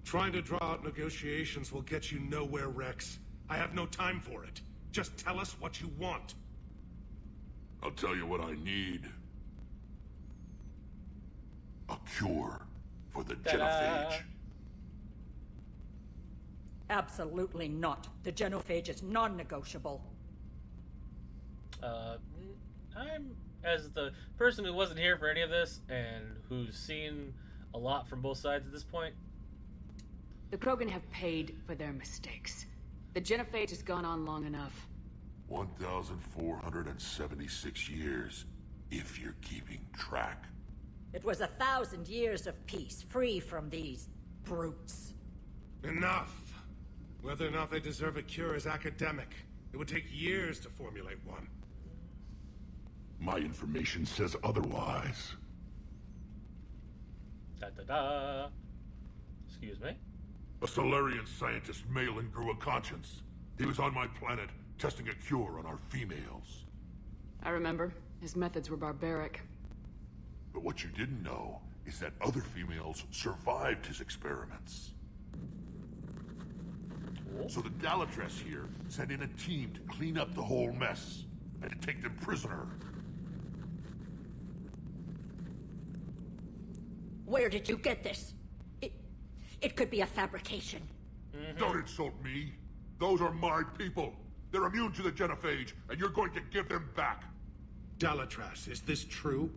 S8: Trying to draw out negotiations will get you nowhere, Rex. I have no time for it. Just tell us what you want.
S21: I'll tell you what I need. A cure for the genophage.
S11: Absolutely not. The genophage is non-negotiable.
S1: I'm, as the person who wasn't here for any of this, and who's seen a lot from both sides at this point.
S15: The Krogan have paid for their mistakes. The genophage has gone on long enough.
S21: 1,476 years, if you're keeping track.
S11: It was 1,000 years of peace, free from these brutes.
S8: Enough. Whether or not they deserve a cure is academic. It would take years to formulate one.
S21: My information says otherwise.
S1: Da-da-da. Excuse me?
S21: A Solarian scientist Malin grew a conscience. He was on my planet, testing a cure on our females.
S15: I remember. His methods were barbaric.
S21: But what you didn't know is that other females survived his experiments. So the Dalatras here sent in a team to clean up the whole mess and to take them prisoner.
S11: Where did you get this? It could be a fabrication.
S21: Don't insult me. Those are my people. They're immune to the genophage, and you're going to give them back.
S8: Dalatras, is this true?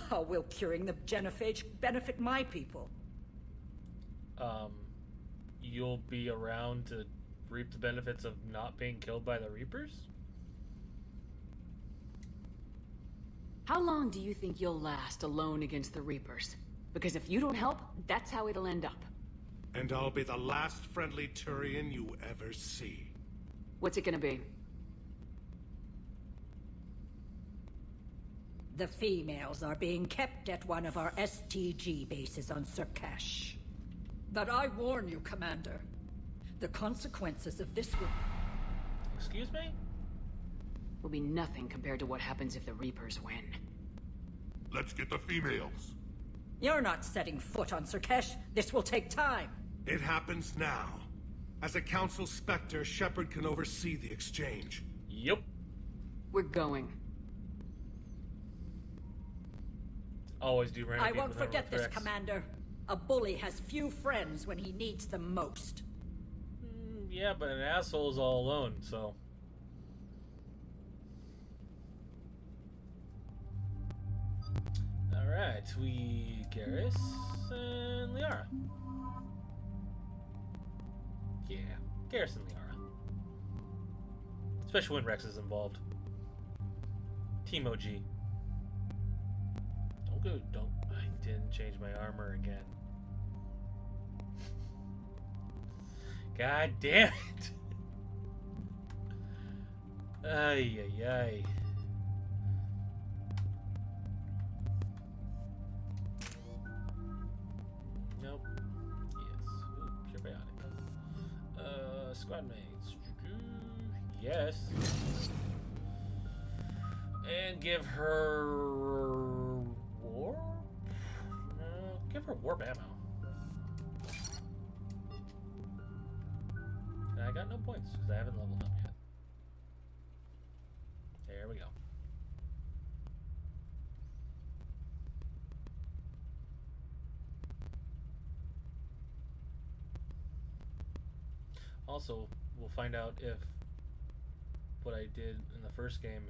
S11: How will curing the genophage benefit my people?
S1: You'll be around to reap the benefits of not being killed by the Reapers?
S15: How long do you think you'll last alone against the Reapers? Because if you don't help, that's how it'll end up.
S8: And I'll be the last friendly Turian you ever see.
S15: What's it gonna be?
S11: The females are being kept at one of our STG bases on Surkash. But I warn you, Commander. The consequences of this will...
S1: Excuse me?
S15: Will be nothing compared to what happens if the Reapers win.
S21: Let's get the females.
S11: You're not setting foot on Surkash. This will take time.
S8: It happens now. As a Council Spectre, Shepard can oversee the exchange.
S1: Yep.
S15: We're going.
S1: Always do
S11: I won't forget this, Commander. A bully has few friends when he needs them most.
S1: Yeah, but an asshole is all alone, so... Alright, we... Garrus and Liara. Yeah, Garrus and Liara. Especially when Rex is involved. Team OG. Don't... I didn't change my armor again. God damn it! Ay, ay, ay. Nope. Yes. Ooh, pure biotic. squad mates. Yes. And give her warp? No, give her warp ammo. And I got no points because I haven't leveled up yet. There we go. Also, we'll find out if what I did in the first game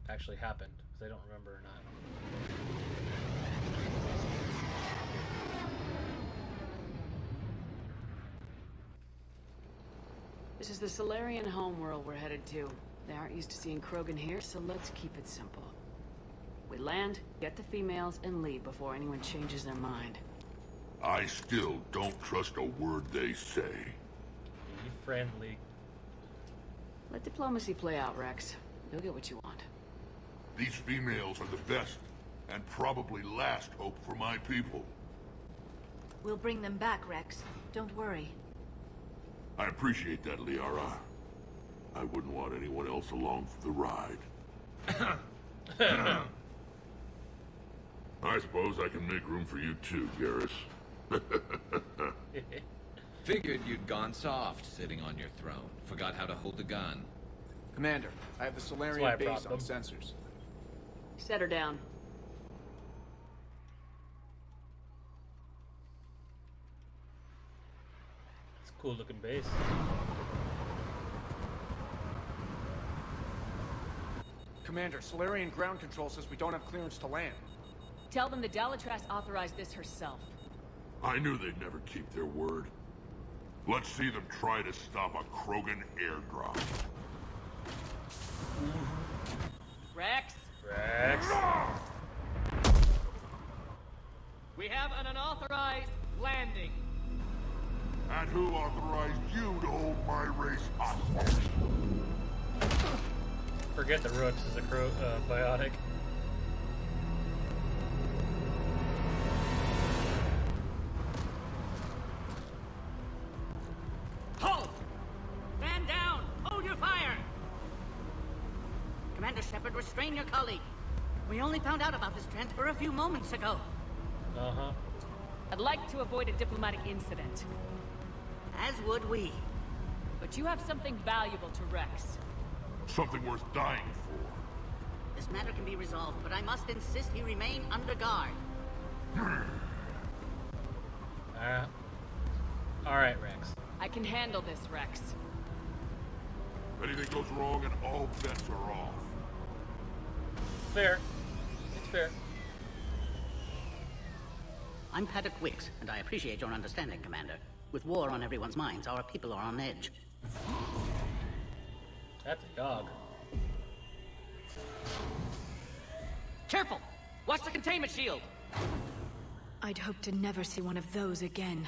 S1: actually happened, because I don't remember or not.
S15: This is the Solarian homeworld we're headed to. They aren't used to seeing Krogan here, so let's keep it simple. We land, get the females, and leave before anyone changes their mind.
S21: I still don't trust a word they say.
S1: Be friendly.
S15: Let diplomacy play out, Rex. You'll get what you want.
S21: These females are the best, and probably last hope for my people.
S3: We'll bring them back, Rex. Don't worry.
S21: I appreciate that, Liara. I wouldn't want anyone else along for the ride. I suppose I can make room for you too, Garrus.
S12: Figured you'd gone soft sitting on your throne. Forgot how to hold a gun.
S5: Commander, I have the Solarian base on sensors.
S15: Set her down.
S1: It's a cool looking base.
S5: Commander, Solarian ground control says we don't have clearance to land.
S15: Tell them the Dalatrass authorized this herself.
S21: I knew they'd never keep their word. Let's see them try to stop a Krogan airdrop.
S15: Rex?
S1: Rex?
S19: We have an unauthorized landing.
S21: And who authorized you to hold my race hostage?
S1: Forget the Rooks is a biotic.
S19: Halt! Stand down! Hold your fire!
S22: Commander Shepard, restrain your colleague. We only found out about this transfer a few moments ago.
S1: Uh-huh.
S15: I'd like to avoid a diplomatic incident.
S22: As would we.
S15: But you have something valuable to Rex.
S21: Something worth dying for.
S22: This matter can be resolved, but I must insist he remain under guard.
S1: Alright, Rex.
S15: I can handle this, Rex.
S21: If anything goes wrong, and all bets are off.
S1: Fair. It's fair.
S22: I'm Paddock Wicks, and I appreciate your understanding, Commander. With war on everyone's minds, our people are on edge.
S1: That's a dog.
S19: Careful! Watch the containment shield!
S10: I'd hope to never see one of those again.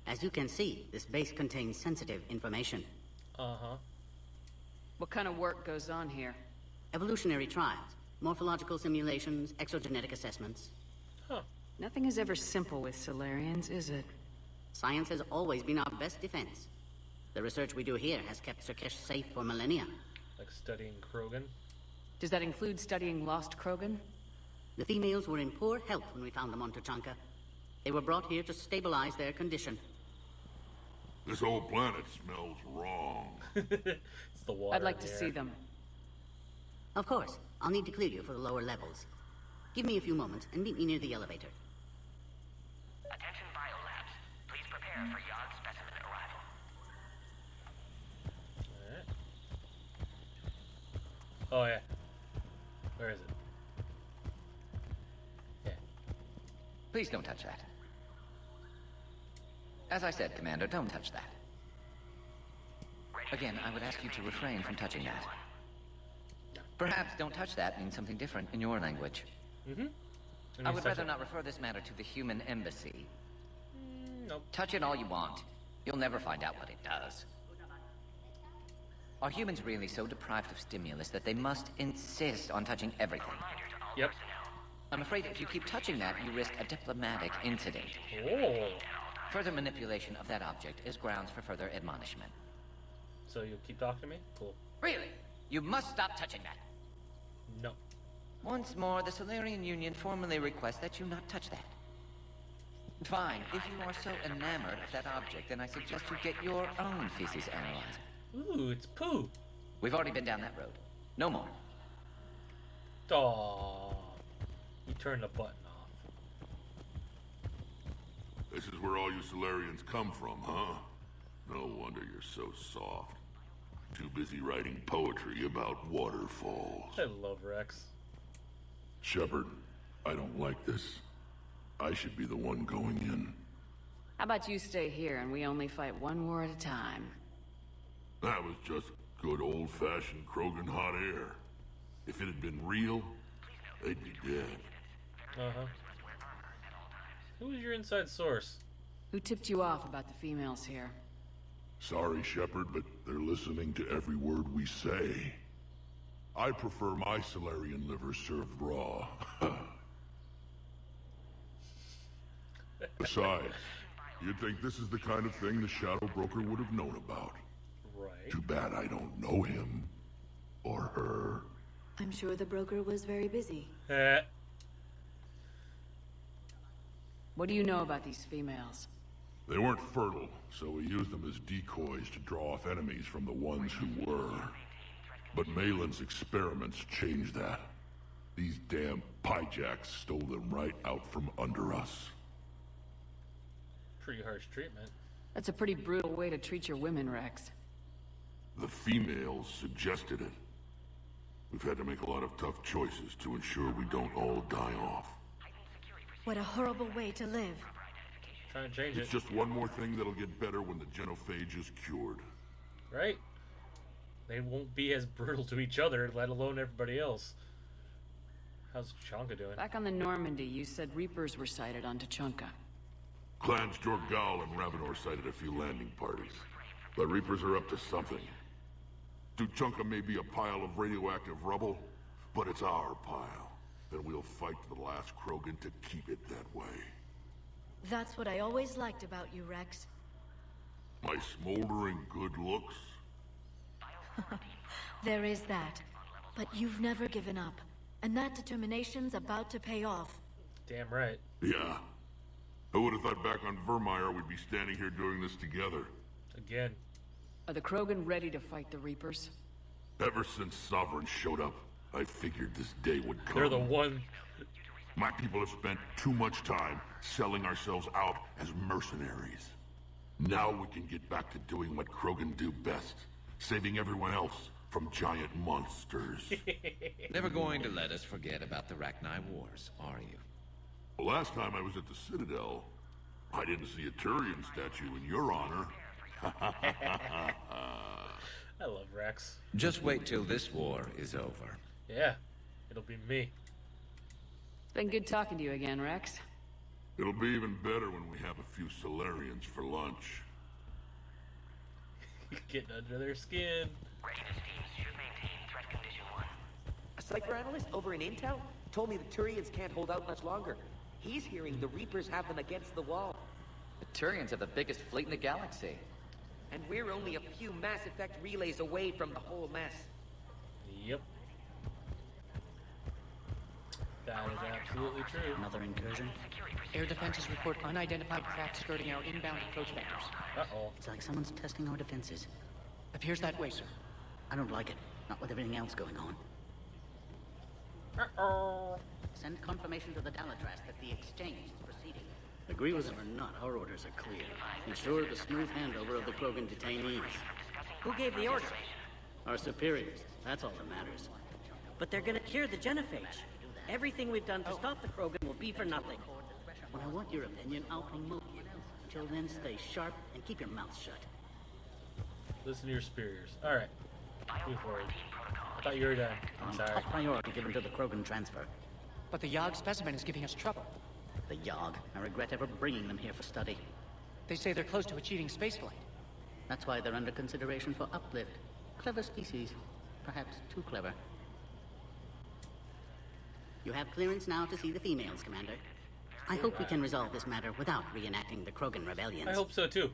S22: As you can see, this base contains sensitive information.
S1: Uh-huh.
S15: What kind of work goes on here?
S22: Evolutionary trials, morphological simulations, exogenetic assessments.
S1: Huh.
S15: Nothing is ever simple with Solarians, is it?
S22: Science has always been our best defense. The research we do here has kept Surkesh safe for millennia.
S1: Like studying Krogan?
S15: Does that include studying lost Krogan?
S22: The females were in poor health when we found them on Tuchanka. They were brought here to stabilize their condition.
S21: This whole planet smells wrong.
S1: It's the water.
S15: I'd like to see them.
S22: Of course. I'll need to clear you for the lower levels. Give me a few moments and meet me near the elevator.
S8: Attention biolabs. Please prepare for Yod specimen arrival.
S1: Alright. Oh, yeah. Where is it? Yeah.
S24: Please don't touch that. As I said, Commander, don't touch that. Again, I would ask you to refrain from touching that. Perhaps don't touch that means something different in your language.
S1: Mm-hmm.
S24: I would rather not refer this matter to the human embassy.
S1: Nope.
S24: Touch it all you want. You'll never find out what it does. Are humans really so deprived of stimulus that they must insist on touching everything?
S1: Yep.
S24: I'm afraid if you keep touching that, you risk a diplomatic incident.
S1: Oh.
S24: Further manipulation of that object is grounds for further admonishment.
S1: So you'll keep talking to me? Cool.
S24: Really? You must stop touching that.
S1: No.
S24: Once more, the Solarian Union formally requests that you not touch that. Fine. If you are so enamored of that object, then I suggest you get your own feces analyzer.
S1: Ooh, it's poo.
S24: We've already been down that road. No more.
S1: Aww. You turned the button off.
S21: This is where all you Solarians come from, huh? No wonder you're so soft. Too busy writing poetry about waterfalls.
S1: I love Rex.
S21: Shepard, I don't like this. I should be the one going in.
S15: How about you stay here and we only fight one war at a time?
S21: That was just good old-fashioned Krogan hot air. If it had been real, they'd be dead.
S1: Uh-huh. Who was your inside source?
S15: Who tipped you off about the females here?
S21: Sorry, Shepard, but they're listening to every word we say. I prefer my Solarian liver served raw. Besides, you'd think this is the kind of thing the Shadow Broker would have known about.
S1: Right.
S21: Too bad I don't know him. Or her.
S3: I'm sure the broker was very busy.
S15: What do you know about these females?
S21: They weren't fertile, so we used them as decoys to draw off enemies from the ones who were. But Malin's experiments changed that. These damn pyjacks stole them right out from under us.
S1: Pretty harsh treatment.
S15: That's a pretty brutal way to treat your women, Rex.
S21: The females suggested it. We've had to make a lot of tough choices to ensure we don't all die off.
S3: What a horrible way to live.
S1: Trying to change
S21: It's just one more thing that'll get better when the genophage is cured.
S1: Right? They won't be as brutal to each other, let alone everybody else. How's Tachanka doing?
S15: Back on the Normandy, you said Reapers were sighted on Tachanka.
S21: Clans Jorgal and Ravenor sighted a few landing parties. The Reapers are up to something. Tuchanka may be a pile of radioactive rubble, but it's our pile. And we'll fight to the last Krogan to keep it that way.
S3: That's what I always liked about you, Rex.
S21: My smoldering good looks?
S3: There is that. But you've never given up. And that determination's about to pay off.
S1: Damn right.
S21: Yeah. I would have thought back on Vermeer we'd be standing here doing this together.
S1: Again.
S15: Are the Krogan ready to fight the Reapers?
S21: Ever since Sovereign showed up, I figured this day would come.
S1: They're the one.
S21: My people have spent too much time selling ourselves out as mercenaries. Now we can get back to doing what Krogan do best, saving everyone else from giant monsters.
S12: Never going to let us forget about the Rachni Wars, are you?
S21: Well, last time I was at the Citadel, I didn't see a Turian statue in your honor.
S1: I love Rex.
S12: Just wait till this war is over.
S1: Yeah, it'll be me.
S15: It's been good talking to you again, Rex.
S21: It'll be even better when we have a few Solarians for lunch.
S1: Getting under their skin.
S2: A Cypher analyst over in Intel told me the Turians can't hold out much longer. He's hearing the Reapers have them against the wall.
S24: The Turians have the biggest fleet in the galaxy.
S2: And we're only a few Mass Effect relays away from the whole mess.
S1: Yep. That is absolutely true.
S22: Another incursion?
S9: Air defenses report unidentified craft skirting our inbound approach vectors.
S1: Uh-oh.
S22: It's like someone's testing our defenses.
S9: Appears that way, sir.
S22: I don't like it. Not with everything else going on.
S1: Uh-oh.
S22: Send confirmation to the Dalatras that the exchange is proceeding. Agree with them or not, our orders are clear. Ensure the smooth handover of the Krogan detainees.
S2: Who gave the order?
S22: Our superiors. That's all that matters.
S13: But they're gonna cure the genophage. Everything we've done to stop the Krogan will be for nothing.
S22: When I want your opinion, I'll promote you. Until then, stay sharp and keep your mouth shut.
S1: Listen to your superiors. Alright. Move forward. I thought you were done. I'm sorry.
S22: Top priority given to the Krogan transfer.
S9: But the Yogg specimen is giving us trouble.
S22: The Yogg. I regret ever bringing them here for study.
S9: They say they're close to achieving spaceflight.
S22: That's why they're under consideration for uplift. Clever species. Perhaps too clever. You have clearance now to see the females, Commander. I hope we can resolve this matter without reenacting the Krogan rebellions.
S1: I hope so too.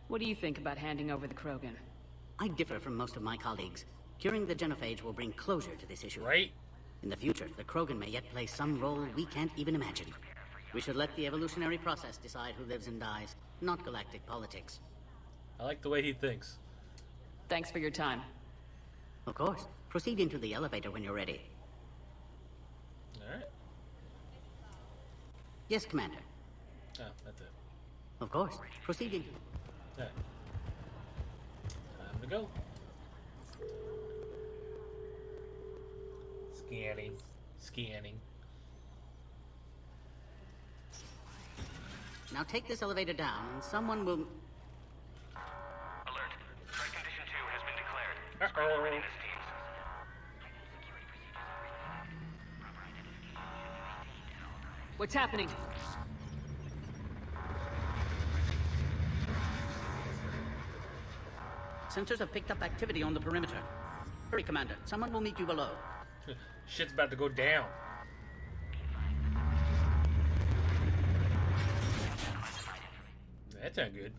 S15: What do you think about handing over the Krogan?
S22: I differ from most of my colleagues. Curing the genophage will bring closure to this issue.
S1: Right.
S22: In the future, the Krogan may yet play some role we can't even imagine. We should let the evolutionary process decide who lives and dies, not galactic politics.
S1: I like the way he thinks.
S15: Thanks for your time.
S22: Of course. Proceed into the elevator when you're ready.
S1: Alright.
S22: Yes, Commander.
S1: Oh, that's it.
S22: Of course. Proceed into...
S1: Alright. Time to go. Scanning.
S22: Now take this elevator down, and someone will...
S8: Alert. Threat condition 2 has been declared.
S1: Uh-oh.
S8: Readiness teams.
S15: What's happening?
S22: Sensors have picked up activity on the perimeter. Hurry, Commander. Someone will meet you below.
S1: Shit's about to go down. That sounds good.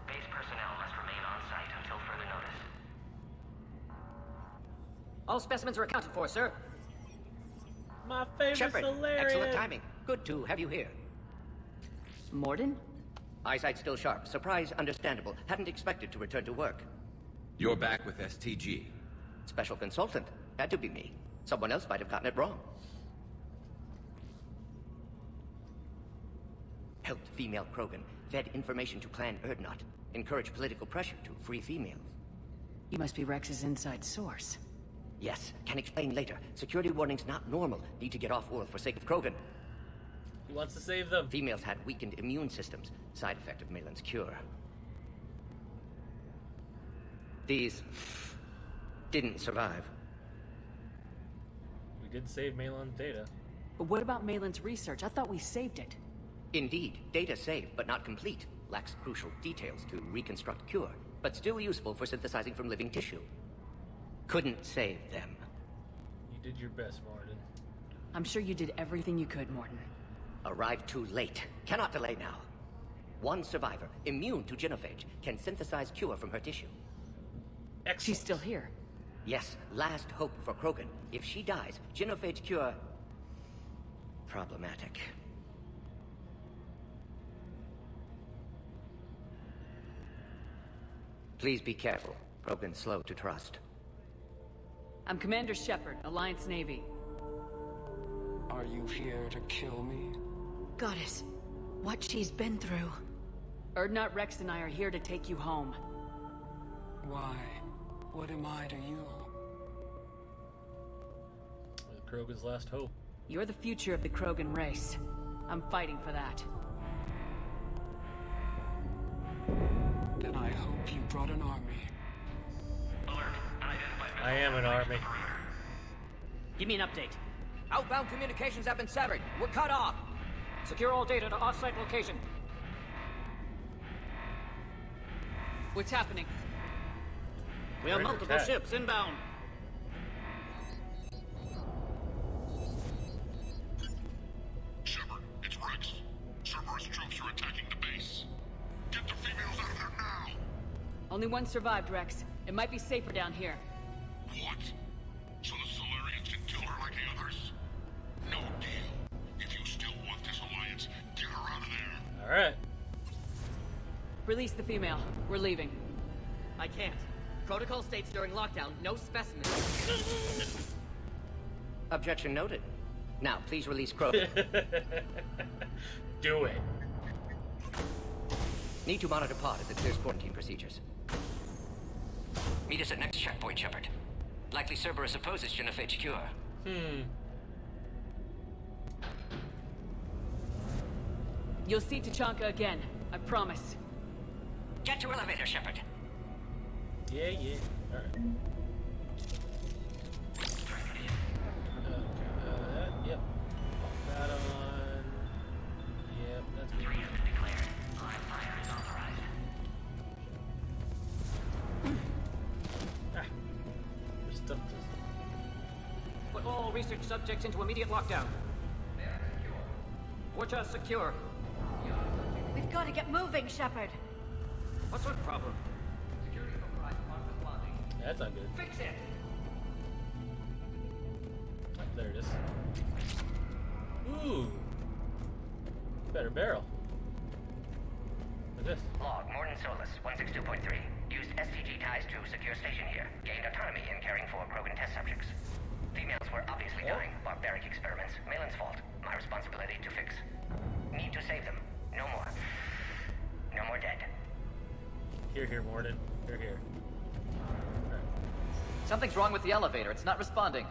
S8: Base personnel must remain on site until further notice.
S9: All specimens are accounted for, sir.
S1: My favorite
S9: Shepard,
S1: Solarian.
S9: excellent timing. Good to have you here.
S15: Morden?
S9: Eyesight still sharp. Surprise understandable. Hadn't expected to return to work.
S12: You're back with STG.
S9: Special consultant. Had to be me. Someone else might have gotten it wrong. Helped female Krogan. Fed information to Clan Erdnot. Encouraged political pressure to free females.
S15: You must be Rex's inside source.
S9: Yes, can explain later. Security warnings not normal. Need to get off world for sake of Krogan.
S1: He wants to save them.
S9: Females had weakened immune systems. Side effect of Malin's cure. These didn't survive.
S1: We did save Malin's data.
S15: But what about Malin's research? I thought we saved it.
S9: Indeed, data saved, but not complete. Lacks crucial details to reconstruct cure, but still useful for synthesizing from living tissue. Couldn't save them.
S1: You did your best, Morden.
S15: I'm sure you did everything you could, Morden.
S9: Arrived too late. Cannot delay now. One survivor, immune to genophage, can synthesize cure from her tissue.
S1: Excellent.
S15: She's still here.
S9: Yes, last hope for Krogan. If she dies, genophage cure... problematic. Please be careful. Krogan's slow to trust.
S15: I'm Commander Shepard, Alliance Navy.
S6: Are you here to kill me?
S3: Goddess, what she's been through.
S15: Erdnot, Rex, and I are here to take you home.
S6: Why? What am I to you?
S1: The Krogan's last hope.
S15: You're the future of the Krogan race. I'm fighting for that.
S6: Then I hope you brought an army.
S1: I am an army.
S9: Give me an update. Outbound communications have been severed. We're cut off. Secure all data to off-site location.
S15: What's happening?
S22: We have multiple ships inbound.
S21: Shepard, it's Rex. Cerberus troops are attacking the base. Get the females out of there now!
S15: Only one survived, Rex. It might be safer down here.
S21: What? So the Solarians can kill her like the others? No deal. If you still want this alliance, get her out of there.
S1: Alright.
S15: Release the female. We're leaving.
S9: I can't. Protocol states during lockdown, no specimens. Objection noted. Now, please release Krogan.
S1: Do it.
S9: Need to monitor pod as it clears quarantine procedures. Meet us at next checkpoint, Shepard. Likely Cerberus opposes genophage cure.
S15: You'll see Tachanka again. I promise.
S9: Get to elevator, Shepard.
S1: Yeah. Alright. Okay, yep. Pop that on.
S4: research subjects into immediate lockdown. Watcher secure.
S3: We've got to get moving, Shepard.
S4: What's our problem?
S1: That's not good.
S4: Fix it!
S1: Oh, there it is. Ooh. Better barrel. What's this?
S9: Log, Morton Solus, 162.3. Used STG ties to secure station here. Gained autonomy in caring for Krogan test subjects. Females were obviously dying. Barbaric experiments. Malin's fault. My responsibility to fix. Need to save them. No more. No more dead.
S1: Here, Morton. Here.
S14: Something's wrong with the elevator. It's not responding.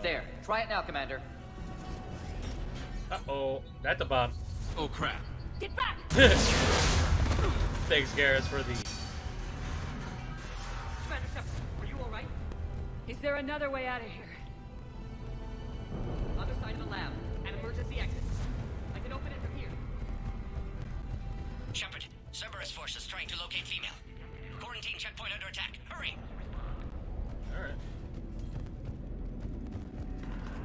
S14: There. Try it now, Commander.
S1: Uh-oh. That's a bomb.
S12: Oh, crap.
S11: Get back!
S1: Thanks, Garrus, for the...
S4: Commander Shepard, are you alright?
S11: Is there another way out of here?
S4: Other side of the lab. An emergency exit. I can open it from here.
S9: Shepard, Cerberus forces trying to locate female. Quarantine checkpoint under attack. Hurry!
S1: Alright.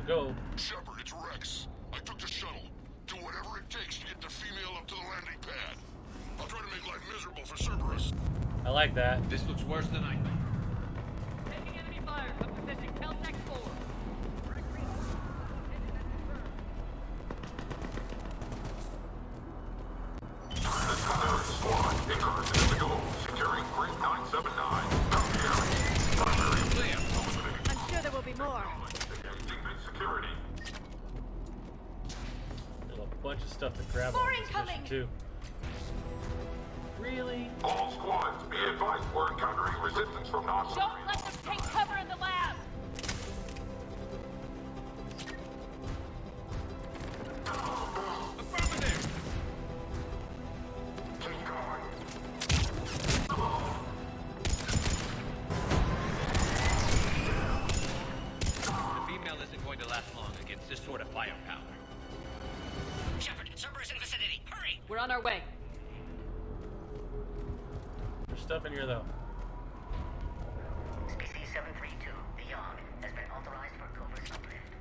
S1: Go.
S21: Shepard, it's Rex. I took the shuttle. Do whatever it takes to get the female up to the landing pad. I'll try to make life miserable for Cerberus.
S1: I like that.
S12: This looks worse than I thought.
S4: Taking enemy fire from position Caltech 4.
S21: Squad, incoming to go. Securing Grid 979.
S3: I'm sure there will be more.
S21: Security.
S1: There's a bunch of stuff to grab
S3: More
S1: on this
S3: incoming!
S1: mission, too. Really?
S21: All squads, be advised we're encountering resistance from Nazis.
S11: Don't let them take cover in the lab!
S5: The female isn't going to last long against this sort of firepower.
S9: Shepard, Cerberus in vicinity. Hurry!
S11: We're on our way.
S1: There's stuff in here, though.
S9: Species 732, the Yogg, has been authorized for covert uplift.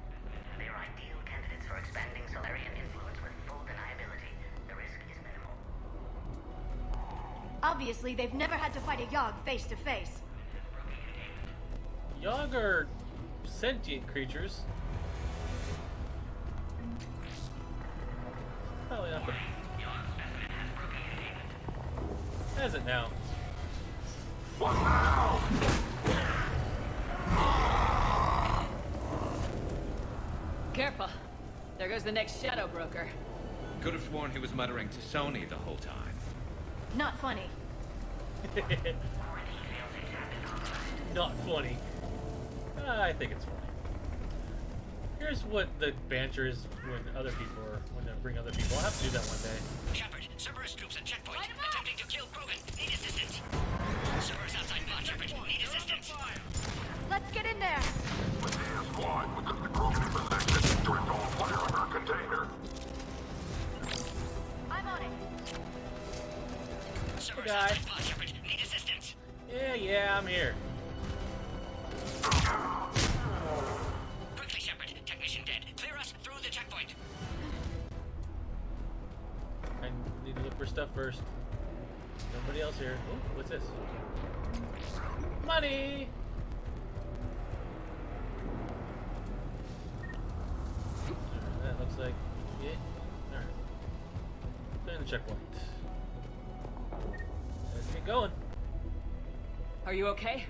S9: They are ideal candidates for expanding Solarian influence with full deniability. The risk is minimal.
S3: Obviously, they've never had to fight a Yogg face to face.
S1: Yogg are sentient creatures. Probably not the... Has it now?
S21: What now?
S11: Careful. There goes the next shadow broker.
S12: Could have sworn he was muttering to Sony the whole time.
S3: Not funny.
S1: Not funny. I think it's funny. Here's what the banter is when they bring other people. I'll have to do that one day.
S9: Shepard, Cerberus troops at checkpoint. Attempting to kill Krogan. Need assistance. Cerberus outside pod, Shepard. Need assistance.
S3: Let's get in there.
S21: Squad, with the Krogan in possession. Direct all fire on our container.
S3: I'm on it.
S9: Cerberus outside pod, Shepard. Need assistance.
S1: Yeah, I'm here.
S9: Quickly, Shepard. Technician dead. Clear us through the checkpoint.
S1: I need to look for stuff first. Nobody else here. Ooh, what's this? Money! That looks like it. Alright. Clear the checkpoint. Let's get going.
S11: Are you okay?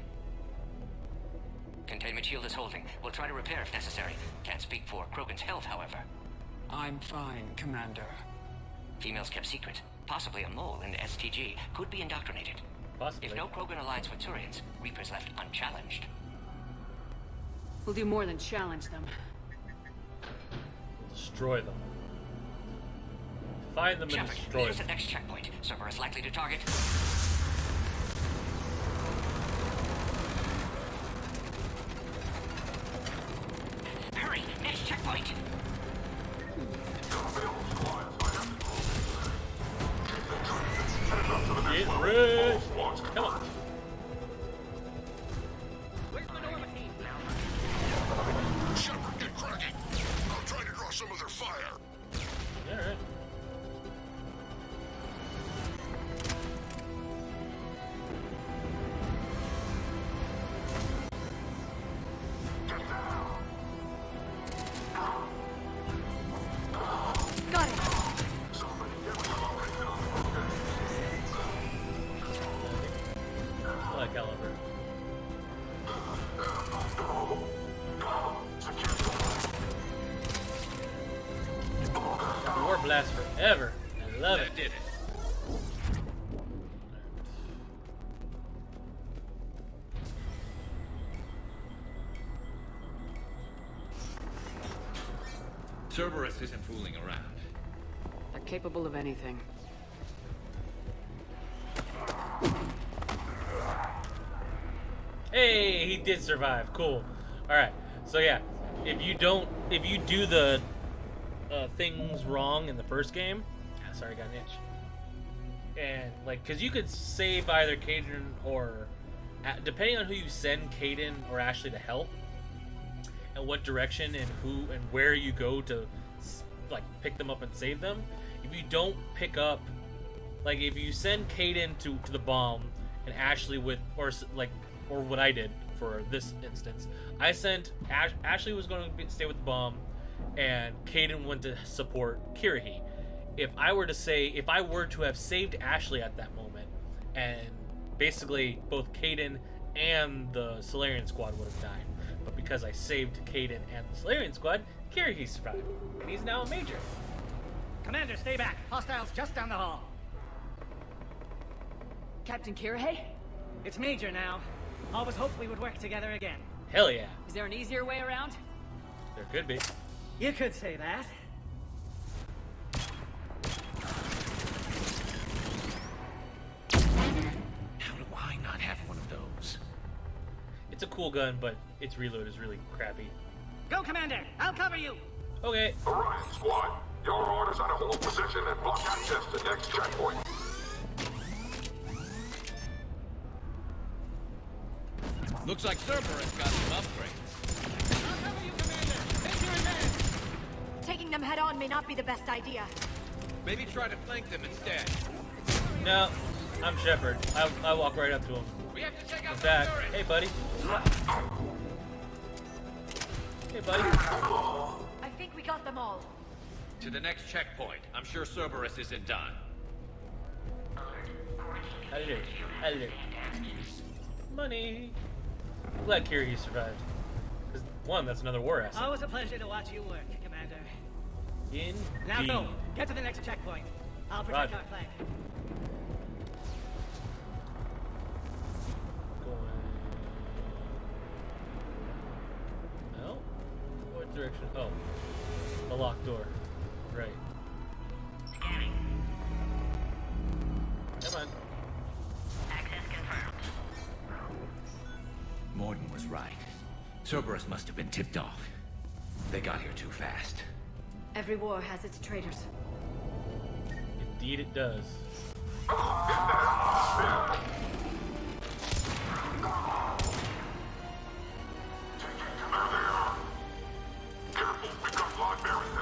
S9: Containment shield is holding. We'll try to repair if necessary. Can't speak for Krogan's health, however.
S6: I'm fine, Commander.
S9: Females kept secret. Possibly a mole in the STG. Could be indoctrinated.
S1: Possibly.
S9: If no Krogan aligns with Turians, Reapers left unchallenged.
S15: We'll do more than challenge them.
S1: Destroy them. Find them and
S9: Shepard,
S1: destroy
S9: here's
S1: them.
S9: the next checkpoint. Cerberus likely to target. Hurry! Next checkpoint!
S1: Get ready! Come on.
S4: Where's the Norma team?
S21: Shepard, get cracking! fire!
S1: Alright.
S3: Got it.
S1: I like caliber. War blast forever. I love it.
S12: That did it. Cerberus isn't fooling around.
S15: They're capable of anything.
S1: Hey, he did survive. Cool. All right. So yeah, if you do the things wrong in the first game, sorry, I got an itch. And like, cause you could save either Caden or, depending on who you send Caden or Ashley to help, and what direction and who and where you go to, like, pick them up and save them. If you don't pick up, like, if you send Caden to the bomb and Ashley with, or what I did for this instance, I sent Ashley was going to stay with the bomb, and Caden went to support Kirihi. If I were to have saved Ashley at that moment, and basically both Caden and the Solarian squad would have died. But because I saved Caden and the Solarian squad, Kirihi survived. And he's now a major.
S19: Commander, stay back. Hostiles just down the hall.
S15: Captain Kirihi?
S19: It's Major now. Always hoped we would work together again.
S1: Hell yeah.
S15: Is there an easier way around?
S1: There could be.
S19: You could say that.
S12: How do I not have one of those?
S1: It's a cool gun, but its reload is really crappy.
S19: Go, Commander. I'll cover you.
S1: Okay.
S21: Orion Squad, your orders are to hold position and block access to next checkpoint.
S12: Looks like Cerberus got some upgrades.
S19: I'll cover you, Commander. Take your advance.
S3: Taking them head on may not be the best idea.
S12: Maybe try to flank them instead.
S1: No, I'm Shepard. I walk right up to him.
S12: We have to take out
S1: I'm back.
S12: the turret.
S1: Hey, buddy. Hey, buddy.
S3: I think we got them all.
S12: To the next checkpoint. I'm sure Cerberus isn't done.
S1: Hello. Money. I'm glad Kirihi survived. Because, one, that's another war asset.
S19: Always a pleasure to watch you work, Commander.
S1: Indeed.
S19: Now go. Get to the next checkpoint. I'll protect
S1: Roger.
S19: our flank.
S1: No? What direction? Oh. The locked door. Right. Come on.
S9: Access confirmed.
S12: Morden was right. Cerberus must have been tipped off. They got here too fast.
S3: Every war has its traitors.
S1: Indeed it does.
S4: I'm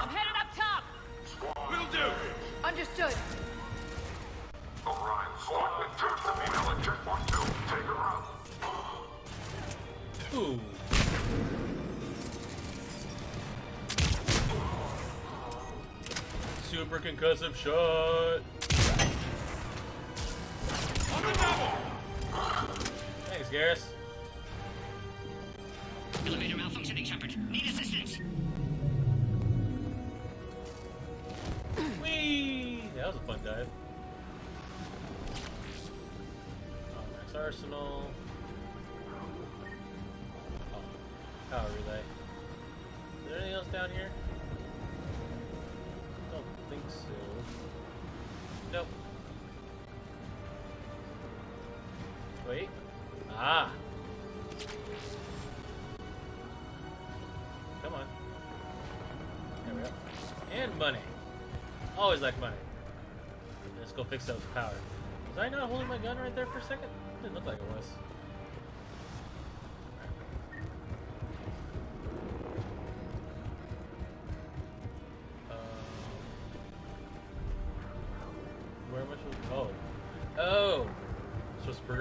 S4: headed up top.
S21: Will do.
S3: Understood.
S21: Orion Squad, return to the female at checkpoint 2. Take her out.
S1: Ooh. Super concussive shot.
S21: On the double.
S1: Thanks, Garrus.
S22: Elevator malfunctioning, Shepard. Need assistance.
S1: Whee! That was a fun dive. Max Arsenal. Oh, power relay. Is there anything else down here? Don't think so. Nope. Wait. Ah! Come on. There we go. And money. Always like money. Let's go fix those power. Was I not holding my gun right there for a second? Didn't look like it was.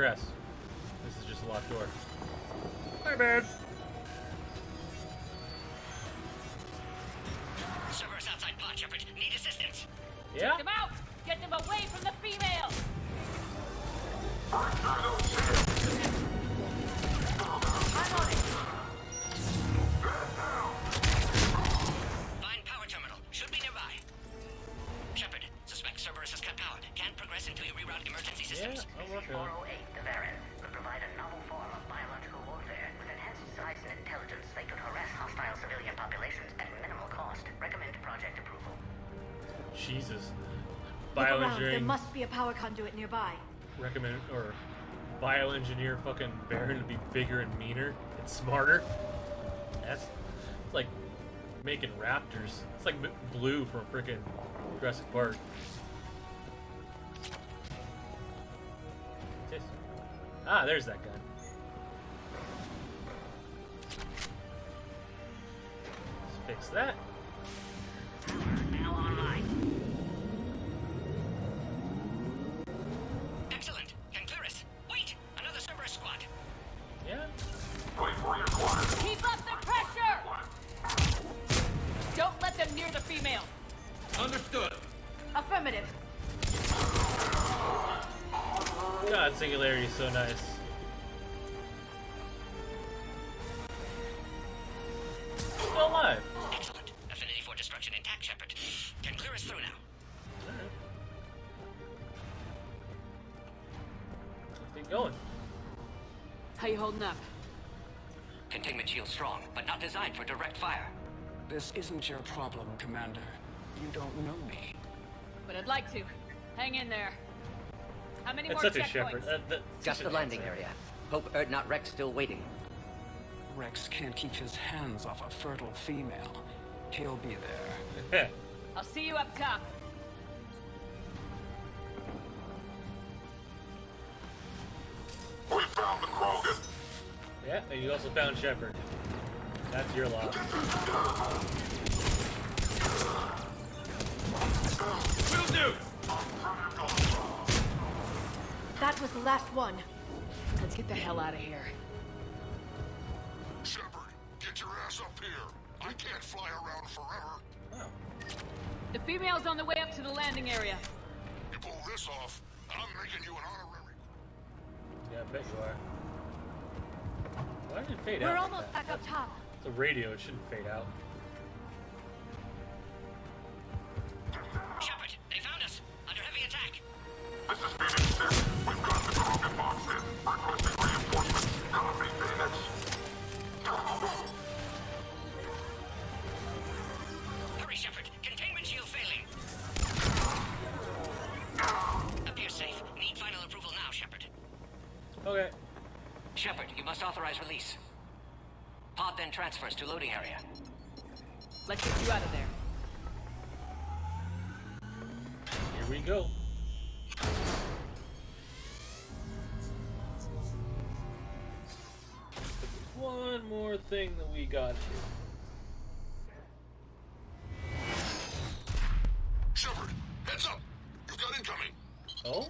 S1: progress. This is just a locked door. Hi, man.
S9: Servers outside pod, Shepard. Need assistance.
S1: Yeah?
S4: Take them out! Get them away from the female!
S9: I'm on it. Find power terminal. Should be nearby. Shepard, suspect Cerberus has cut power. Can't progress until you reroute emergency systems.
S1: Yeah, I'll work on it.
S9: 408, the Baron, could provide a novel form of biological warfare. With enhanced size and intelligence, they could harass hostile civilian populations at minimal cost. Recommend project approval.
S1: Jesus.
S3: Look around. There
S1: Bioengineering.
S3: must be a power conduit nearby.
S1: Recommend or bioengineer fucking Baron to be bigger and meaner and smarter. That's like making raptors. It's like Blue from freaking Jurassic Park. Ah, there's that gun. Let's fix that.
S9: Now online. Excellent. Can clear us. Wait, another Cerberus squad.
S1: Yeah.
S8: Wait for your quarters.
S4: Keep up the pressure! Don't let them near the female.
S24: Understood.
S3: Affirmative.
S1: God, Singularity is so nice. Still alive.
S9: Excellent. Affinity for destruction intact, Shepard. Can clear us through now.
S1: Alright. Let's keep going.
S15: How you holding up?
S9: Containment shield strong, but not designed for direct fire.
S6: This isn't your problem, Commander. You don't know me.
S4: But I'd like to. Hang in there. How many
S1: It's
S4: more
S1: such a
S4: checkpoints?
S1: Shepard.
S24: Just the landing area. Hope not Rex still waiting.
S6: Rex can't keep his hands off a fertile female. He'll be there.
S4: I'll see you up top.
S8: We found the Krogan.
S1: Yeah, and you also found Shepard. That's your loss.
S8: Will do.
S3: That was the last one.
S15: Let's get the hell out of here.
S8: Shepard, get your ass up here. I can't fly around forever.
S4: The female's on the way up to the landing area.
S8: You pull this off, I'm making you an honorary.
S1: Yeah, I bet you are. Why did it fade out?
S3: We're
S1: like
S3: almost
S1: that?
S3: back up top.
S1: It's a radio, it shouldn't fade out.
S9: Shepard, they found us. Under heavy attack.
S8: This is Phoenix 6. We've got the Krogan box in. Requesting reinforcements. Copy, Phoenix.
S9: Hurry, Shepard. Containment shield failing. Appears safe. Need final approval now, Shepard.
S1: Okay.
S9: Shepard, you must authorize release. Pod then transfers to loading area.
S4: Let's get you out of there.
S1: Here we go. One more thing that we got here.
S8: Shepard, heads up. You've got incoming.
S1: Oh?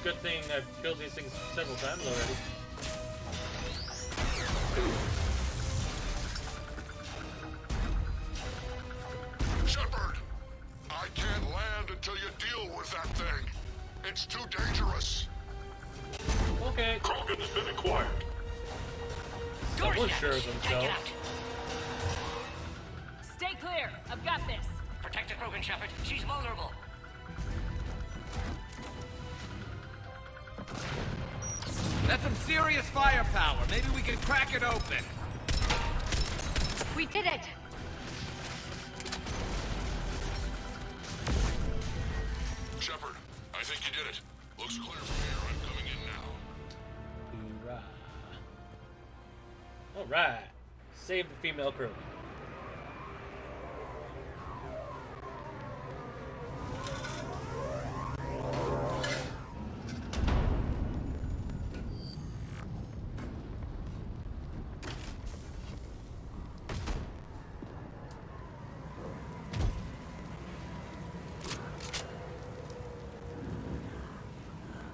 S1: Good thing I've killed these things several times already.
S8: Shepard, I can't land until you deal with that thing. It's too dangerous.
S1: Okay.
S8: Krogan's been acquired.
S1: Someone's sure of themselves.
S4: Stay clear. I've got this.
S9: Protect the Krogan, Shepard. She's vulnerable.
S24: That's some serious firepower. Maybe we can crack it open.
S3: We did it!
S8: Shepard, I think you did it. Looks clear from here. I'm coming in now.
S1: Hoorah. Alright. Save the female crew.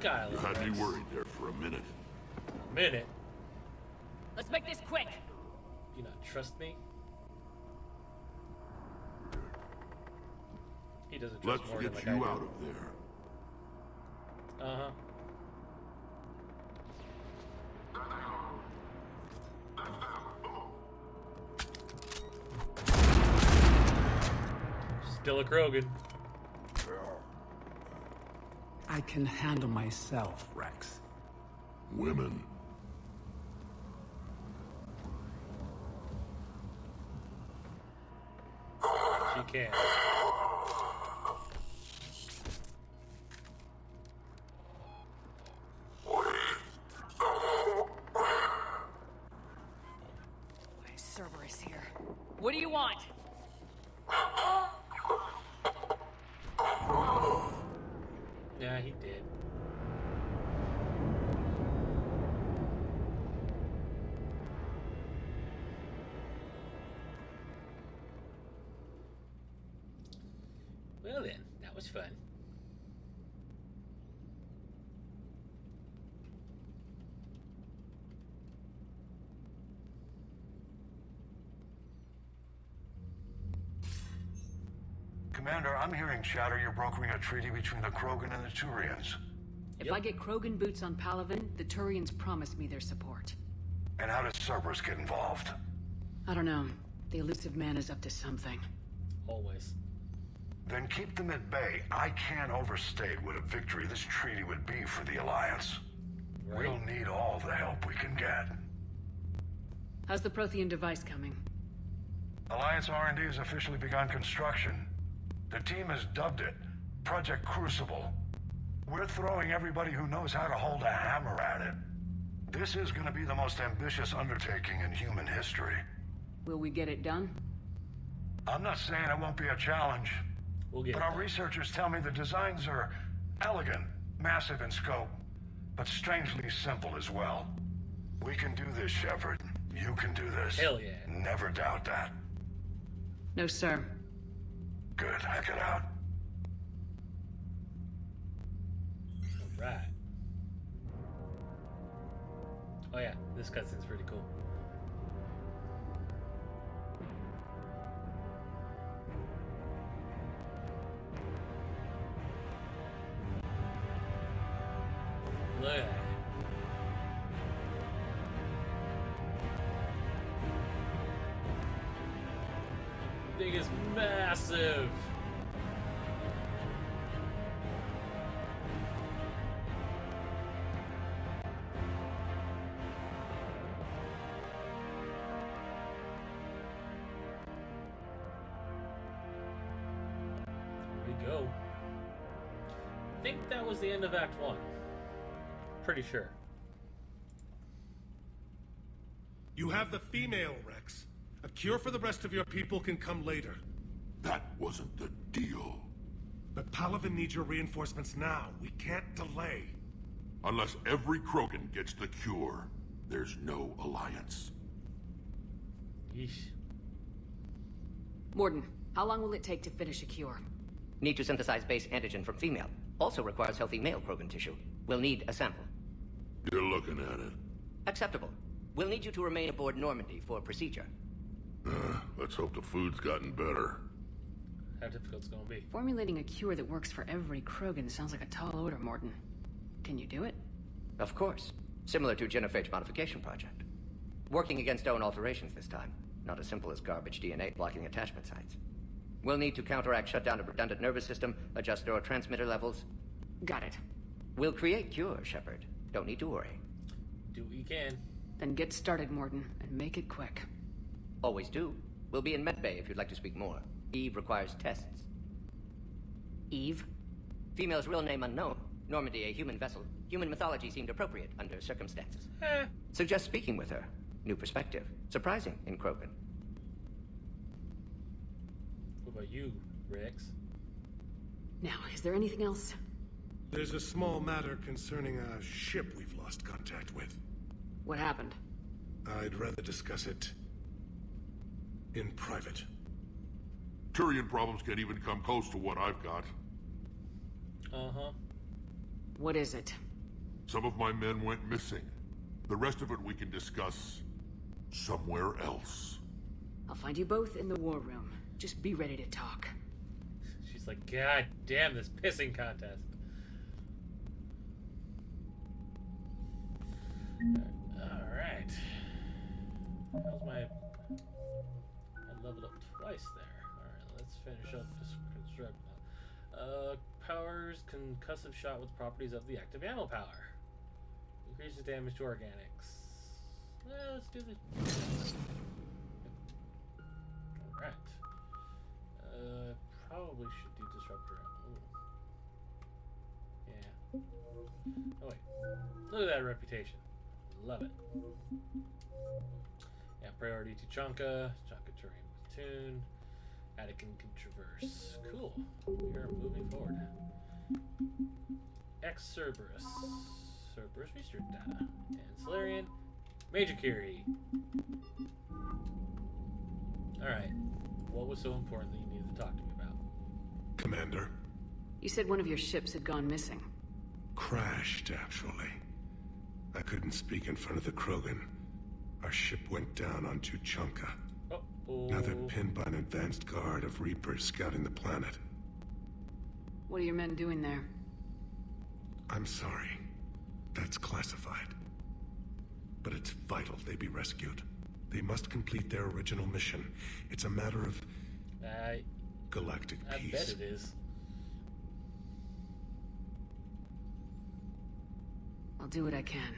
S1: Island.
S21: You had me
S1: Rex.
S21: worried there for a minute.
S1: A minute?
S4: Let's make this quick.
S1: Do you not trust me? He doesn't trust
S21: Let's
S1: Morgan
S21: get
S1: like I
S21: you
S1: do.
S21: out of there.
S1: Uh-huh. Still a Krogan.
S6: I can handle myself, Rex.
S21: Women.
S1: She can.
S4: Cerberus here. What do you want?
S1: Yeah, he did. Well then, that was fun.
S16: Commander, I'm hearing chatter you're brokering a treaty between the Krogan and the Turians.
S15: If I get Krogan boots on Palaven, the Turians promised me their support.
S16: And how does Cerberus get involved?
S15: I don't know. The elusive man is up to something.
S1: Always.
S16: Then keep them at bay. I can't overstate what a victory this treaty would be for the Alliance.
S1: Right.
S16: We'll need all the help we can get.
S15: How's the Prothean device coming?
S16: Alliance R&D has officially begun construction. The team has dubbed it Project Crucible. We're throwing everybody who knows how to hold a hammer at it. This is going to be the most ambitious undertaking in human history.
S15: Will we get it done?
S16: I'm not saying it won't be a challenge, but our researchers tell me the designs are elegant, massive in scope, but strangely simple as well. We can do this, Shepard. You can do this.
S1: Hell yeah.
S16: Never doubt that.
S15: No, sir.
S16: Good, heck it out.
S1: Alright. Oh yeah, this cutscene's pretty cool. Look at that. Thing is massive. Here we go. I think that was the end of Act 1. Pretty sure.
S7: You have the female, Rex. A cure for the rest of your people can come later.
S21: That wasn't the deal.
S7: But Palaven needs your reinforcements now. We can't delay.
S21: Unless every Krogan gets the cure, there's no alliance.
S1: Yeesh.
S15: Morden, how long will it take to finish a cure?
S9: Need to synthesize base antigen from female. Also requires healthy male Krogan tissue. We'll need a sample.
S21: You're looking at it.
S9: Acceptable. We'll need you to remain aboard Normandy for procedure.
S21: Let's hope the food's gotten better.
S1: How difficult's gonna be?
S15: Formulating a cure that works for every Krogan sounds like a tall order, Morden. Can you do it?
S9: Of course. Similar to Genophage modification project. Working against own alterations this time. Not as simple as garbage DNA blocking attachment sites. We'll need to counteract shutdown of redundant nervous system, adjust neurotransmitter levels.
S15: Got it.
S9: We'll create cure, Shepard. Don't need to worry.
S1: Do what you can.
S15: Then get started, Morden, and make it quick.
S9: Always do. We'll be in medbay if you'd like to speak more. Eve requires tests.
S15: Eve?
S9: Female's real name unknown. Normandy, a human vessel. Human mythology seemed appropriate under circumstances. Suggest speaking with her. New perspective. Surprising in Krogan.
S1: What about you, Rex?
S15: Now, is there anything else?
S7: There's a small matter concerning a ship we've lost contact with.
S15: What happened?
S7: I'd rather discuss it in private.
S21: Turian problems can't even come close to what I've got.
S1: Uh-huh.
S15: What is it?
S21: Some of my men went missing. The rest of it we can discuss somewhere else.
S15: I'll find you both in the war room. Just be ready to talk.
S1: She's like, God damn this pissing contest. Alright. How's my... I leveled up twice there. Alright, let's finish up this construct now. Powers concussive shot with properties of the active ammo power. Increases damage to organics. Let's do this. Alright. Probably should do disruptor. Ooh. Yeah. Oh wait. Look at that reputation. Love it. Yeah, priority to Chonka terrain platoon. Attican can traverse. Cool. We are moving forward. Cerberus. Cerberus research data. And Solarian. Major Curie. Alright. What was so important that you needed to talk to me about?
S7: Commander.
S15: You said one of your ships had gone missing.
S7: Crashed, actually. I couldn't speak in front of the Krogan. Our ship went down on Tuchanka. Now they're pinned by an advanced guard of Reapers scouting the planet.
S15: What are your men doing there?
S7: I'm sorry. That's classified. But it's vital they be rescued. They must complete their original mission. It's a matter of galactic peace.
S1: I bet it is.
S15: I'll do what I can.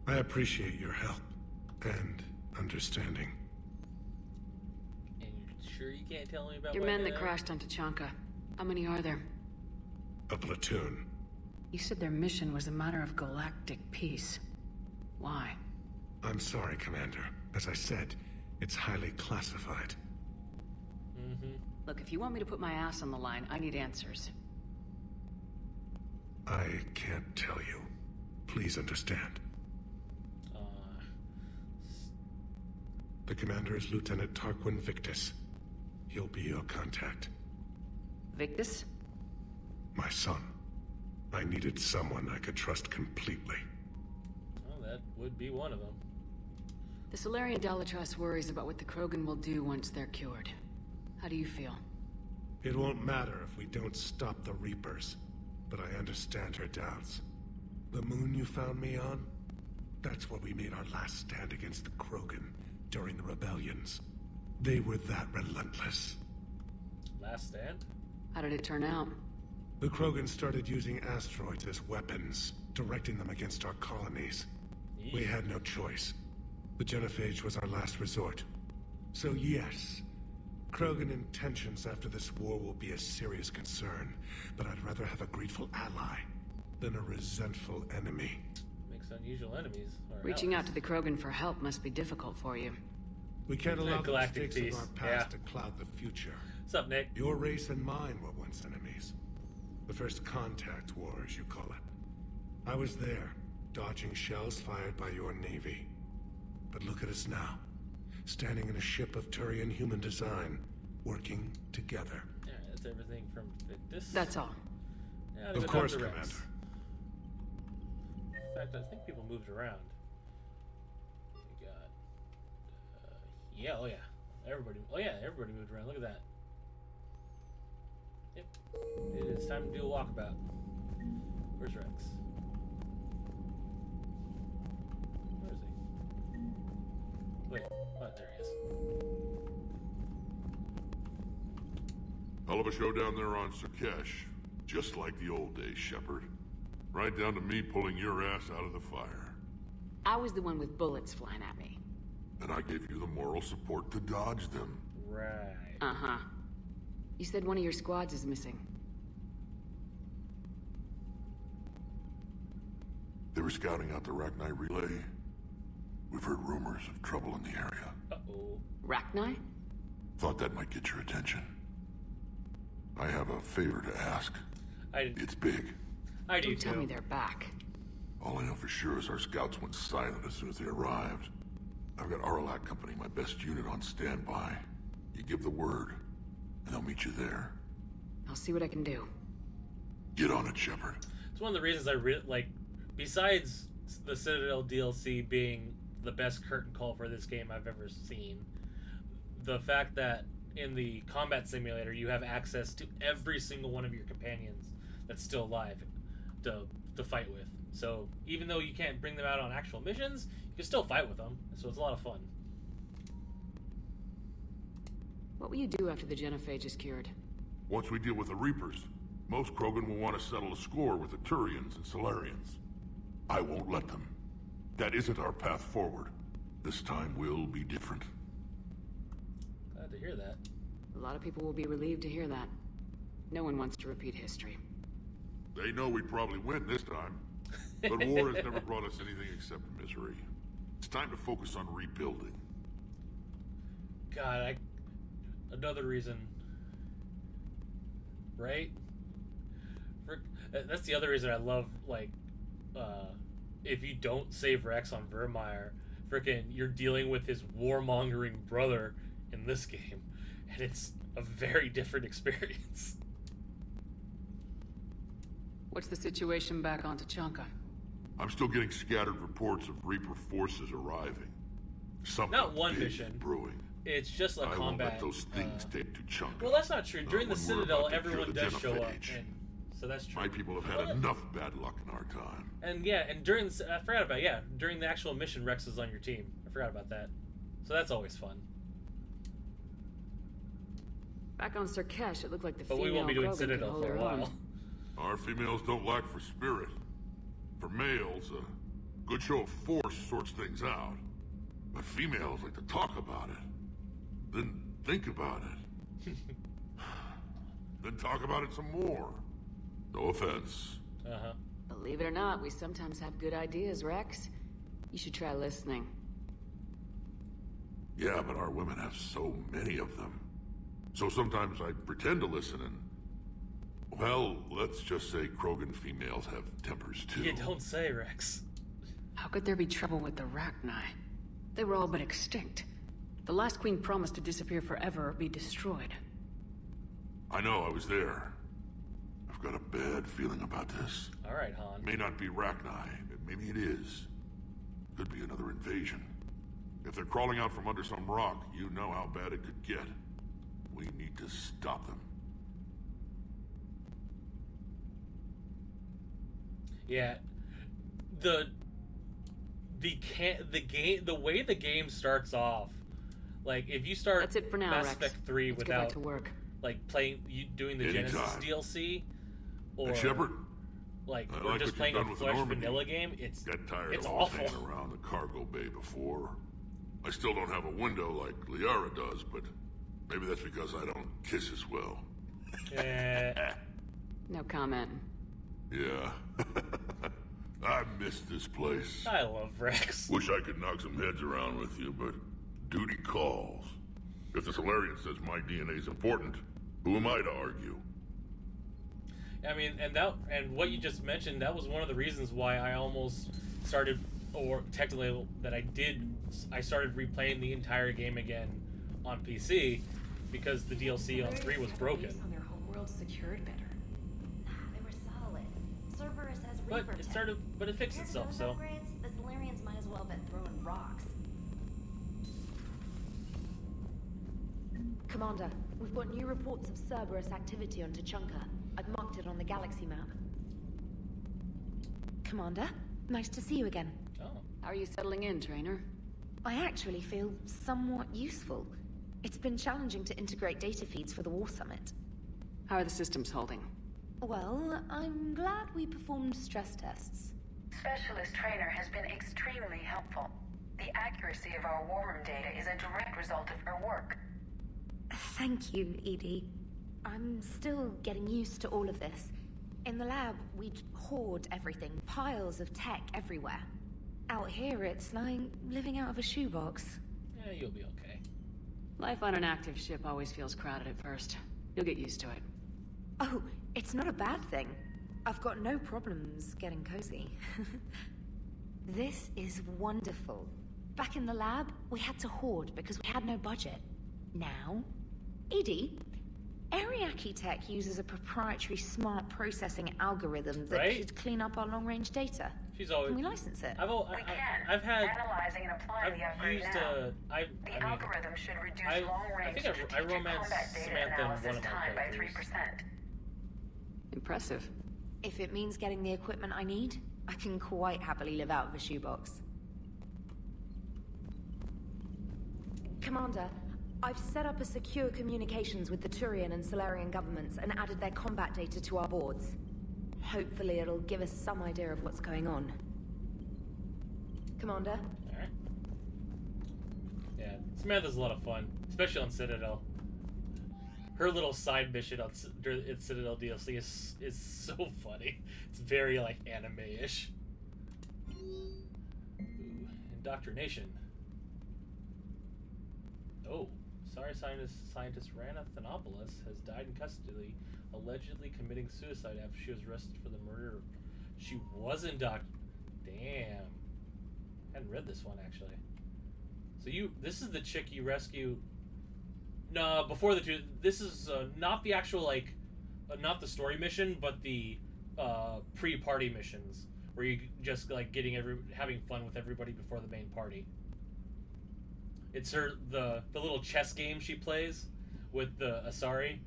S7: I appreciate your help and understanding.
S1: And you're sure you can't tell me about
S15: your men that crashed on Tuchanka? How many are there?
S7: A platoon.
S15: You said their mission was a matter of galactic peace. Why?
S7: I'm sorry, Commander. As I said, it's highly classified.
S15: Look, if you want me to put my ass on the line, I need answers.
S7: I can't tell you. Please understand. The commander is Lieutenant Tarquin Victus. He'll be your contact.
S15: Victus?
S7: My son. I needed someone I could trust completely.
S1: Well, that would be one of them.
S15: The Solarian Dalatrass worries about what the Krogan will do once they're cured. How do you feel?
S7: It won't matter if we don't stop the Reapers, but I understand her doubts. The moon you found me on? That's where we made our last stand against the Krogan during the rebellions. They were that relentless.
S1: Last stand?
S15: How did it turn out?
S7: The Krogan started using asteroids as weapons, directing them against our colonies. We had no choice. The genophage was our last resort. So yes, Krogan intentions after this war will be a serious concern, but I'd rather have a grateful ally than a resentful enemy.
S1: Makes unusual enemies.
S15: Reaching out to the Krogan for help must be difficult for you.
S7: We can't allow the mistakes
S1: peace.
S7: of our past to cloud the future.
S1: What's up, Nick?
S7: Your race and mine were once enemies. The first contact war, as you call it. I was there, dodging shells fired by your navy. But look at us now, standing in a ship of Turian human design, working together.
S1: Yeah, that's everything from Victus.
S15: That's all.
S1: Yeah,
S7: of course, Commander.
S1: In fact, I think people moved around. We got... yeah, oh yeah. Everybody moved around. Look at that. Yep. It is time to do a walkabout. Where's Rex? Where is he? Wait, what? There he is.
S21: Hell of a show down there on Surkesh. Just like the old days, Shepard. Right down to me pulling your ass out of the fire.
S15: I was the one with bullets flying at me.
S21: And I gave you the moral support to dodge them.
S1: Right.
S15: Uh-huh. You said one of your squads is missing.
S21: They were scouting out the Rachni relay. We've heard rumors of trouble in the area.
S1: Uh-oh.
S15: Rachni?
S21: Thought that might get your attention. I have a favor to ask. It's big.
S1: I do
S15: too. Tell me they're back.
S21: All I know for sure is our scouts went silent as soon as they arrived. I've got Aralac Company, my best unit, on standby. You give the word, and I'll meet you there.
S15: I'll see what I can do.
S21: Get on it, Shepard.
S1: It's one of the reasons I like besides the Citadel DLC being the best curtain call for this game I've ever seen, the fact that in the combat simulator you have access to every single one of your companions that's still alive to fight with. So even though you can't bring them out on actual missions, you can still fight with them. So it's a lot of fun.
S15: What will you do after the genophage is cured?
S21: Once we deal with the Reapers, most Krogan will want to settle a score with the Turians and Solarians. I won't let them. That isn't our path forward. This time will be different.
S1: Glad to hear that.
S15: A lot of people will be relieved to hear that. No one wants to repeat history.
S21: They know we'd probably win this time. But war has never brought us anything except misery. It's time to focus on rebuilding.
S1: God, another reason, right? That's the other reason I love, like, if you don't save Rex on Vermeer, frickin' you're dealing with his warmongering brother in this game, and it's a very different experience.
S15: What's the situation back on Tuchanka?
S21: I'm still getting scattered reports of Reaper forces arriving. Something
S1: Not one
S21: big
S1: mission.
S21: Brewing.
S1: It's just a
S21: I
S1: combat.
S21: won't let those things take Tuchanka.
S1: Well, that's not true. During the
S21: when we're
S1: Citadel,
S21: about to cure
S1: everyone
S21: the
S1: does show up,
S21: genophage.
S1: and so that's true.
S21: My people have had enough bad luck in our time.
S1: And yeah, and during I forgot about during the actual mission, Rex is on your team. I forgot about that. So that's always fun.
S15: Back on Surkesh, it looked like the
S1: But
S15: female
S1: we won't be doing
S15: Krogan could
S1: Citadel
S15: hold
S1: for a
S15: her own.
S1: while.
S21: Our females don't lack for spirit. For males, a good show of force sorts things out. But females like to talk about it. Then think about it. Then talk about it some more. No offense.
S1: Uh-huh.
S15: Believe it or not, we sometimes have good ideas, Rex. You should try listening.
S21: Yeah, but our women have so many of them. So sometimes I pretend to listen and... Well, let's just say Krogan females have tempers too.
S1: You don't say, Rex.
S15: How could there be trouble with the Rachni? They were all but extinct. The last queen promised to disappear forever or be destroyed.
S21: I know, I was there. I've got a bad feeling about this.
S1: All right, Han.
S21: It may not be Rachni, maybe it is. Could be another invasion. If they're crawling out from under some rock, you know how bad it could get. We need to stop them.
S1: Yeah, the way the game starts off, like if you start
S15: That's it for now,
S1: Mass
S15: Rex.
S1: Effect 3
S15: Let's go back
S1: without
S15: to work.
S1: like doing the
S21: Anytime.
S1: Genesis DLC, or
S21: Hey, Shepard,
S1: like
S21: I
S1: or
S21: like
S1: just
S21: what
S1: playing
S21: you've
S1: a
S21: done with the
S1: flesh
S21: Normandy.
S1: vanilla game, it's
S21: Got tired
S1: it's
S21: of
S1: awful.
S21: hanging around the cargo bay before. I still don't have a window like Liara does, but maybe that's because I don't kiss as well.
S15: No comment.
S21: Yeah. I miss this place.
S1: I love Rex.
S21: Wish I could knock some heads around with you, but duty calls. If the Solarian says my DNA is important, who am I to argue?
S1: I mean, and what you just mentioned, that was one of the reasons why I almost started, or technically that I started replaying the entire game again on PC, because the DLC on 3 was broken.
S10: On their homeworld secured better.
S3: They were solid. Cerberus has
S1: But
S3: Reaper tech.
S1: But it fixed itself,
S3: Those
S1: so.
S3: upgrades, the Solarians might as well have been throwing rocks.
S10: Commander, we've got new reports of Cerberus activity on Tuchanka. I've marked it on the galaxy map. Commander, nice to see you again.
S1: Oh.
S15: How are you settling in, trainer?
S10: I actually feel somewhat useful. It's been challenging to integrate data feeds for the War Summit.
S15: How are the systems holding?
S10: Well, I'm glad we performed stress tests.
S17: Specialist Trainer has been extremely helpful. The accuracy of our war room data is a direct result of her work.
S10: Thank you, Edie. I'm still getting used to all of this. In the lab, we'd hoard everything, piles of tech everywhere. Out here, it's like living out of a shoebox.
S1: Yeah, you'll be okay.
S15: Life on an active ship always feels crowded at first. You'll get used to it.
S10: Oh, it's not a bad thing. I've got no problems getting cozy. This is wonderful. Back in the lab, we had to hoard because we had no budget. Now, Edie, Ariake Tech uses a proprietary smart processing algorithm that could clean up our long-range data.
S1: She's always.
S10: Can we license it?
S1: I've had.
S17: Analyzing and applying the upgrade
S1: used
S17: now.
S1: the
S17: Algorithm should reduce
S1: I
S17: long-range
S1: think I
S17: strategic
S1: romanced
S17: combat data
S1: Samantha in
S17: analysis
S1: one of my
S17: time by
S1: characters.
S17: 3%.
S15: Impressive.
S10: If it means getting the equipment I need, I can quite happily live out of a shoebox. Commander, I've set up a secure communications with the Turian and Solarian governments and added their combat data to our boards. Hopefully it'll give us some idea of what's going on. Commander?
S1: Alright. Yeah, Samantha's a lot of fun, especially on Citadel. Her little side mission on Citadel DLC is so funny. It's very, like, anime-ish. Ooh, indoctrination. Oh, sorry scientist Rana Thanopoulos has died in custody, allegedly committing suicide after she was arrested for the murder. She was indoctrinated. Damn. I hadn't read this one, actually. So this is the chick you rescue. No, before the two. This is not the actual, like, not the story mission, but the pre-party missions where you just like having fun with everybody before the main party. It's the little chess game she plays with the Asari.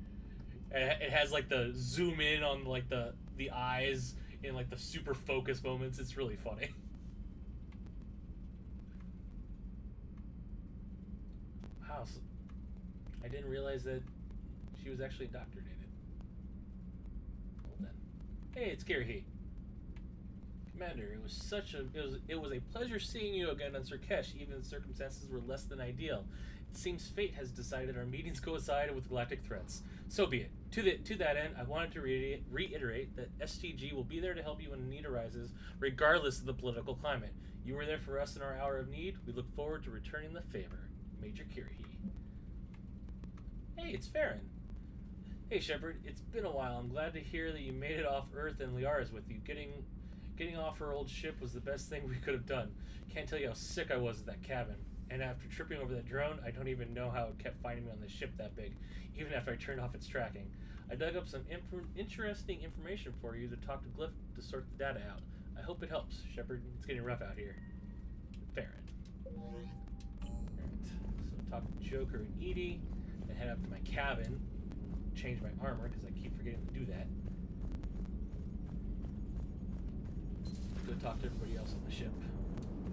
S1: It has like the zoom in on like the eyes in like the super focus moments. It's really funny. Wow, so I didn't realize that she was actually indoctrinated. Well then, hey, it's Gary. Commander, it was a pleasure seeing you again on Surkesh, even if the circumstances were less than ideal. It seems fate has decided our meetings coincide with galactic threats. So be it. To that end, I wanted to reiterate that STG will be there to help you when need arises, regardless of the political climate. You were there for us in our hour of need. We look forward to returning the favor. Major Kirhi. Hey, it's Farron. Hey, Shepard. It's been a while. I'm glad to hear that you made it off Earth and Liara's with you. Getting off her old ship was the best thing we could have done. Can't tell you how sick I was at that cabin. And after tripping over that drone, I don't even know how it kept finding me on this ship that big, even after I turned off its tracking. I dug up some interesting information for you to talk to Glyph to sort the data out. I hope it helps, Shepard. It's getting rough out here. Farron. Alright, so talk to Joker and Edie, then head up to my cabin, change my armor, because I keep forgetting to do that. Go talk to everybody else on the ship.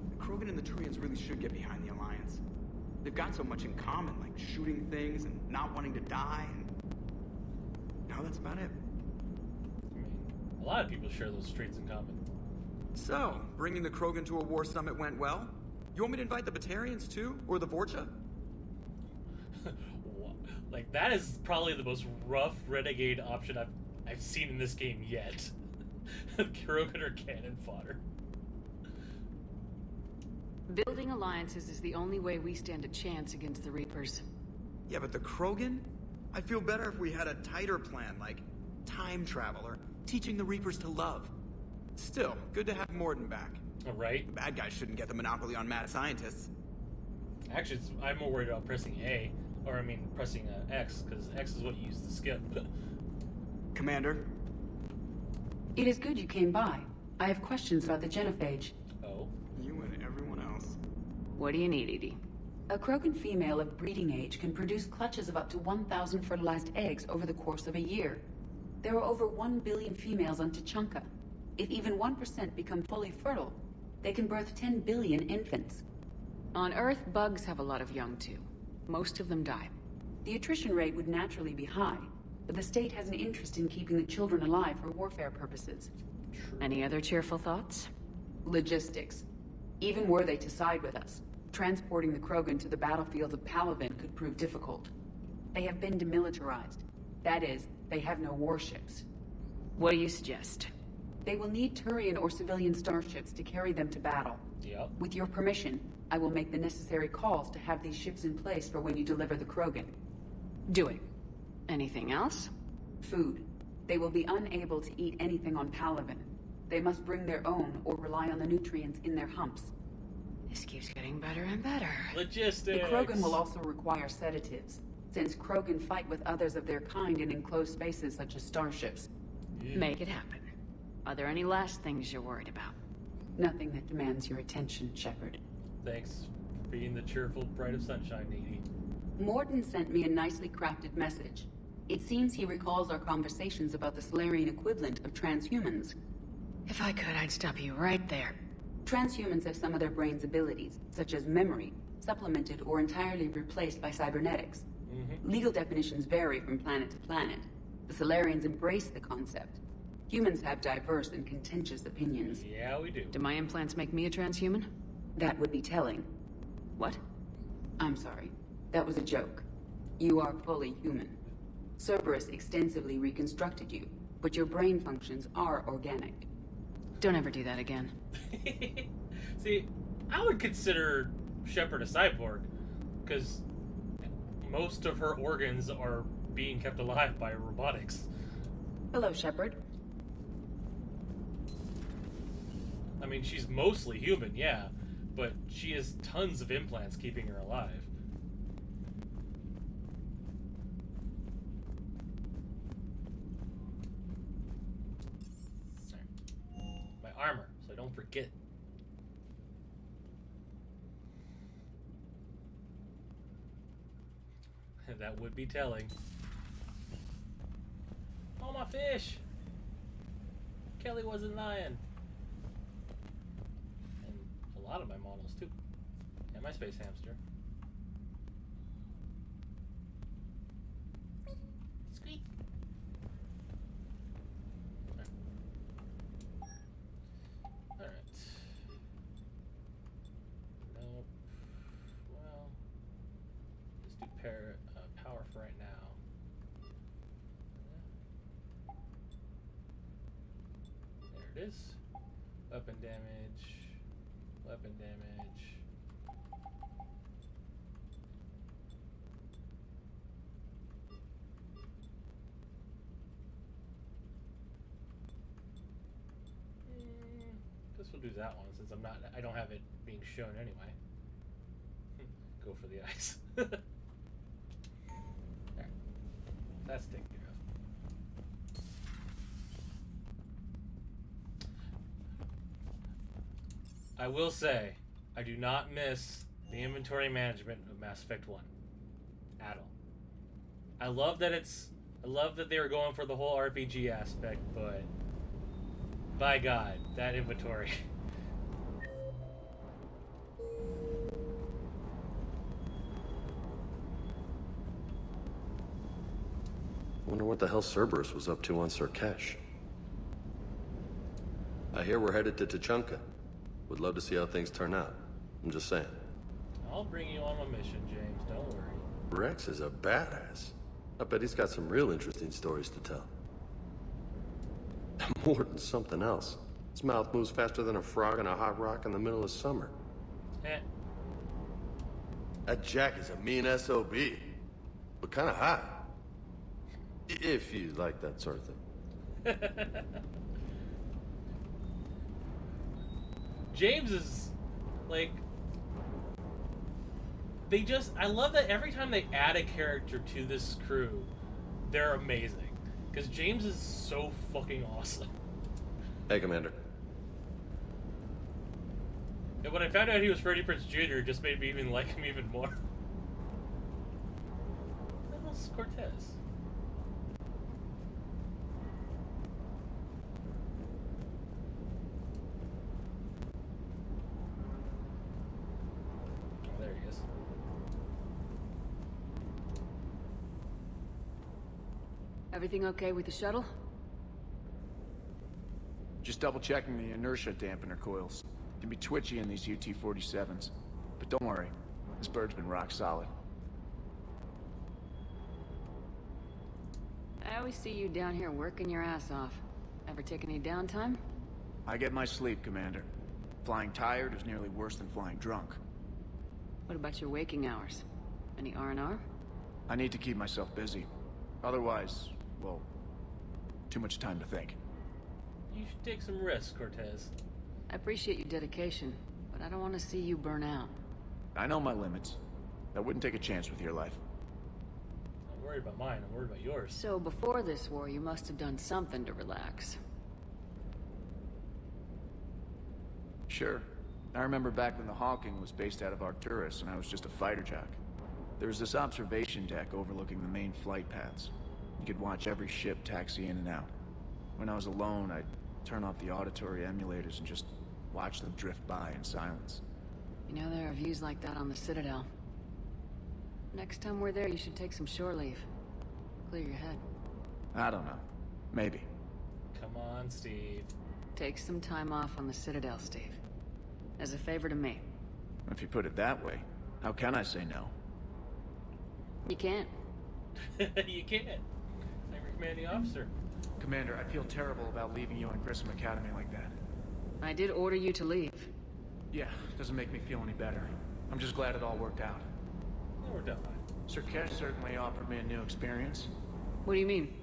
S6: The Krogan and the Turians really should get behind the Alliance. They've got so much in common, like shooting things and not wanting to die, and now that's about it.
S1: I mean, a lot of people share those traits in common.
S6: So, bringing the Krogan to a war summit went well? You want me to invite the Batarians too? Or the Vorcha?
S1: Like, that is probably the most rough renegade option I've seen in this game yet. Krogan or cannon fodder.
S15: Building alliances is the only way we stand a chance against the Reapers.
S6: Yeah, but the Krogan? I'd feel better if we had a tighter plan, like time travel or teaching the Reapers to love. Still, good to have Morden back.
S1: Right?
S6: The bad guys shouldn't get the monopoly on mad scientists.
S1: Actually, I'm more worried about pressing A, or I mean pressing X, because X is what you use to skip.
S6: Commander?
S2: It is good you came by. I have questions about the genophage.
S1: Oh?
S6: You and everyone else.
S15: What do you need, Edie?
S2: A Krogan female of breeding age can produce clutches of up to 1,000 fertilized eggs over the course of a year. There are over 1 billion females on Tuchanka. If even 1% become fully fertile, they can birth 10 billion infants.
S15: On Earth, bugs have a lot of young too. Most of them die.
S2: The attrition rate would naturally be high, but the state has an interest in keeping the children alive for warfare purposes.
S15: Any other cheerful thoughts?
S2: Logistics. Even were they to side with us, transporting the Krogan to the battlefields of Palaven could prove difficult. They have been demilitarized. That is, they have no warships.
S15: What do you suggest?
S2: They will need Turian or civilian starships to carry them to battle.
S1: Yep.
S2: With your permission, I will make the necessary calls to have these ships in place for when you deliver the Krogan.
S15: Do it. Anything else?
S2: Food. They will be unable to eat anything on Palaven. They must bring their own or rely on the nutrients in their humps.
S15: This keeps getting better and better.
S1: Logistics.
S2: The Krogan will also require sedatives. since Krogan fight with others of their kind in enclosed spaces such as starships.
S15: Make it happen. Are there any last things you're worried about?
S2: Nothing that demands your attention, Shepard.
S1: Thanks for being the cheerful bright of sunshine, Edie.
S2: Morton sent me a nicely crafted message. It seems he recalls our conversations about the Solarian equivalent of transhumans.
S15: If I could, I'd stop you right there.
S2: Transhumans have some of their brain's abilities, such as memory, supplemented or entirely replaced by cybernetics. Legal definitions vary from planet to planet. The Solarians embrace the concept. Humans have diverse and contentious opinions.
S1: Yeah, we do.
S15: Do my implants make me a transhuman?
S2: That would be telling.
S15: What?
S2: I'm sorry. That was a joke. You are fully human. Cerberus extensively reconstructed you, but your brain functions are organic.
S15: Don't ever do that again.
S1: See, I would consider Shepard a cyborg, because most of her organs are being kept alive by robotics.
S2: Hello, Shepard.
S1: I mean, she's mostly human, yeah, but she has tons of implants keeping her alive. My armor, so I don't forget. That would be telling. Oh, my fish! Kelly wasn't lying. And a lot of my models, too. And my space hamster. Squeak! Alright. Nope. Well, let's do power for right now. There it is. Weapon damage. Weapon damage. Guess we'll do that one since I don't have it being shown anyway. Go for the ice. Alright. That's taken care of. I will say, I do not miss the inventory management of Mass Effect 1 at all. I love that they were going for the whole RPG aspect, but by God, that inventory.
S5: Wonder what the hell Cerberus was up to on Surkesh. I hear we're headed to Tuchanka. Would love to see how things turn out. I'm just saying.
S1: I'll bring you on a mission, James. Don't worry.
S5: Rex is a badass. I bet he's got some real interesting stories to tell. More than something else. His mouth moves faster than a frog on a hot rock in the middle of summer.
S1: Eh.
S5: That Jack is a mean SOB. But kind of hot. If you like that sort of thing.
S1: James is like I love that every time they add a character to this crew, they're amazing. Because James is so fucking awesome.
S5: Hey, Commander.
S1: And when I found out he was Freddie Prinze Jr., it just made me even like him even more. That was Cortez.
S15: Everything okay with the shuttle?
S6: Just double checking the inertia dampener coils. Can be twitchy in these UT-47s. But don't worry, this bird's been rock solid.
S15: I always see you down here working your ass off. Ever take any downtime?
S6: I get my sleep, Commander. Flying tired is nearly worse than flying drunk.
S15: What about your waking hours? Any R&R?
S6: I need to keep myself busy. Otherwise, well, too much time to think.
S1: You should take some risks, Cortez.
S15: I appreciate your dedication, but I don't want to see you burn out.
S6: I know my limits. I wouldn't take a chance with your life.
S1: worried about mine, I'm worried about yours.
S15: So before this war, you must have done something to relax.
S5: Sure. I remember back when the Hawking was based out of Arcturus and I was just a fighter jock. There was this observation deck overlooking the main flight paths. You could watch every ship taxi in and out. When I was alone, I'd turn off the auditory emulators and just watch them drift by in silence.
S15: You know, there are views like that on the Citadel. Next time we're there, you should take some shore leave. Clear your head.
S5: I don't know. Maybe.
S1: Come on, Steve.
S15: Take some time off on the Citadel, Steve. As a favor to me.
S5: If you put it that way, how can I say no?
S15: You can't.
S1: You can't. I'm your commanding officer.
S5: Commander, I feel terrible about leaving you on Grissom Academy like that.
S15: I did order you to leave.
S5: Yeah, doesn't make me feel any better. I'm just glad it all worked out.
S1: It worked out fine.
S5: Sirkesh certainly offered me a new experience.
S15: What do you mean?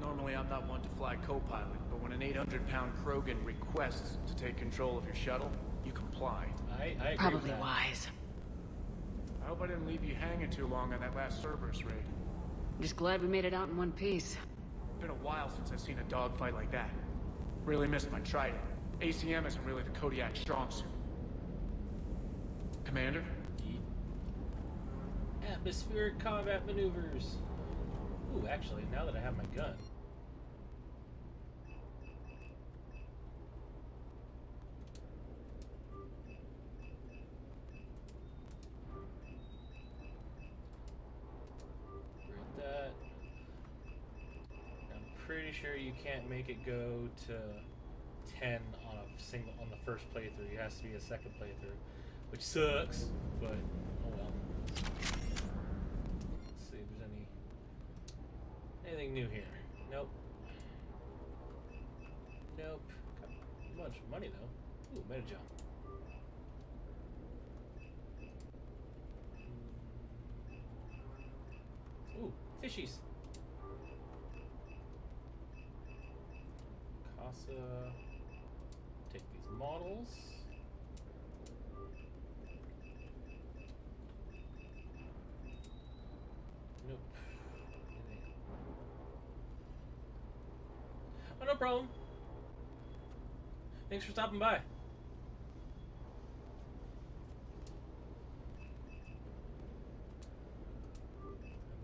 S5: Normally I'm not one to fly co-pilot, but when an 800-pound Krogan requests to take control of your shuttle, you comply.
S1: I agree
S15: Probably
S1: with that.
S15: wise.
S5: I hope I didn't leave you hanging too long on that last Cerberus raid.
S15: I'm just glad we made it out in one piece.
S5: It's been a while since I've seen a dogfight like that. Really missed my Trident. ACM isn't really the Kodiak strong suit. Commander?
S1: Atmospheric combat maneuvers. Ooh, actually, now that I have my gun. Read that. I'm pretty sure you can't make it go to 10 on the first playthrough. It has to be a second playthrough, which sucks, but oh well. Let's see if there's anything new here. Nope. Nope. Got a bunch of money though. Ooh, meta jump. Ooh, fishies. Casa. Take these models. Nope. Anything. Oh, no problem. Thanks for stopping by. I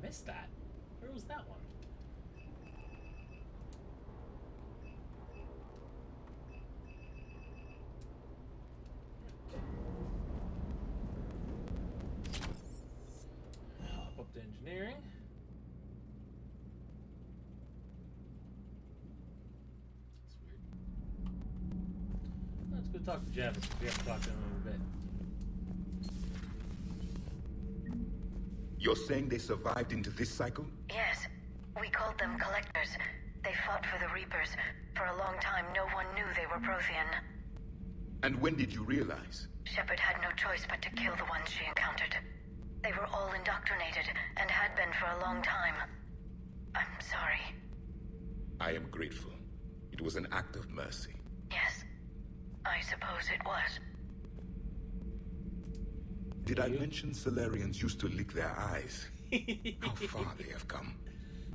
S1: missed that. Where was that one? Hop up to engineering. That's weird. Let's go talk to Javis. We have to talk to him in a little bit.
S13: You're saying they survived into this cycle?
S17: Yes. We called them Collectors. They fought for the Reapers. For a long time, no one knew they were Prothean.
S13: And when did you realize?
S17: Shepard had no choice but to kill the ones she encountered. They were all indoctrinated, and had been for a long time. I'm sorry.
S13: I am grateful. It was an act of mercy.
S17: Yes. I suppose it was.
S13: Did I mention Salarians used to lick their eyes? How far they have come.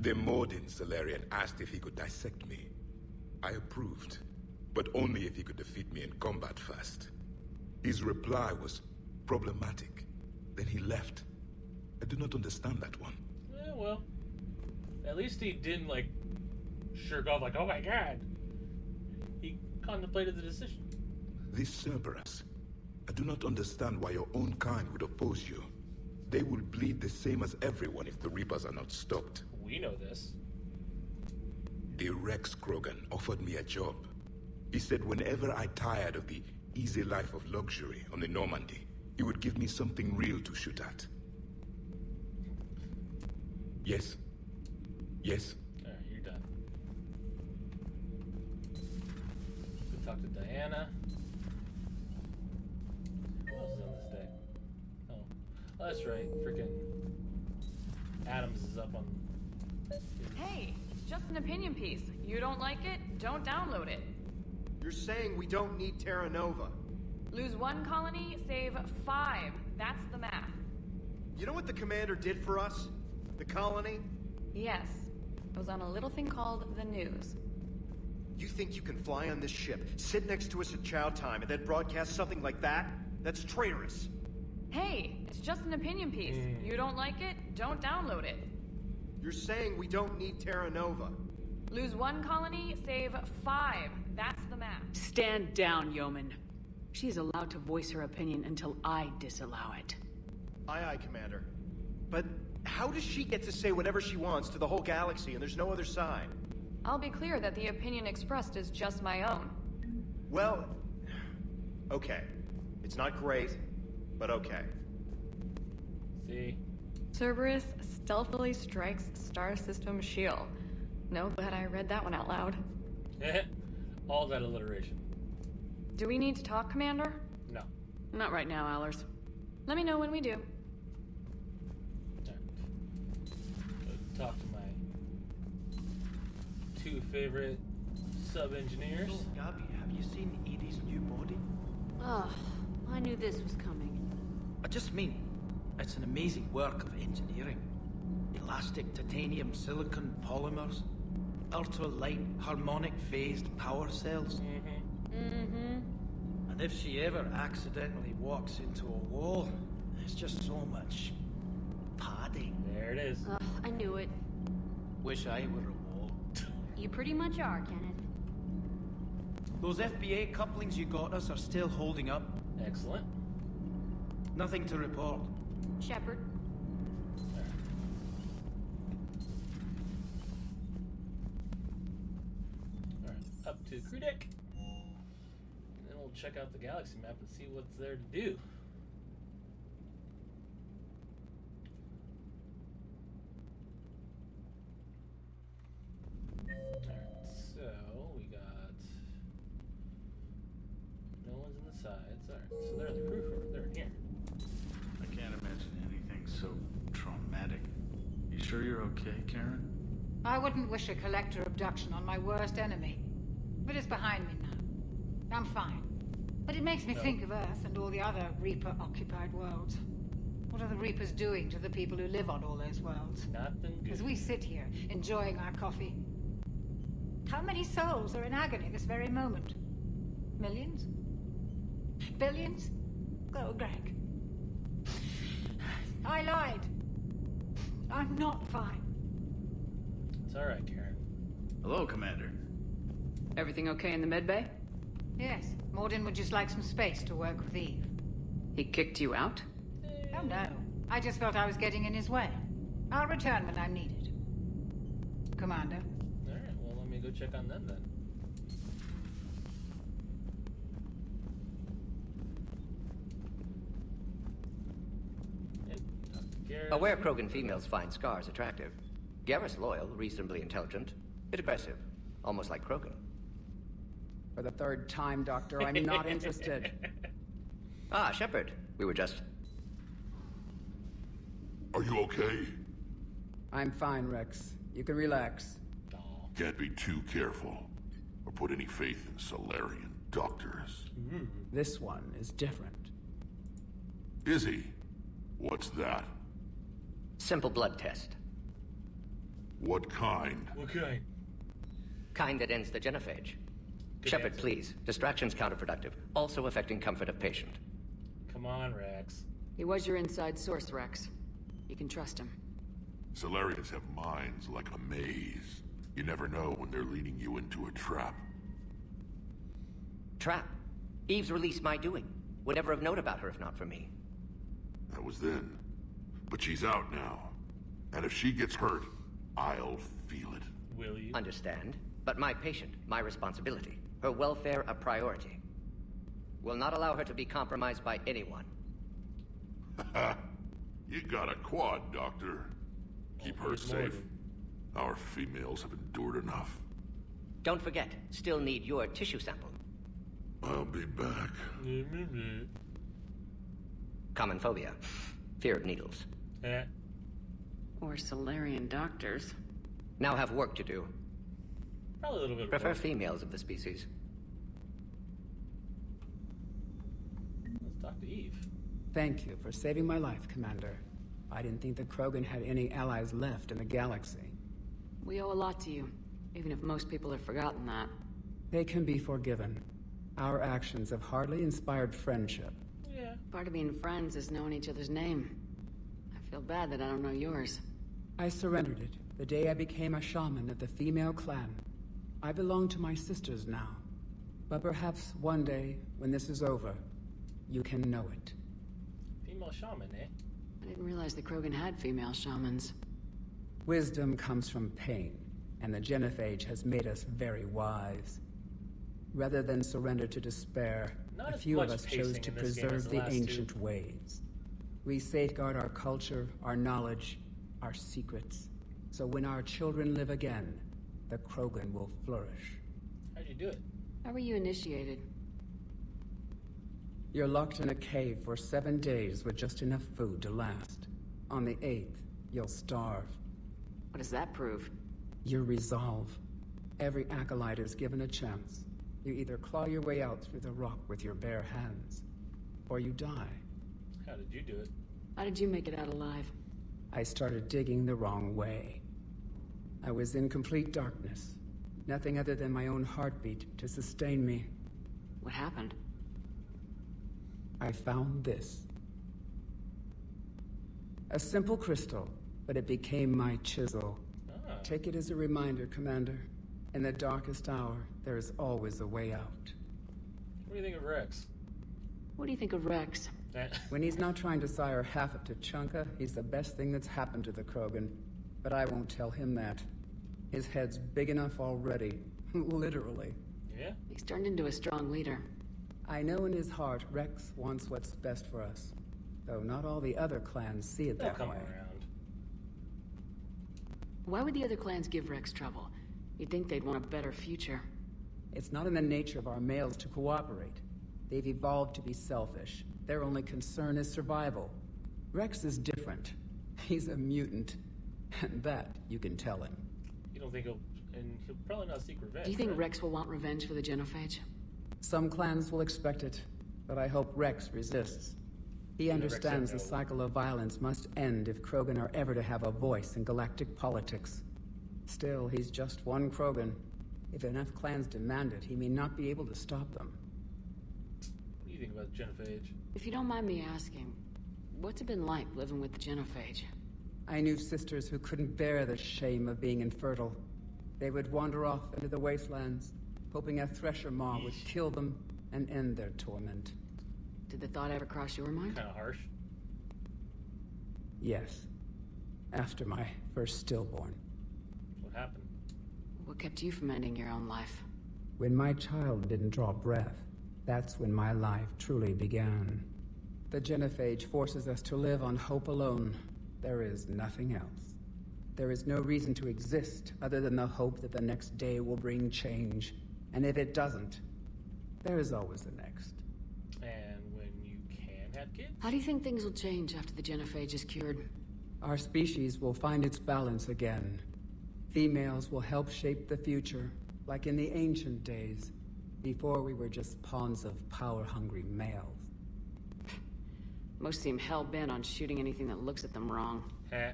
S13: The Mordin Salarian asked if he could dissect me. I approved, but only if he could defeat me in combat first. His reply was problematic. Then he left. I do not understand that one.
S1: Yeah, well, at least he didn't, like, shirk off like, oh my god. He contemplated the decision.
S13: This Cerberus. I do not understand why your own kind would oppose you. They will bleed the same as everyone if the Reapers are not stopped.
S1: We know this.
S13: The Rex Krogan offered me a job. He said whenever I tired of the easy life of luxury on the Normandy, he would give me something real to shoot at. Yes. Yes.
S1: Alright, you're done. Go talk to Diana. What else is on this deck? Oh, that's right. Freaking Adams is up on.
S4: Hey, it's just an opinion piece. You don't like it? Don't download it.
S5: You're saying we don't need Terra Nova.
S4: Lose 1 colony, save 5. That's the math.
S5: You know what the commander did for us?
S14: The colony?
S4: Yes. It was on a little thing called the news.
S14: You think you can fly on this ship, sit next to us at chow time, and then broadcast something like that? That's traitorous.
S4: Hey, it's just an opinion piece. You don't like it? Don't download it.
S14: You're saying we don't need Terra Nova.
S4: Lose 1 colony, save 5. That's the map.
S15: Stand down, yeoman. She's allowed to voice her opinion until I disallow it.
S14: Aye, aye, Commander. But how does she get to say whatever she wants to the whole galaxy and there's no other side?
S4: I'll be clear that the opinion expressed is just my own.
S14: Well, okay. It's not great, but okay.
S1: See?
S4: Cerberus stealthily strikes Star System shield. No, glad I read that one out loud.
S1: All that alliteration.
S4: Do we need to talk, Commander?
S1: No.
S15: Not right now, Allers.
S4: Let me know when we do.
S1: Go talk to my 2 favorite sub-engineers.
S18: So, Gabby, have you seen Edie's new body?
S20: Oh, I knew this was coming.
S18: I just mean, it's an amazing work of engineering. Elastic titanium silicon polymers, ultra-light harmonic phased power cells. And if she ever accidentally walks into a wall, there's just so much padding.
S1: There it is.
S20: I knew it.
S18: Wish I were a wall.
S20: You pretty much are, Kenneth.
S18: Those FBA couplings you got us are still holding up.
S1: Excellent.
S18: Nothing to report.
S20: Shepard.
S1: Alright, up to crew deck. And then we'll check out the galaxy map and see what's there to do. Alright, so we got... No one's in the sides. Alright, so they're in the crew core. They're in here.
S23: I can't imagine anything so traumatic. You sure you're okay, Karen?
S25: I wouldn't wish a collector abduction on my worst enemy. But it's behind me now. I'm fine. But it makes me think of Earth and all the other Reaper-occupied worlds. What are the Reapers doing to the people who live on all those worlds?
S1: Nothing good.
S25: As we sit here, enjoying our coffee. How many souls are in agony this very moment? Millions? Billions? Oh, Greg. I lied. I'm not fine.
S1: It's alright, Karen.
S23: Hello, Commander.
S15: Everything okay in the medbay?
S25: Yes. Morden would just like some space to work with Eve.
S15: He kicked you out?
S25: Oh, no. I just felt I was getting in his way. I'll return when I'm needed. Commander.
S1: Alright, well, let me go check on them then.
S9: Aware Krogan females find scars attractive. Garrus loyal, reasonably intelligent, bit aggressive, almost like Krogan.
S26: For the 3rd time, Doctor, I'm not interested.
S9: Ah, Shepard. We were just...
S21: Are you okay?
S26: I'm fine, Rex. You can relax.
S21: Can't be too careful, or put any faith in Solarian doctors.
S26: This one is different.
S21: Is he? What's that?
S9: Simple blood test.
S21: What kind?
S1: What kind?
S9: Kind that ends the genophage.
S1: Good
S9: Shepard,
S1: answer.
S9: please. Distraction's counterproductive, also affecting comfort of patient.
S1: Come on, Rex.
S15: He was your inside source, Rex. You can trust him.
S21: Solarians have minds like a maze. You never know when they're leading you into a trap.
S9: Trap? Eve's release my doing. Would never have known about her if not for me.
S21: That was then. But she's out now. And if she gets hurt, I'll feel it.
S1: Will you?
S9: Understand. But my patient, my responsibility. Her welfare a priority. Will not allow her to be compromised by anyone.
S21: You got a quad, Doctor. Keep her safe. Our females have endured enough.
S9: Don't forget, still need your tissue sample.
S21: I'll be back.
S9: Common phobia. Fear of needles.
S15: Or Solarian doctors.
S9: Now have work to do.
S1: Probably a little bit.
S9: Prefer females of the species.
S1: Let's talk to Eve.
S26: Thank you for saving my life, Commander. I didn't think the Krogan had any allies left in the galaxy.
S15: We owe a lot to you, even if most people have forgotten that.
S26: They can be forgiven. Our actions have hardly inspired friendship.
S15: Yeah. Part of being friends is knowing each other's name. I feel bad that I don't know yours.
S26: I surrendered it the day I became a shaman of the female clan. I belong to my sisters now. But perhaps one day, when this is over, you can know it.
S1: Female shaman, eh?
S15: I didn't realize the Krogan had female shamans.
S26: Wisdom comes from pain, and the genophage has made us very wise. Rather than surrender to despair,
S1: Not
S26: a
S1: as
S26: few
S1: much
S26: of us chose
S1: pacing
S26: to
S1: in this game as
S26: preserve
S1: the
S26: the
S1: last
S26: ancient
S1: two.
S26: ways. We safeguard our culture, our knowledge, our secrets. So when our children live again, the Krogan will flourish.
S1: How'd you do it?
S15: How were you initiated?
S26: You're locked in a cave for 7 days with just enough food to last. On the 8th, you'll starve.
S15: What does that prove?
S26: Your resolve. Every acolyte is given a chance. You either claw your way out through the rock with your bare hands, or you die.
S1: How did you do it?
S15: How did you make it out alive?
S26: I started digging the wrong way. I was in complete darkness. Nothing other than my own heartbeat to sustain me.
S15: What happened?
S26: I found this. A simple crystal, but it became my chisel. Take it as a reminder, Commander. In the darkest hour, there is always a way out.
S1: What do you think of Rex?
S15: What do you think of Rex?
S26: When he's not trying to sire half of Tuchanka, he's the best thing that's happened to the Krogan. But I won't tell him that. His head's big enough already. Literally.
S1: Yeah?
S15: He's turned into a strong leader.
S26: I know in his heart Rex wants what's best for us. Though not all the other clans see it
S1: They'll
S26: that
S1: come
S26: way.
S1: around.
S15: Why would the other clans give Rex trouble? You'd think they'd want a better future.
S26: It's not in the nature of our males to cooperate. They've evolved to be selfish. Their only concern is survival. Rex is different. He's a mutant. And that you can tell him.
S1: You don't think he'll... And he'll probably not seek revenge,
S15: Do you think
S1: right?
S15: Rex will want revenge for the genophage?
S26: Some clans will expect it, but I hope Rex resists. He understands the cycle of violence must end if Krogan are ever to have a voice in galactic politics. Still, he's just one Krogan. If enough clans demand it, he may not be able to stop them.
S1: What do you think about the genophage?
S15: If you don't mind me asking, what's it been like living with the genophage?
S26: I knew sisters who couldn't bear the shame of being infertile. They would wander off into the wastelands, hoping a thresher maw would kill them and end their torment.
S15: Did the thought ever cross your mind?
S1: Kind of harsh.
S26: Yes. After my first stillborn.
S1: What happened?
S15: What kept you from ending your own life?
S26: When my child didn't draw breath, that's when my life truly began. The genophage forces us to live on hope alone. There is nothing else. There is no reason to exist other than the hope that the next day will bring change. And if it doesn't, there is always the next.
S1: And when you can have kids?
S15: How do you think things will change after the genophage is cured?
S26: Our species will find its balance again. Females will help shape the future, like in the ancient days, before we were just pawns of power-hungry males.
S15: Most seem hell-bent on shooting anything that looks at them wrong.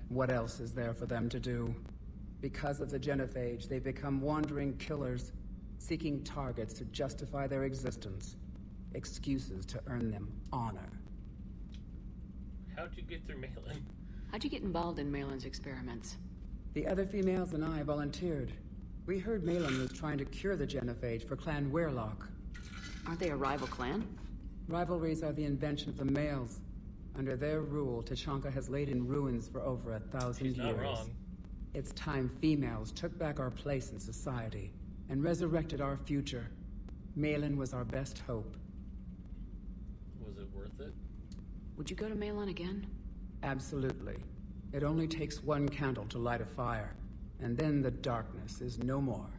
S26: What else is there for them to do? Because of the genophage, they become wandering killers, seeking targets to justify their existence, excuses to earn them honor.
S1: How'd you get through Malin?
S15: How'd you get involved in Malin's experiments?
S26: The other females and I volunteered. We heard Malin was trying to cure the genophage for Clan Weirlock.
S15: Aren't they a rival clan?
S26: Rivalries are the invention of the males. Under their rule, Tuchanka has laid in ruins for over 1,000 years.
S1: She's not wrong.
S26: It's time females took back our place in society and resurrected our future. Malin was our best hope.
S1: Was it worth it?
S15: Would you go to Malin again?
S26: Absolutely. It only takes one candle to light a fire, and then the darkness is no more.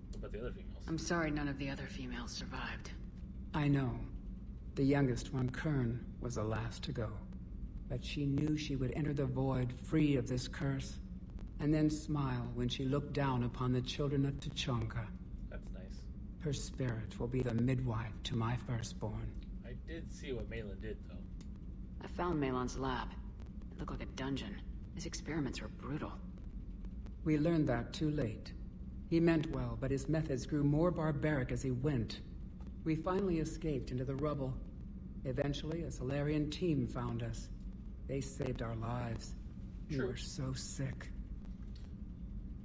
S1: What about the other females?
S15: I'm sorry none of the other females survived.
S26: I know. The youngest one, Kern, was the last to go. But she knew she would enter the void free of this curse, and then smile when she looked down upon the children of Tuchanka.
S1: That's nice.
S26: Her spirit will be the midwife to my firstborn.
S1: I did see what Malin did, though.
S15: I found Malin's lab. It looked like a dungeon. His experiments were brutal.
S26: We learned that too late. He meant well, but his methods grew more barbaric as he went. We finally escaped into the rubble. Eventually, a Solarian team found us. They saved our lives. We were so sick.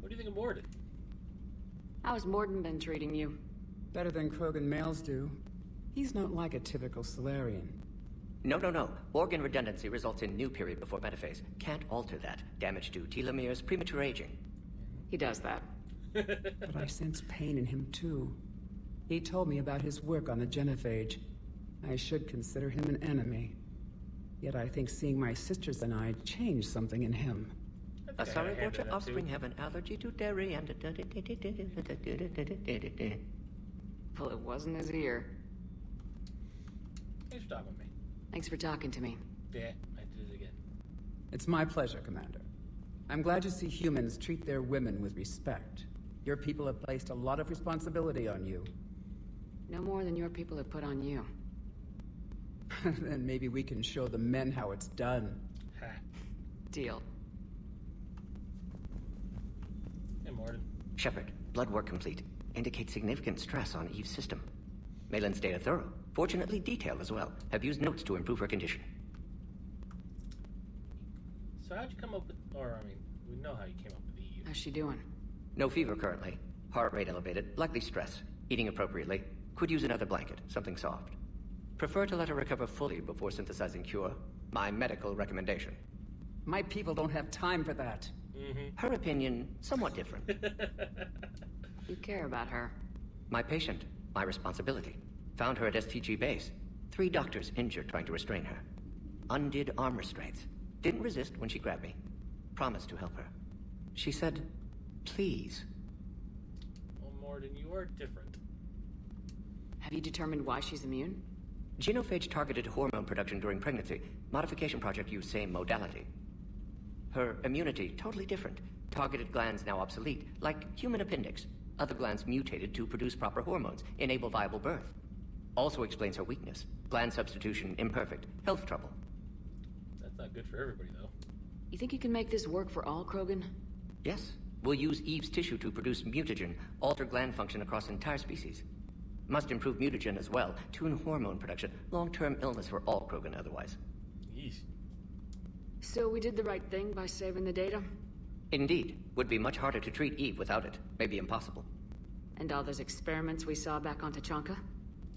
S1: What do you think of Morden?
S15: How's Morden been treating you?
S26: Better than Krogan males do. He's not like a typical Solarian.
S9: No. Organ redundancy results in new period before metaphase. Can't alter that. Damage to telomeres, premature aging.
S15: He does that.
S26: But I sense pain in him too. He told me about his work on the genophage. I should consider him an enemy. Yet I think seeing my sisters and I changed something in him.
S9: Sorry, but your offspring have an allergy to dairy and...
S15: Well, it wasn't his ear.
S1: Thanks for talking with me.
S15: Thanks for talking to me.
S1: Yeah, I did it again.
S26: It's my pleasure, Commander. I'm glad to see humans treat their women with respect. Your people have placed a lot of responsibility on you.
S15: No more than your people have put on you.
S26: Then maybe we can show the men how it's done.
S15: Deal.
S1: Hey, Morden.
S9: Shepard, blood work complete. Indicates significant stress on Eve's system. Malin's data thorough. Fortunately detailed as well. Have used notes to improve her condition.
S1: So how'd you come up with... Or, I mean, we know how you came up with Eve.
S15: How's she doing?
S9: No fever currently. Heart rate elevated. Likely stress. Eating appropriately. Could use another blanket. Something soft. Prefer to let her recover fully before synthesizing cure. My medical recommendation.
S26: My people don't have time for that.
S9: Her opinion, somewhat different.
S15: You care about her.
S9: My patient. My responsibility. Found her at STG base. 3 doctors injured trying to restrain her. Undid arm restraints. Didn't resist when she grabbed me. Promised to help her. She said, please.
S1: Well, Morden, you are different.
S15: Have you determined why she's immune?
S9: Genophage targeted hormone production during pregnancy. Modification project used same modality. Her immunity, totally different. Targeted glands now obsolete, like human appendix. Other glands mutated to produce proper hormones, enable viable birth. Also explains her weakness. Gland substitution imperfect. Health trouble.
S1: That's not good for everybody, though.
S15: You think you can make this work for all Krogan?
S9: Yes. We'll use Eve's tissue to produce mutagen, alter gland function across entire species. Must improve mutagen as well, tune hormone production. Long-term illness for all Krogan otherwise.
S1: Yeesh.
S15: So we did the right thing by saving the data?
S9: Indeed. Would be much harder to treat Eve without it. Maybe impossible.
S15: And all those experiments we saw back on Tachanka?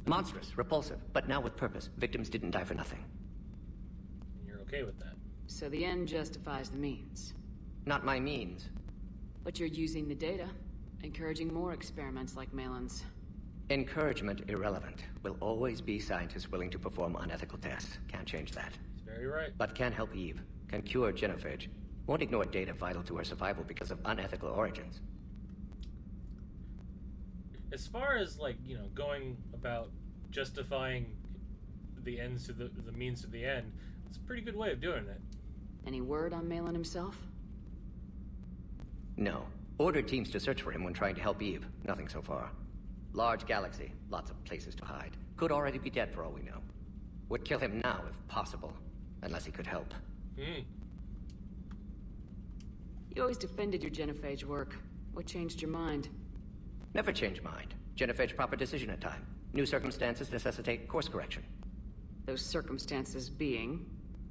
S9: Monstrous, repulsive, but now with purpose. Victims didn't die for nothing.
S1: And you're okay with that?
S15: So the end justifies the means.
S9: Not my means.
S15: But you're using the data, encouraging more experiments like Malin's.
S9: Encouragement irrelevant. Will always be scientists willing to perform unethical tests. Can't change that.
S1: He's very right.
S9: But can help Eve. Can cure genophage. Won't ignore data vital to her survival because of unethical origins.
S1: As far as, like, you know, going about justifying the ends to the means to the end, it's a pretty good way of doing it.
S15: Any word on Malin himself?
S9: No. Ordered teams to search for him when trying to help Eve. Nothing so far. Large galaxy. Lots of places to hide. Could already be dead for all we know. Would kill him now if possible. Unless he could help.
S15: You always defended your genophage work. What changed your mind?
S9: Never change mind. Genophage proper decision at time. New circumstances necessitate course correction.
S15: Those circumstances being?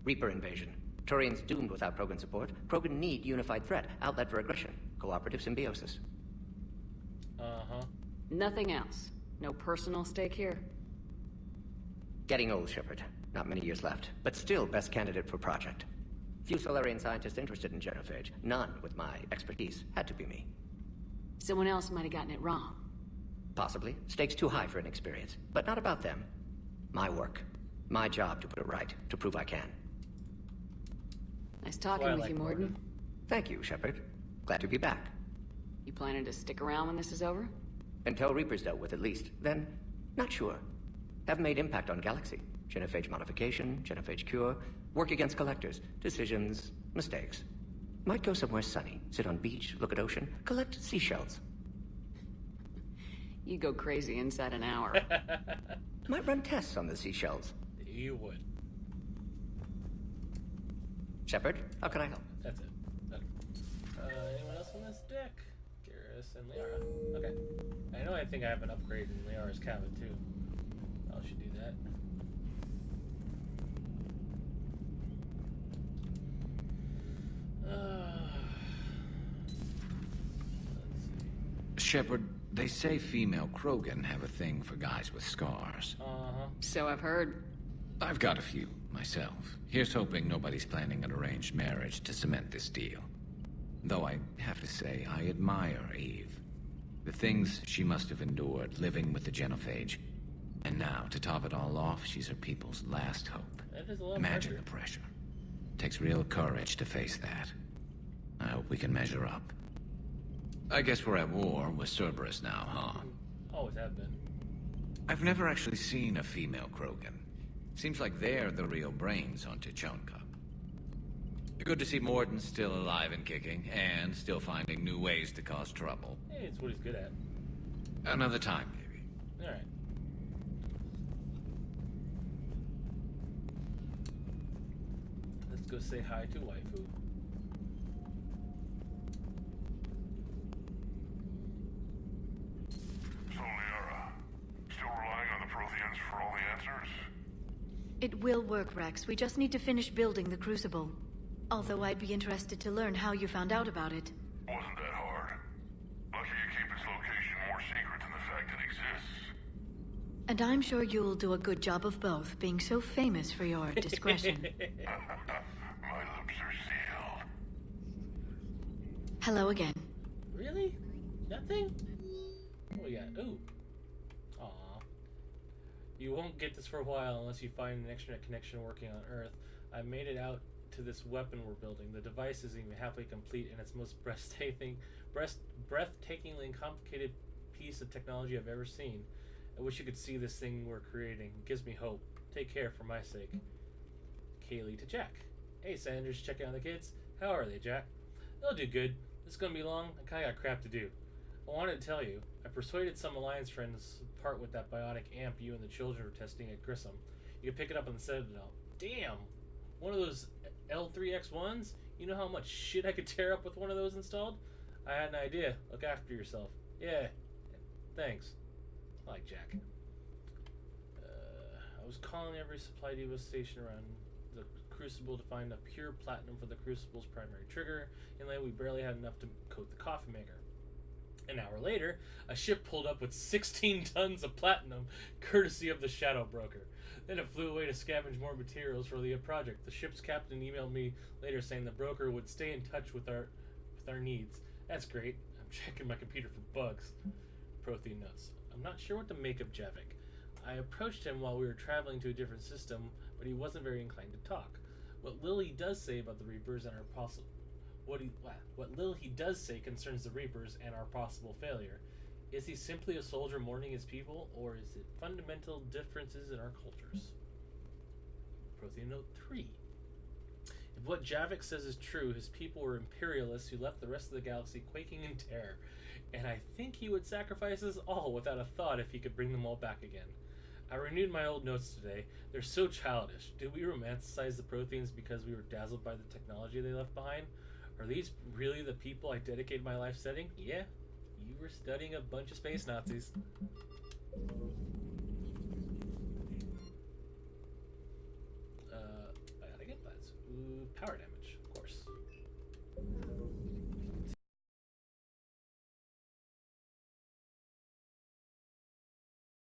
S9: Reaper invasion. Turians doomed without Krogan support. Krogan need unified threat. Outlet for aggression. Cooperative symbiosis.
S1: Uh-huh.
S15: Nothing else. No personal stake here?
S9: Getting old, Shepard. Not many years left. But still best candidate for project. Few Solarian scientists interested in genophage. None with my expertise. Had to be me.
S15: Someone else might have gotten it wrong.
S9: Possibly. Stakes too high for inexperience. But not about them. My work. My job to put it right. To prove I can.
S15: Nice talking with you, Morden.
S9: Thank you, Shepard. Glad to be back.
S15: You planning to stick around when this is over?
S9: Until Reaper's dealt with, at least. Then, not sure. Have made impact on Galaxy. Genophage modification, genophage cure, work against collectors, decisions, mistakes. Might go somewhere sunny, sit on beach, look at ocean, collect seashells.
S15: You go crazy inside an hour.
S9: Might run tests on the seashells.
S1: You would.
S8: Shepard, how can I help?
S1: That's it. Okay. Anyone else on this deck? Garrus and Liara. Okay. I think I have an upgrade in Liara's cabin too. I should do that.
S11: Shepard, they say female Krogan have a thing for guys with scars.
S4: So I've heard.
S11: I've got a few, myself. Here's hoping nobody's planning an arranged marriage to cement this deal. Though I have to say, I admire Eve. The things she must have endured living with the Genophage. And now, to top it all off, she's her people's last hope.
S1: That is a lot
S11: Imagine
S1: of
S11: the pressure. Takes real courage to face that. I hope we can measure up. I guess we're at war with Cerberus now, huh?
S1: Always have been.
S11: I've never actually seen a female Krogan. Seems like they're the real brains on Tuchanka. Good to see Morden's still alive and kicking, and still finding new ways to cause trouble.
S1: Hey, it's what he's good at.
S11: Another time, maybe.
S1: Alright. Let's go say hi to waifu.
S21: So, Liara, still relying on the Protheans for all the answers?
S3: It will work, Rex. We just need to finish building the Crucible. Although I'd be interested to learn how you found out about it.
S21: Wasn't that hard. Lucky you keep its location more secret than the fact it exists.
S3: And I'm sure you'll do a good job of both, being so famous for your discretion.
S21: My lips are sealed.
S3: Hello again.
S1: Really? Nothing? What we got? Ooh. Aw. You won't get this for a while unless you find an internet connection working on Earth. I made it out to this weapon we're building. The device isn't even halfway complete, and it's the most breathtakingly complicated piece of technology I've ever seen. I wish you could see this thing we're creating. It gives me hope. Take care for my sake. Kaylee to Jack. Hey, Sanders, checking on the kids. How are they, Jack? They'll do good. This is gonna be long. I kinda got crap to do. I wanted to tell you, I persuaded some Alliance friends to part with that bionic amp you and the children were testing at Grissom. You can pick it up on the Citadel. Damn! One of those L3X1s? You know how much shit I could tear up with one of those installed? I had an idea. Look after yourself. Yeah. Thanks. I like Jack. I was calling every supply depot station around the Crucible to find a pure platinum for the Crucible's primary trigger. And then we barely had enough to coat the coffee maker. An hour later, a ship pulled up with 16 tons of platinum, courtesy of the Shadow Broker. Then it flew away to scavenge more materials for the project. The ship's captain emailed me later saying the broker would stay in touch with our needs. That's great. I'm checking my computer for bugs. Prothean notes. I'm not sure what to make of Javik. I approached him while we were traveling to a different system, but he wasn't very inclined to talk. What Lily does say about the Reapers and our possible what Lily does say concerns the Reapers and our possible failure. Is he simply a soldier mourning his people, or is it fundamental differences in our cultures? Prothean Note 3. If what Javik says is true, his people were imperialists who left the rest of the galaxy quaking in terror, and I think he would sacrifice us all without a thought if he could bring them all back again. I renewed my old notes today. They're so childish. Did we romanticize the Protheans because we were dazzled by the technology they left behind? Are these really the people I dedicated my life studying? Yeah, you were studying a bunch of space Nazis.